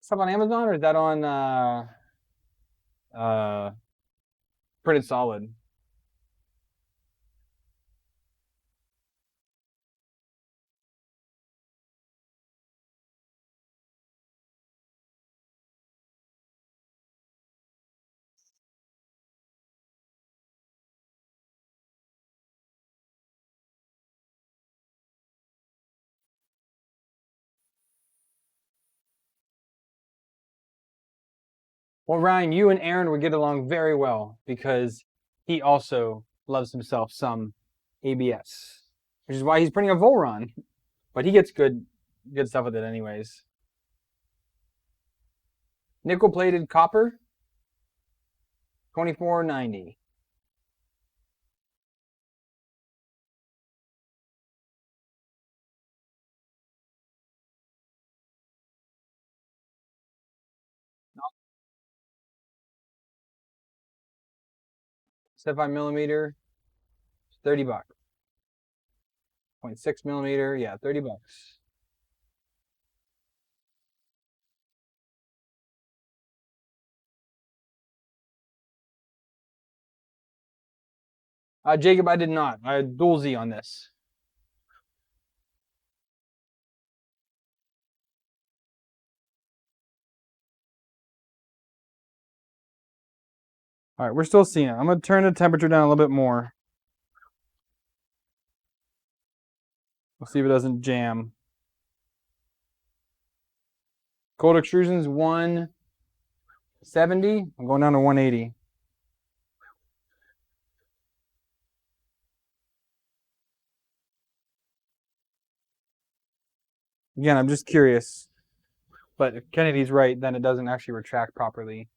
Stuff on Amazon, or is that on printed solid? Well, Ryan, you and Aaron would get along very well because he also loves himself some ABS, which is why he's printing a Volron. But he gets good stuff with it anyways. Nickel plated copper, $24.90. $75 millimeter, $30. 0.6 millimeter, yeah, $30. Jacob, I did not. I had dual Z on this. All right, we're still seeing it. I'm going to turn the temperature down a little bit more. We'll see if it doesn't jam. Cold extrusion's 170. I'm going down to 180. Again, I'm just curious. But if Kennedy's right, then it doesn't actually retract properly.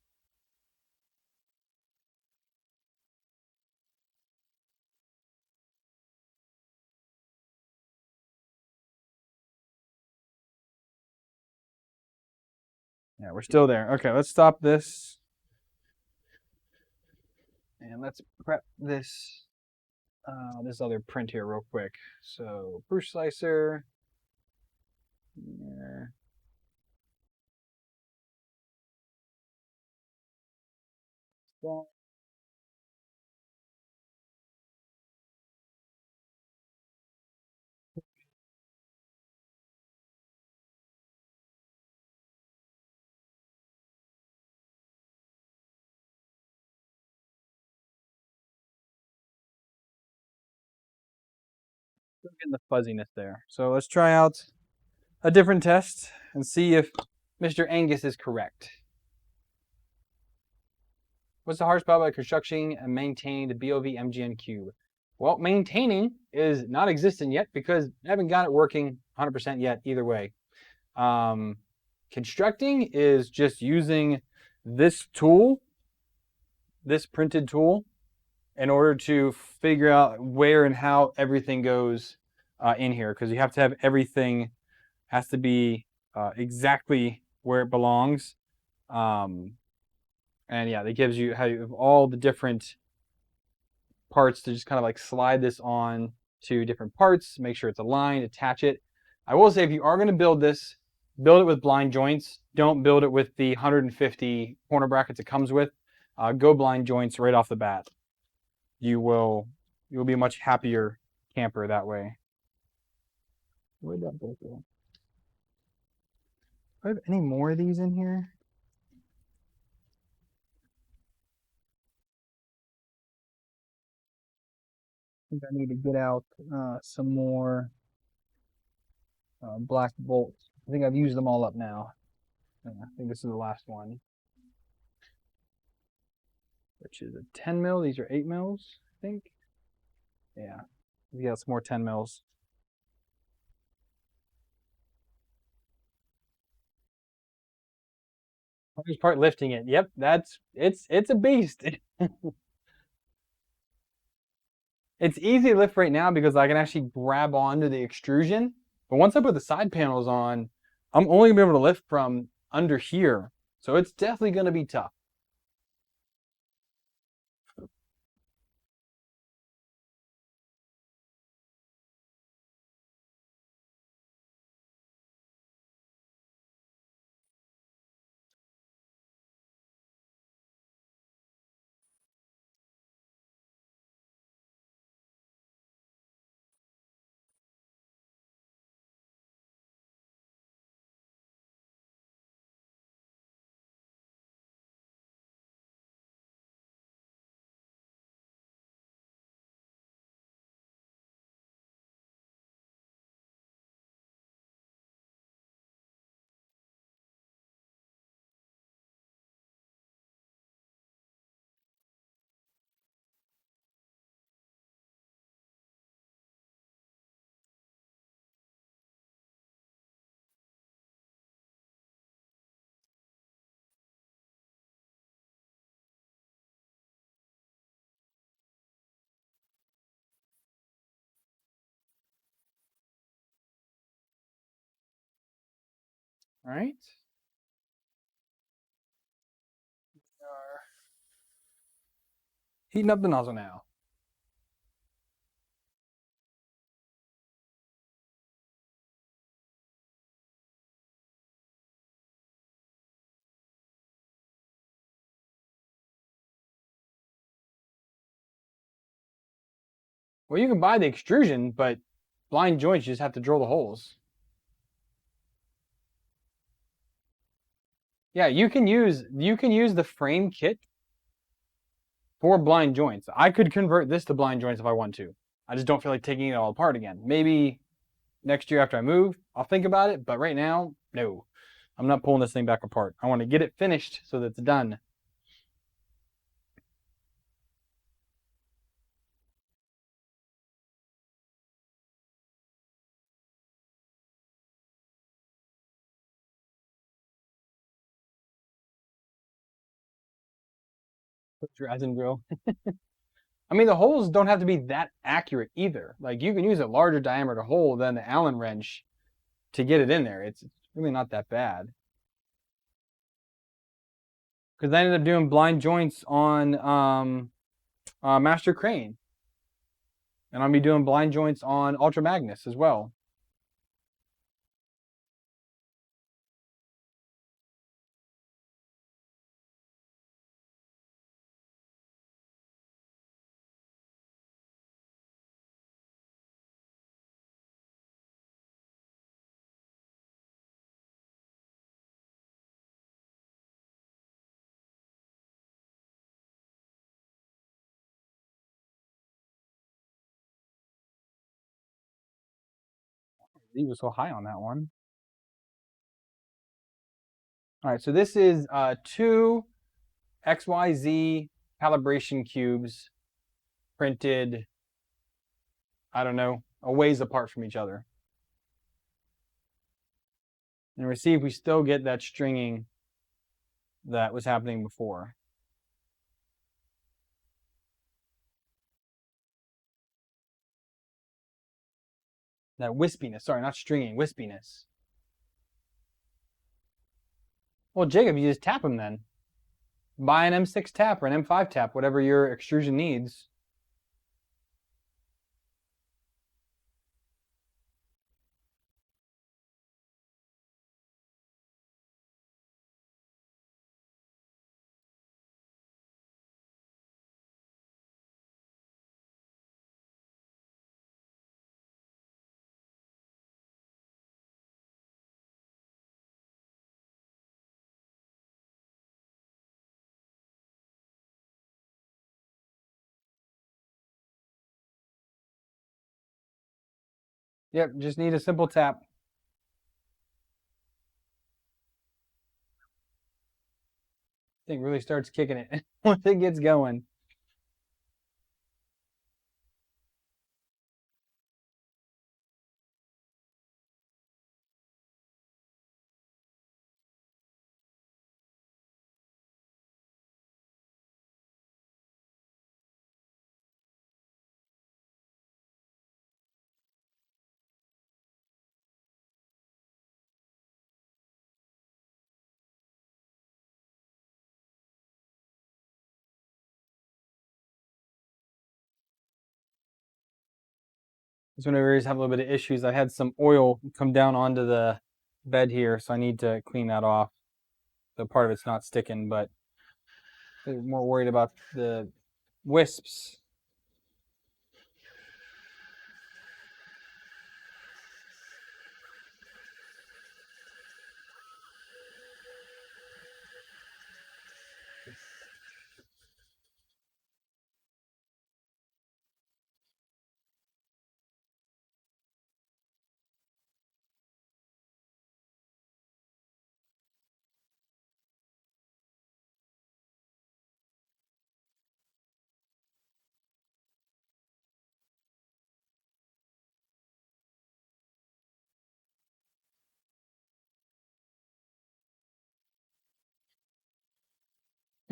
Yeah, we're still there. Okay, let's stop this. And let's prep this this other print here real quick. So Bruce slicer. Yeah. Still getting the fuzziness there. So let's try out a different test and see if Mr. Angus is correct. What's the horsepower by constructing and maintaining the BLV MGN Cube? Well, maintaining is not existent yet because I haven't got it working 100% yet either way. Constructing is just using this tool, this printed tool, in order to figure out where and how everything goes in here, because you have to have everything has to be exactly where it belongs. And yeah, that gives you how you have all the different parts to just kind of like slide this on to different parts, make sure it's aligned, attach it. I will say if you are going to build this, build it with blind joints. Don't build it with the 150 corner brackets it comes with. Go blind joints right off the bat. You'll be a much happier camper that way. Where'd that bolt go? Do I have any more of these in here? I think I need to get out some more black bolts. I think I've used them all up now. Yeah, I think this is the last one, which is a 10 mil. These are 8 mils, I think. Yeah. We got some more 10 mils. Hardest part lifting it. Yep, it's a beast. It's easy to lift right now because I can actually grab onto the extrusion. But once I put the side panels on, I'm only gonna be able to lift from under here. So it's definitely gonna be tough. All right. Heating up the nozzle now. Well, you can buy the extrusion, but blind joints, you just have to drill the holes. Yeah, you can use the frame kit for blind joints. I could convert this to blind joints if I want to. I just don't feel like taking it all apart again. Maybe next year after I move, I'll think about it. But right now, no. I'm not pulling this thing back apart. I want to get it finished so that it's done. Resin drill. I mean, the holes don't have to be that accurate either. Like you can use a larger diameter hole than the Allen wrench to get it in there. It's really not that bad. Because I ended up doing blind joints on Master Crane. And I'll be doing blind joints on Ultra Magnus as well. He was so high on that one. All right, so this is 2 XYZ calibration cubes printed, I don't know, a ways apart from each other. And we see if we still get that stringing that was happening before. That wispiness, sorry, not stringing, wispiness. Well, Jacob, you just tap them then. Buy an M6 tap or an M5 tap, whatever your extrusion needs. Yep, just need a simple tap. Thing really starts kicking it once it gets going. This one over here is having a little bit of issues. I had some oil come down onto the bed here, so I need to clean that off. So part of it's not sticking, but I'm more worried about the wisps.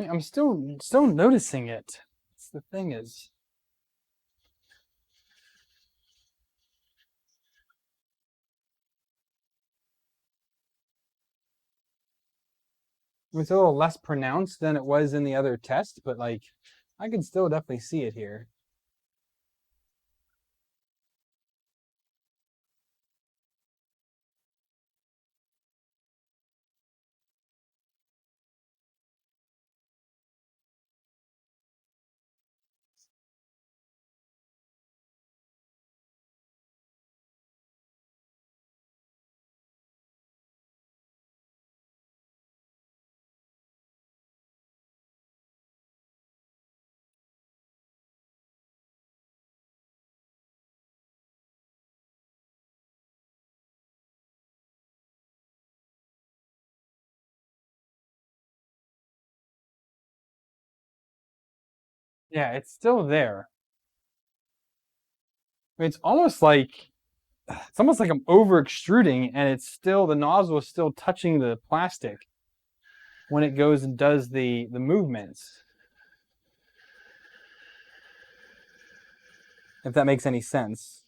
I'm still noticing it. That's the thing is. It's a little less pronounced than it was in the other test, but like I can still definitely see it here. Yeah, it's still there. It's almost like I'm over extruding and it's still, the nozzle is still touching the plastic when it goes and does the movements. If that makes any sense.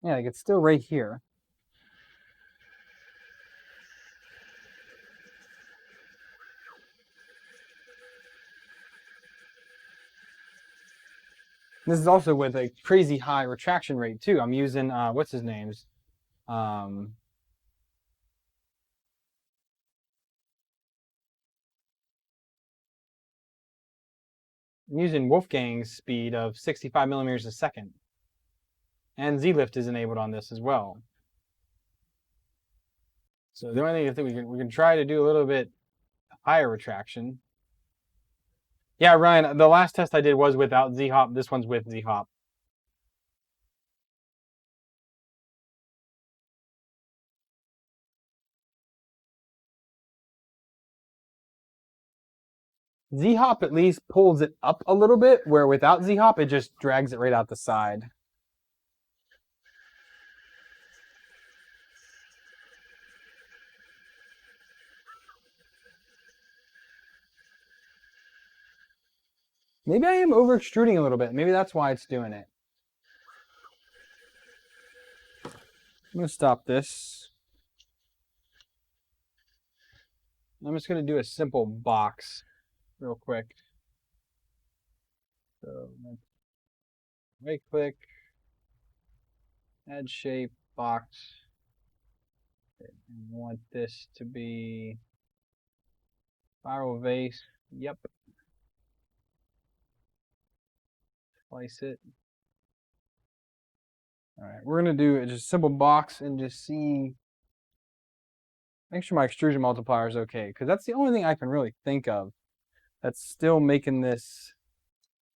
Yeah, like it's still right here. This is also with a crazy high retraction rate too. I'm using what's his name's I'm using Wolfgang's speed of 65 millimeters a second. And Z-lift is enabled on this as well. So the only thing I think we can try to do a little bit higher retraction. Yeah, Ryan, the last test I did was without Z-hop. This one's with Z-hop. Z-hop at least pulls it up a little bit, where without Z-hop, it just drags it right out the side. Maybe I am over extruding a little bit. Maybe that's why it's doing it. I'm going to stop this. I'm just going to do a simple box real quick. So right click, add shape, box. I want this to be spiral vase. Yep. Slice it. All right, we're going to do just a simple box and just see. Make sure my extrusion multiplier is okay, because that's the only thing I can really think of that's still making this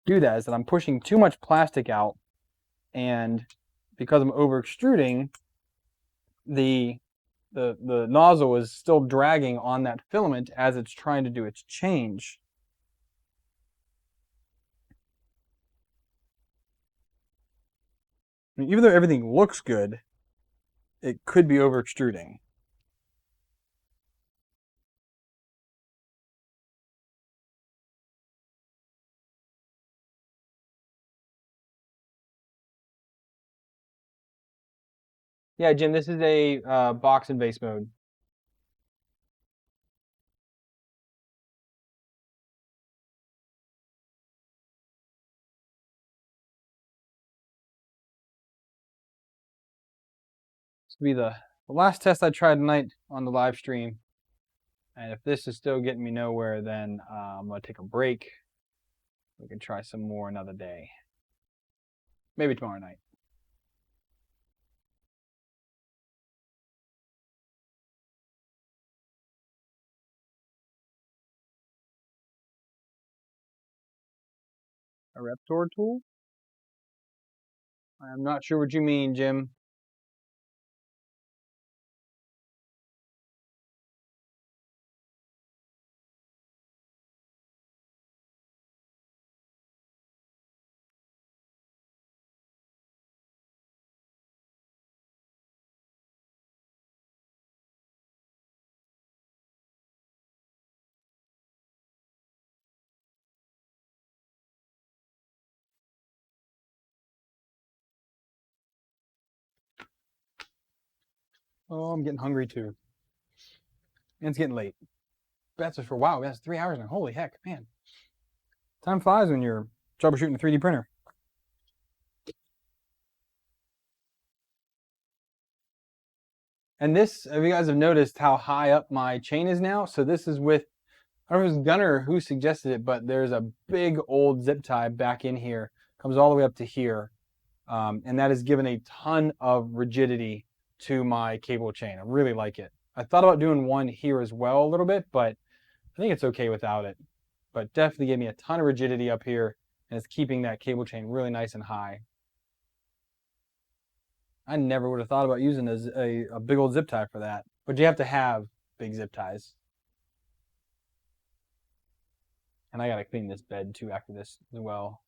do that, is that I'm pushing too much plastic out, and because I'm over extruding, the nozzle is still dragging on that filament as it's trying to do its change. I mean, even though everything looks good, it could be over extruding. Yeah, Jim, this is a box and base mode. This will be the last test I tried tonight on the live stream. And if this is still getting me nowhere, then I'm going to take a break. We can try some more another day. Maybe tomorrow night. A Reptor tool? I'm not sure what you mean, Jim. Oh, I'm getting hungry too. And it's getting late. That's for wow, that's 3 hours now. Holy heck, man. Time flies when you're troubleshooting a 3D printer. And this, if you guys have noticed how high up my chain is now, so this is with, I don't know if it was Gunner who suggested it, but there's a big old zip tie back in here, comes all the way up to here, and that has given a ton of rigidity to my cable chain. I really like it. I thought about doing one here as well a little bit, but I think it's okay without it. But definitely gave me a ton of rigidity up here, and it's keeping that cable chain really nice and high. I never would have thought about using a big old zip tie for that. But you have to have big zip ties. And I gotta clean this bed too after this as well.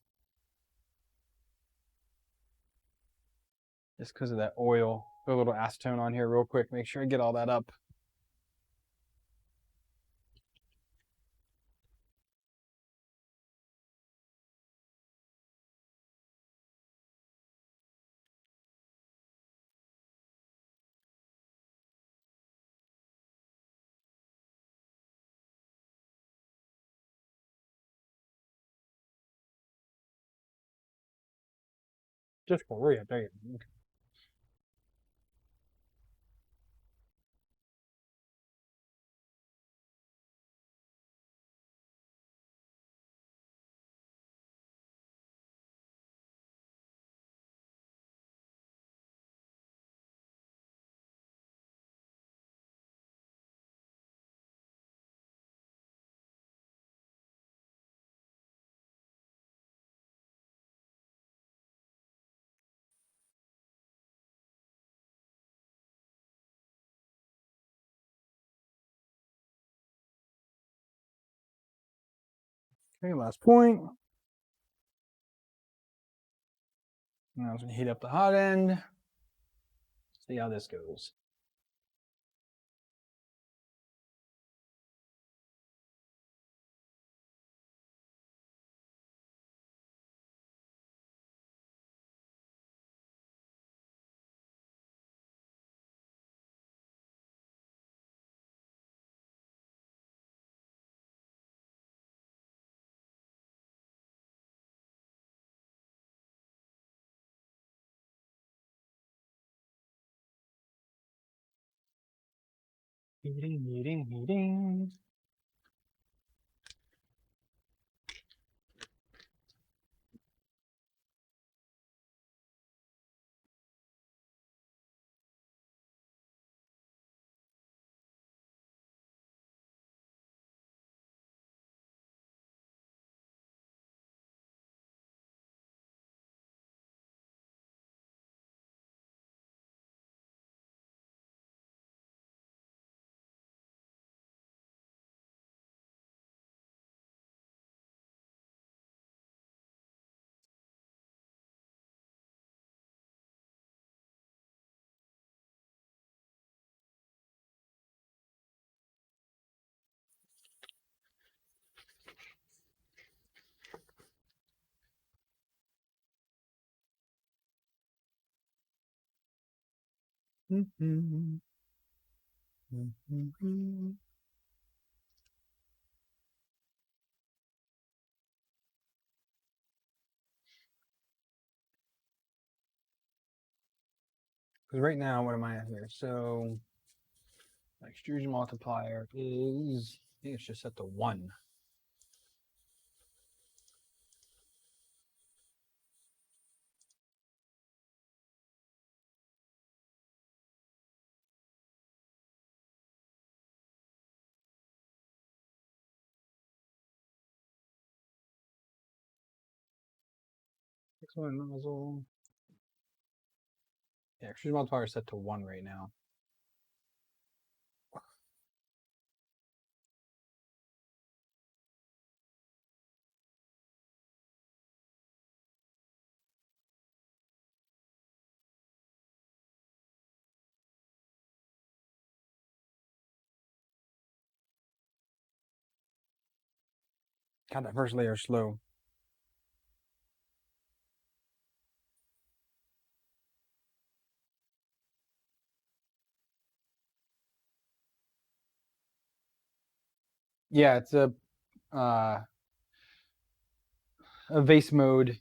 Just because of that oil. Put a little acetone on here real quick. Make sure I get all that up. Just for you. There you go. Okay, last point. Now I'm gonna heat up the hot end. See how this goes. Heating, heating, heating. Because right now, what am I at here? So, my extrusion multiplier is, I think it's just set to 1. Excellent nozzle. Yeah, extrusion multiplier is set to 1 right now. God, that first layer is slow. Yeah, it's a vase mode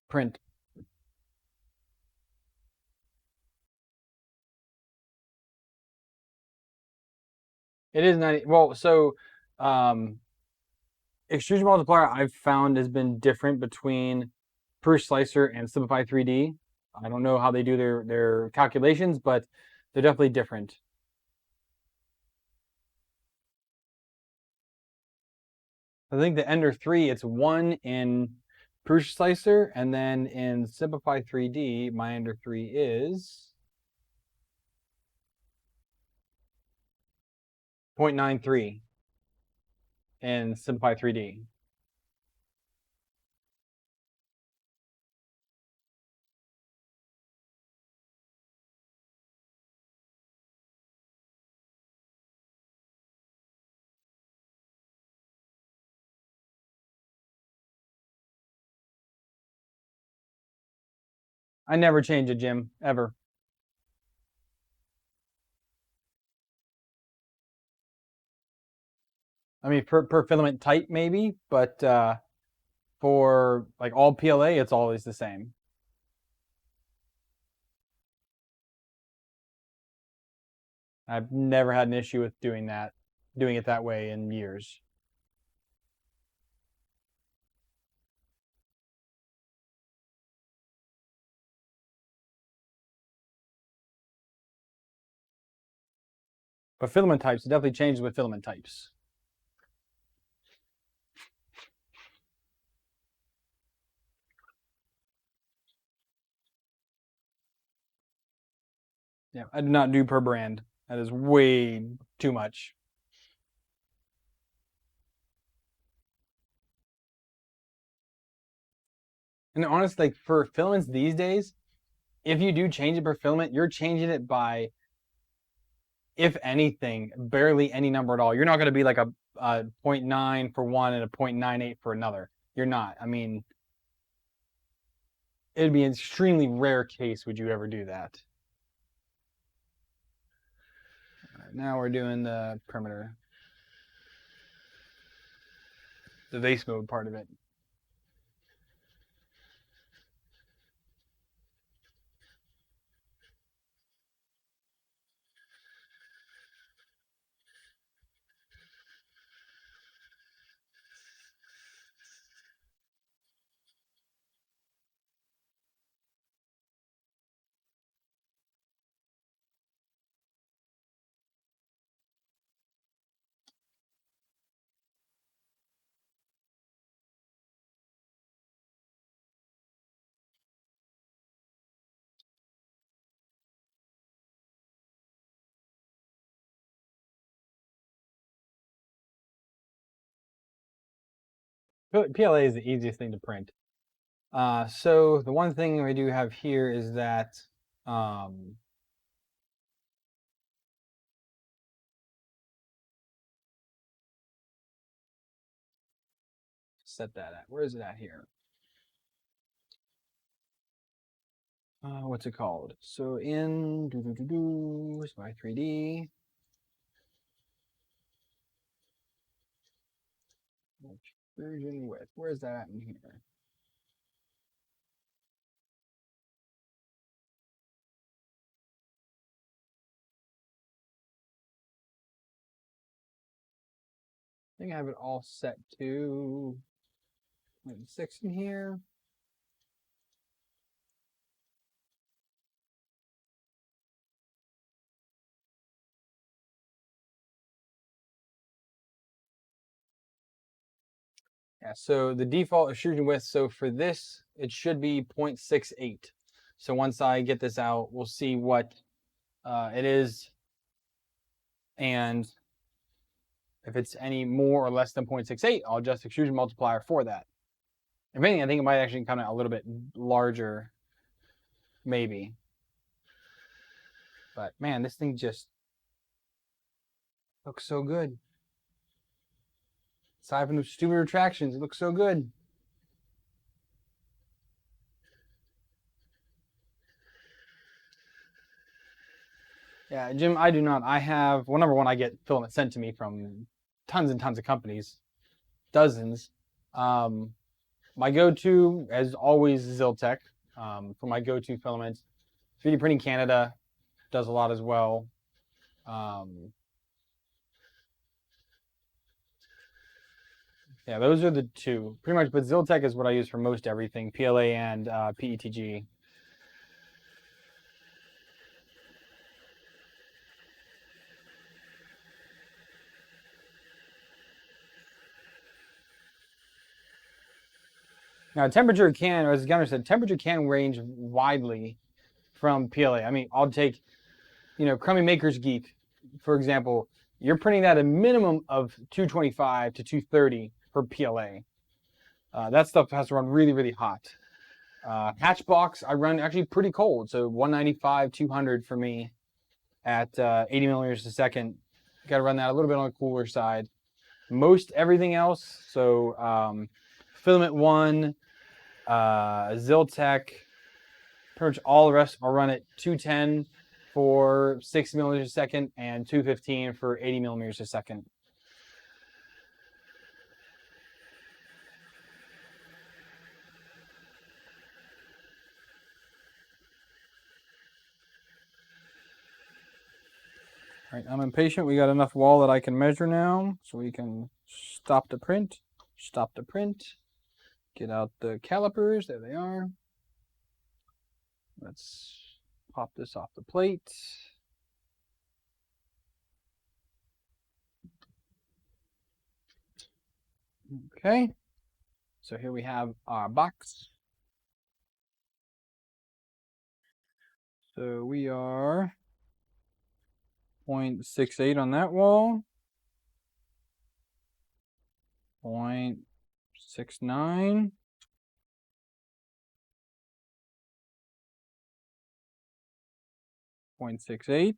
print. It is 90. Well, so extrusion multiplier I've found has been different between Prush Slicer and Simplify 3D. I don't know how they do their calculations, but they're definitely different. I think the Ender 3, it's 1 in Prush Slicer, and then in Simplify 3D, my Ender 3 is 0.93 in Simplify 3D. I never change a Jim, ever. I mean, per filament type maybe, but for like all PLA, it's always the same. I've never had an issue with doing it that way in years. But filament types, it definitely changes with filament types. Yeah, I do not do per brand. That is way too much. And honestly, like for filaments these days, if you do change it per filament, you're changing it by, if anything, barely any number at all. You're not going to be like a 0.9 for one and a 0.98 for another. You're not. I mean, it'd be an extremely rare case would you ever do that. All right, now we're doing the perimeter, the vase mode part of it. PLA is the easiest thing to print. So the one thing we do have here is that set that at, where is it at here? what's it called? So in my 3D. Version width. Where's that at in here? I think I have it all set to 6 in here. Yeah, so the default extrusion width, so for this, it should be 0.68. So once I get this out, we'll see what it is. And if it's any more or less than 0.68, I'll adjust the extrusion multiplier for that. If anything, I think it might actually come out a little bit larger, maybe. But man, this thing just looks so good. Aside from the stupid retractions, it looks so good. Yeah, Jim, I do not. I have, well, number one, I get filament sent to me from tons and tons of companies, dozens. My go-to, as always, is StealthChop for my go-to filament. 3D Printing Canada does a lot as well. Yeah, those are the two. Pretty much, but StealthChop is what I use for most everything, PLA and PETG. Now, temperature can, or as Gunnar said, temperature can range widely from PLA. I mean, I'll take, Crummy Maker's Geek, for example. You're printing that a minimum of 225 to 230 for PLA. That stuff has to run really, really hot. Hatchbox, I run actually pretty cold. So 195, 200 for me at 80 millimeters a second. Got to run that a little bit on the cooler side. Most everything else, so Filament 1, StealthChop, pretty much all the rest, I'll run at 210 for 60 millimeters a second and 215 for 80 millimeters a second. All right, I'm impatient. We got enough wall that I can measure now, so we can stop the print, get out the calipers. There they are. Let's pop this off the plate. Okay, so here we have our box. So we are 0.68 on that wall, 0.69, 0.68,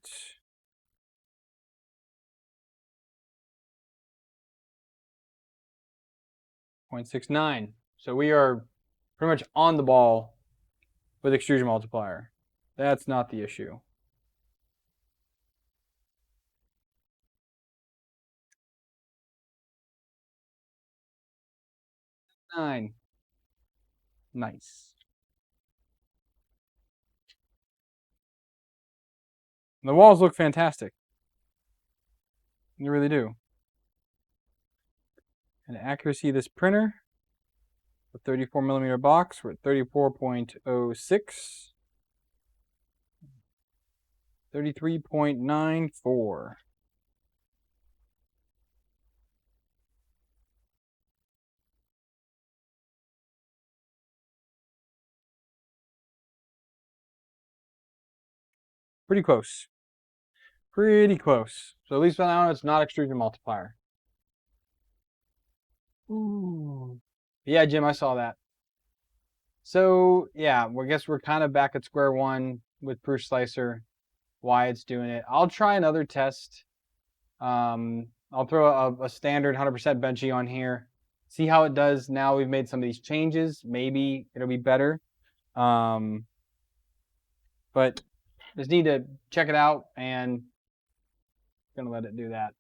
0.69. So we are pretty much on the ball with extrusion multiplier. That's not the issue. Nine. Nice. The walls look fantastic. They really do. And the accuracy of this printer, the 34 millimeter box, we're at 34.06. 33.94. Pretty close. Pretty close. So at least for now, it's not extrusion multiplier. Ooh. Yeah, Jim, I saw that. So yeah, I guess we're kind of back at square one with Proof Slicer, why it's doing it. I'll try another test. I'll throw a standard 100% benchy on here, see how it does now we've made some of these changes. Maybe it'll be better. but just need to check it out, and I'm gonna let it do that.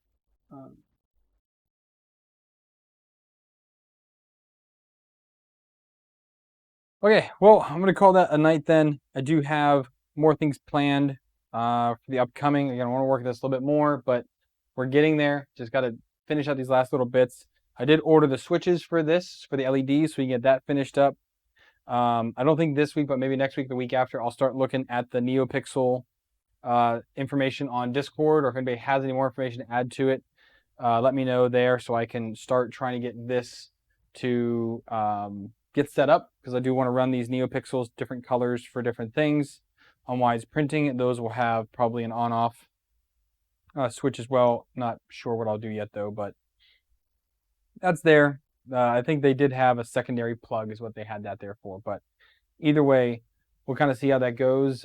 Okay, well, I'm gonna call that a night then. I do have more things planned for the upcoming. Again, I want to work this a little bit more, but we're getting there. Just got to finish out these last little bits. I did order the switches for this, for the LEDs, so we can get that finished up. I don't think this week, but maybe next week, the week after, I'll start looking at the NeoPixel information on Discord, or if anybody has any more information to add to it, let me know there so I can start trying to get this to get set up, because I do want to run these NeoPixels different colors for different things. On Wise Printing, those will have probably an on-off switch as well. Not sure what I'll do yet though, but that's there. I think they did have a secondary plug is what they had that there for, but either way, we'll kind of see how that goes.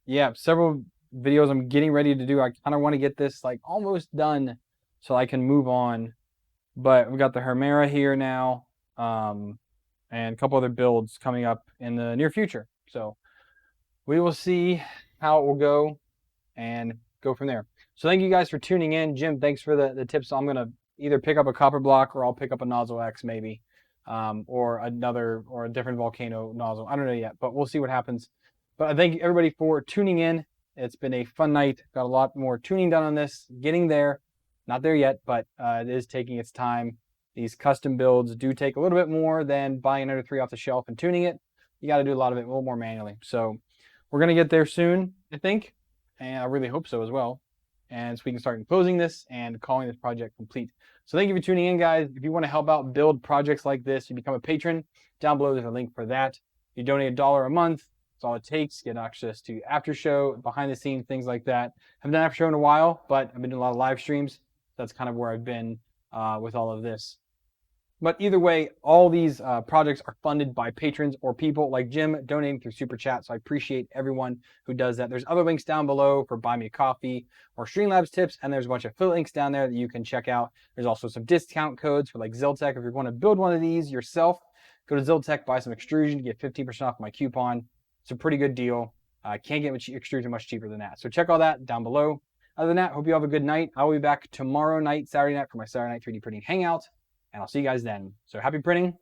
Yeah, several videos I'm getting ready to do. I kind of want to get this like almost done so I can move on. But we've got the Firmware here now, and a couple other builds coming up in the near future. So we will see how it will go and go from there. So thank you guys for tuning in. Jim, thanks for the tips. I'm going to either pick up a copper block, or I'll pick up a nozzle X maybe, or a different volcano nozzle. I don't know yet, but we'll see what happens. But I thank everybody for tuning in. It's been a fun night. Got a lot more tuning done on this. Getting there. Not there yet, but it is taking its time. These custom builds do take a little bit more than buying another 3 off the shelf and tuning it. You got to do a lot of it a little more manually. So we're going to get there soon, I think. And I really hope so as well. And so we can start closing this and calling this project complete. So thank you for tuning in, guys. If you want to help out build projects like this, you become a patron. Down below, there's a link for that. You donate $1 a month. That's all it takes. Get access to after show, behind the scenes, things like that. Haven't done after show in a while, but I've been doing a lot of live streams. That's kind of where I've been with all of this. But either way, all these projects are funded by patrons or people like Jim donating through Super Chat. So I appreciate everyone who does that. There's other links down below for Buy Me a Coffee or Streamlabs tips, and there's a bunch of affiliate links down there that you can check out. There's also some discount codes for like Ziltech. If you want to build one of these yourself, go to Ziltech, buy some extrusion, get 15% off my coupon. It's a pretty good deal. Can't get extrusion much cheaper than that. So check all that down below. Other than that, hope you have a good night. I'll be back tomorrow night, Saturday night, for my Saturday night 3D printing hangout, and I'll see you guys then. So happy printing.